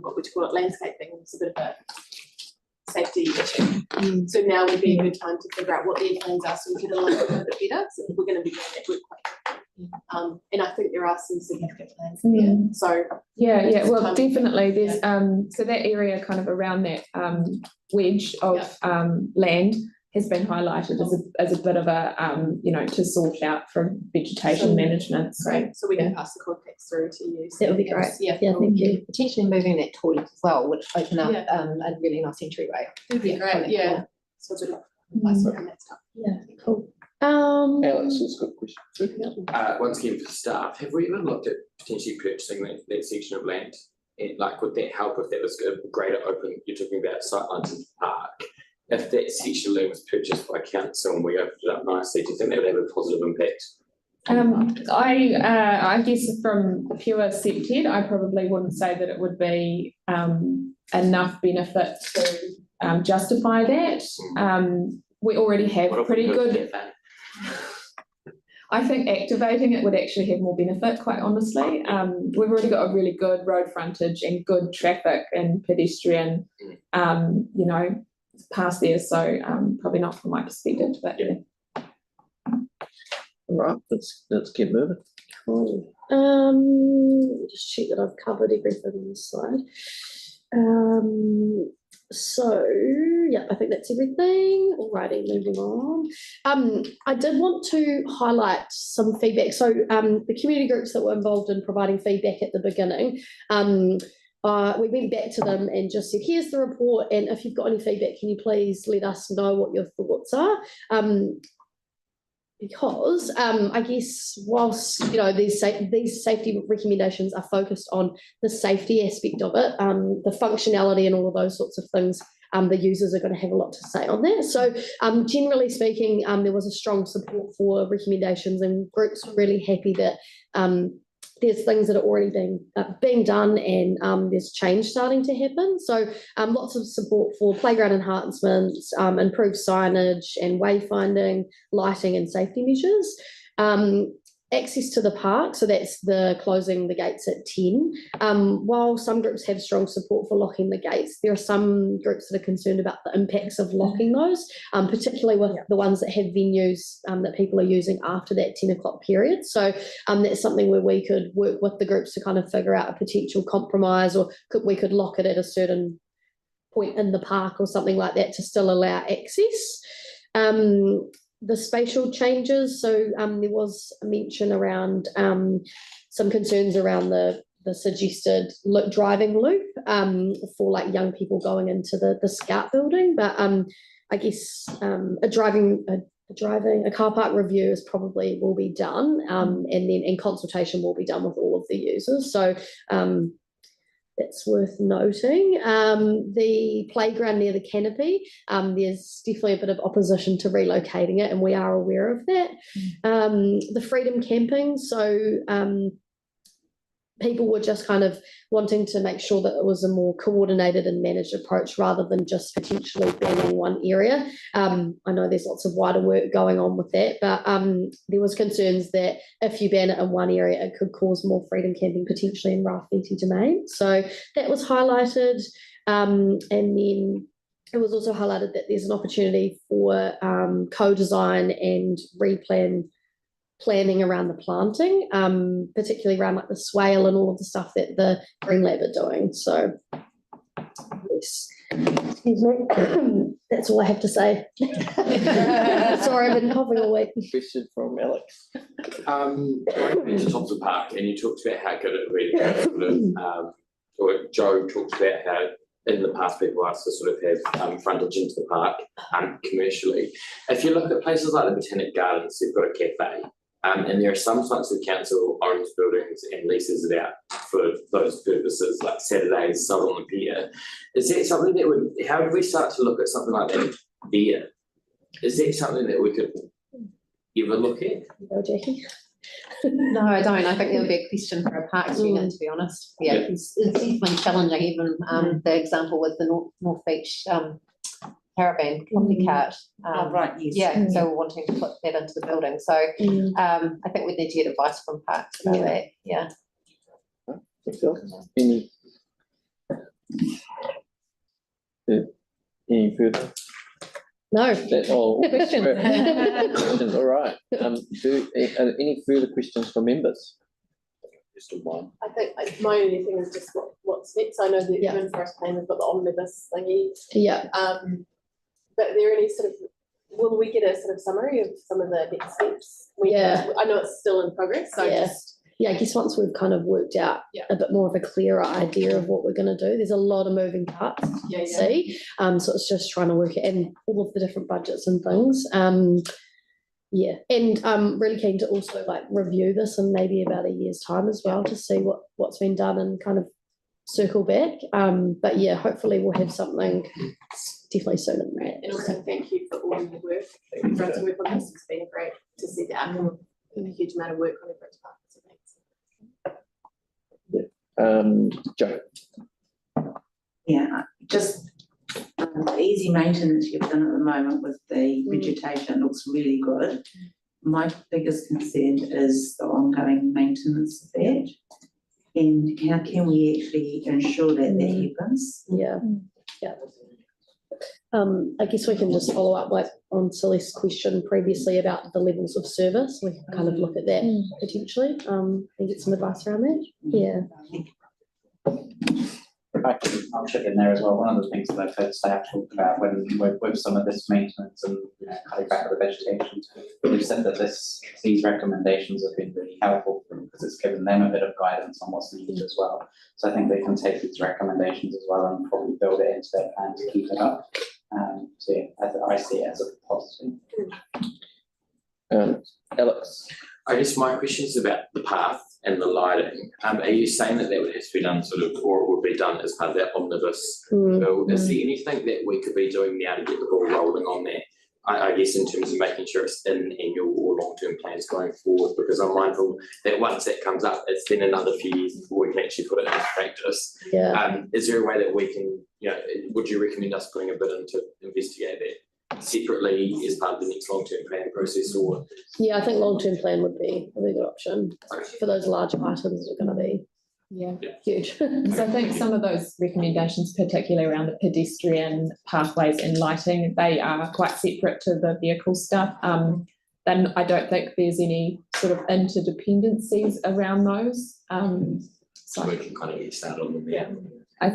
what would you call it, landscaping was a bit of a safety issue. So now would be a good time to figure out what their plans are so we can align a bit better. So we're going to be doing that work quite quickly. And I think there are some significant plans there. So yeah, well, definitely there's so that area kind of around that wedge of land has been highlighted as a bit of a to sort out for vegetation management. So great. So we can pass the contacts through to you. That would be great. Yeah, thank you. Potentially moving that toilet as well would open up a really nice entryway. That'd be great. Yeah. So a bit of advice around that stuff. Yeah, cool. Alex has got a question. Once again for staff, have we ever looked at potentially purchasing that section of land? And like, would that help if that was a greater open, you're talking about sightlines in the park? If that section of land was purchased by council and we opened it up nicely, do you think that would have a positive impact? I guess from pure SEPTED, I probably wouldn't say that it would be enough benefit to justify that. We already have pretty good. I think activating it would actually have more benefit, quite honestly. We've already got a really good road frontage and good traffic and pedestrian, past there. So probably not from my perspective, but yeah. All right, let's keep moving. Cool. Just check that I've covered everything on this slide. So yeah, I think that's everything. Alrighty, moving on. I did want to highlight some feedback. So the community groups that were involved in providing feedback at the beginning, we went back to them and just said, here's the report, and if you've got any feedback, can you please let us know what your thoughts are? Because I guess whilst these safety recommendations are focused on the safety aspect of it, the functionality and all of those sorts of things, the users are going to have a lot to say on that. So generally speaking, there was a strong support for recommendations, and groups were really happy that there's things that are already being done, and there's change starting to happen. So lots of support for playground enhancements, improved signage and wayfinding, lighting and safety measures. Access to the park, so that's the closing the gates at 10. While some groups have strong support for locking the gates, there are some groups that are concerned about the impacts of locking those, particularly with the ones that have venues that people are using after that 10 o'clock period. So that's something where we could work with the groups to kind of figure out a potential compromise, or we could lock it at a certain point in the park or something like that to still allow access. The spatial changes, so there was a mention around some concerns around the suggested driving loop for like young people going into the Scout building, but I guess a car park review will be done, and consultation will be done with all of the users. So that's worth noting. The playground near the canopy, there's definitely a bit of opposition to relocating it, and we are aware of that. The freedom camping, so people were just kind of wanting to make sure that it was a more coordinated and managed approach rather than just potentially banning one area. I know there's lots of wider work going on with that, but there was concerns that if you ban it in one area, it could cause more freedom camping potentially in Rafiti domain. So that was highlighted. And then it was also highlighted that there's an opportunity for co-design and planning around the planting, particularly around like the swale and all of the stuff that the Green Lab are doing. So, yes, excuse me, that's all I have to say. Sorry, I've been coughing all week. Question from Alex. You mentioned Thompson Park, and you talked about how good it really is. Or Joe talked about how in the past people asked to sort of have frontage into the park commercially. If you look at places like the Botanic Gardens, you've got a cafe. And there are some sites of council owns buildings and leases it out for those purposes, like Saturdays sold on the pier. Is that something that how would we start to look at something like that there? Is that something that we could ever look at? Go, Jackie. No, I don't. I think there would be a question for a parks unit, to be honest. Yeah, it's definitely challenging, even the example with the North Beach caravan coffee cart. Right, yes. Yeah, so we're wanting to put that into the building. So I think we need to get advice from parks about that. Yeah. Any further? No. That's all. Questions, all right. Any further questions from members? Just one. I think my only thing is just what's next. I know that even for us plan, we've got the omnibus thingy. Yeah. But are there any sort of, will we get a sort of summary of some of the next steps? I know it's still in progress, so I guess once we've kind of worked out a bit more of a clearer idea of what we're going to do, there's a lot of moving parts to see. So it's just trying to work it in all of the different budgets and things. And I'm really keen to also like review this in maybe about a year's time as well to see what's been done and kind of circle back. But yeah, hopefully we'll have something definitely sooner than that. And also thank you for all your work. You've done some work on this. It's been great to see the outcome of a huge amount of work on everyone's part. So thanks. Joe. Yeah, just the easy maintenance you've done at the moment with the vegetation looks really good. My biggest concern is the ongoing maintenance of that. And how can we actually ensure that that happens? I guess we can just follow up on Celeste's question previously about the levels of service. We can kind of look at that potentially and get some advice around that. Yeah. I'll chip in there as well. One of the things that I've heard staff talk about with some of this maintenance and cutting back of the vegetation, we've said that these recommendations have been really helpful because it's given them a bit of guidance on what's needed as well. So I think they can take these recommendations as well and probably build it into their plan to keep it up. So I see it as a positive. Alex. I guess my question is about the path and the lighting. Are you saying that would have to be done sort of, or it would be done as part of that omnibus bill? Is there anything that we could be doing now to get the ball rolling on that? I guess in terms of making sure it's in annual or long-term plans going forward, because I'm mindful that once that comes up, it's been another few years before we can actually put it into practice. Is there a way that we can, would you recommend us putting a bit in to investigate that separately as part of the next long-term plan process? Or I think long-term plan would be a really good option for those large items that are going to be huge. So I think some of those recommendations, particularly around the pedestrian pathways and lighting, they are quite separate to the vehicle stuff. Then I don't think there's any sort of interdependencies around those. So we can kind of get started on them. And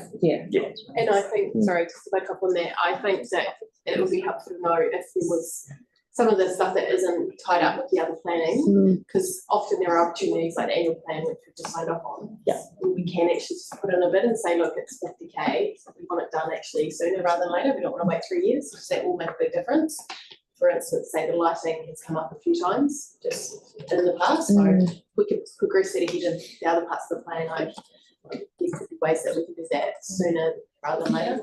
I think, sorry, just to back up on that, I think that it would be helpful to know if there was some of the stuff that isn't tied up with the other planning, because often there are opportunities like the annual plan, which we've just signed off on. We can actually just put in a bid and say, look, it's 50K, we want it done actually sooner rather than later. We don't want to wait 3 years, because that will make a big difference. For instance, say the lighting has come up a few times just in the past, so we could progress that ahead in the other parts of the plan. There could be ways that we can do that sooner rather than later.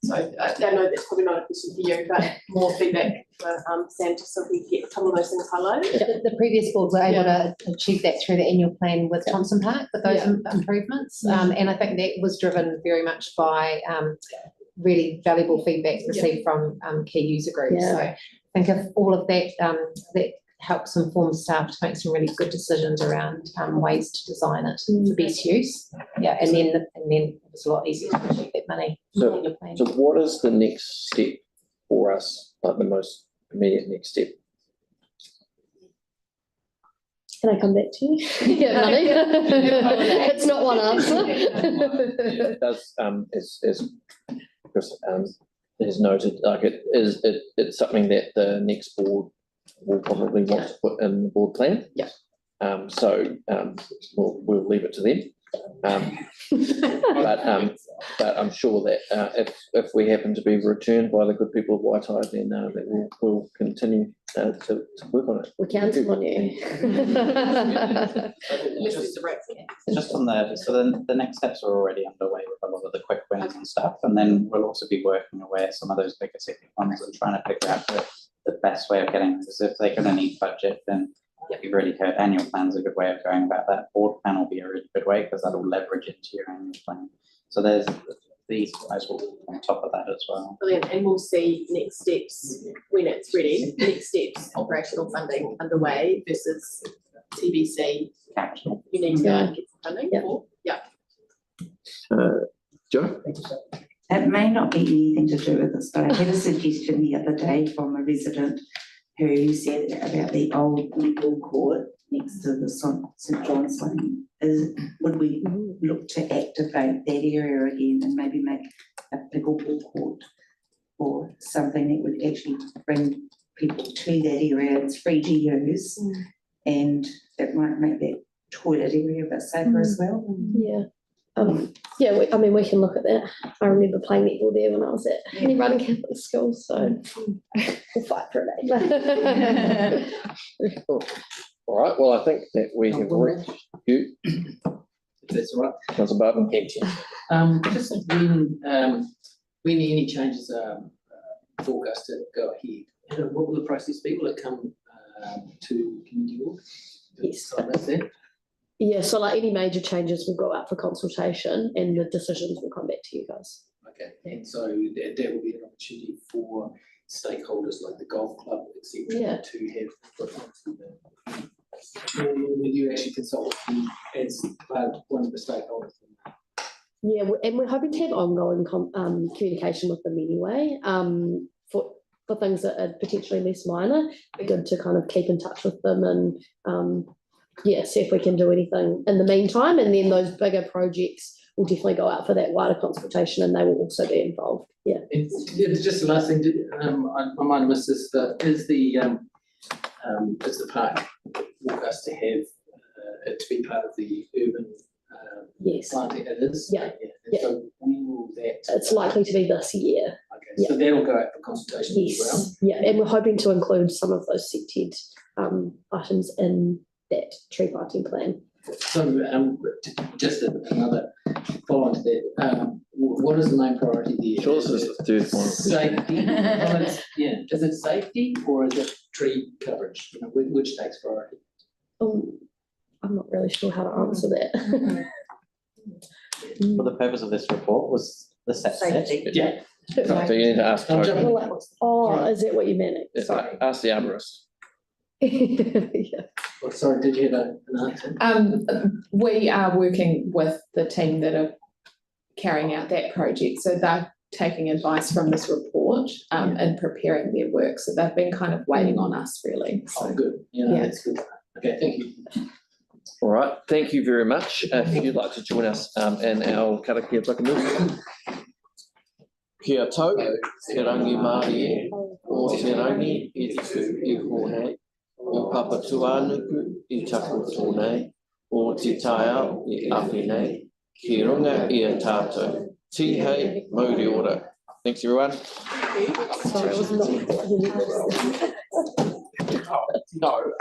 So I know that's probably not a question for you, but more feedback for Sam, just so we get some of those things highlighted. The previous board were able to achieve that through the annual plan with Thompson Park, with those improvements. And I think that was driven very much by really valuable feedback received from key user groups. So I think if all of that that helps inform staff to make some really good decisions around ways to design it for best use. And then it's a lot easier to achieve that money in your plan. So what is the next step for us, like the most immediate next step? Can I come back to you? Money. It's not one answer. It does, as Chris has noted, like it's something that the next board will probably want to put in the board plan. So we'll leave it to them. But I'm sure that if we happen to be returned by the good people of Waitai, then that we'll continue to work on it. We count on you. Just on the next steps are already underway with a lot the quick wins and stuff. And then we'll also be working away at some of those bigger ticket ones and trying to figure out the best way of getting, because if they're going to need budget, then you've already heard annual plan's a good way of going about that. Board plan will be a really good way because that'll leverage into your annual plan. So there's these guys will be on top of that as well. Brilliant, and we'll see next steps when it's ready, next steps, operational funding underway versus TBC. Capital. You need to go and get some funding for, Joe? It may not be anything to do with this, but I had a suggestion the other day from a resident who said about the old legal court next to the St John's Lane. Would we look to activate that area again and maybe make a pickleball court or something that would actually bring people to that area? It's free to use and it might make that toilet area a bit safer as well. Yeah. We can look at that. I remember playing netball there when I was at Henry Running Catholic School, so we'll fight for it. All right, well, I think that we have reached you. That's all right. Councillor Barton. Just when any changes are forecast to go ahead, what will the process be? Will it come to committee board? Yes. That's it. Yeah, so like any major changes will go out for consultation and the decisions will come back to you guys. Okay, and so that will be an opportunity for stakeholders like the golf club, etc., to have. Will you actually consult with them as one of the stakeholders? Yeah, and we're hoping to have ongoing communication with them anyway. For things that are potentially less minor, we're good to kind of keep in touch with them and see if we can do anything in the meantime. And then those bigger projects will definitely go out for that wider consultation and they will also be involved. Yeah. It's just the last thing, I might have missed this, but is the park forecast to have it to be part of the urban planting? It is? Yeah. So when will that? It's likely to be this year. Okay, so that'll go out for consultation as well? Yeah, and we're hoping to include some of those sected items in that tree planting plan. So just another follow on to that, what is the main priority there? Sure, this is the third one. Safety. Is it safety or is it tree coverage? Which takes priority? I'm not really sure how to answer that. For the purpose of this report was the safety. Yeah. So you need to ask. Oh, is that what you meant? Sorry. Ask the arborist. Well, sorry, did you have an answer? We are working with the team that are carrying out that project. So they're taking advice from this report and preparing their work. So they've been kind of waiting on us really. So good. Yeah, that's good. Okay, thank you. All right, thank you very much. If you'd like to join us in our karakia whakamuku. Kia tau, te rangi Māori o te rangi I tiku I hōnei, o papa tuanuku I taku tōnei, o te taiao I awhi nei, ki runga I a tātou. Tihei, mauri ora. Thanks everyone. Sorry, I was not. No.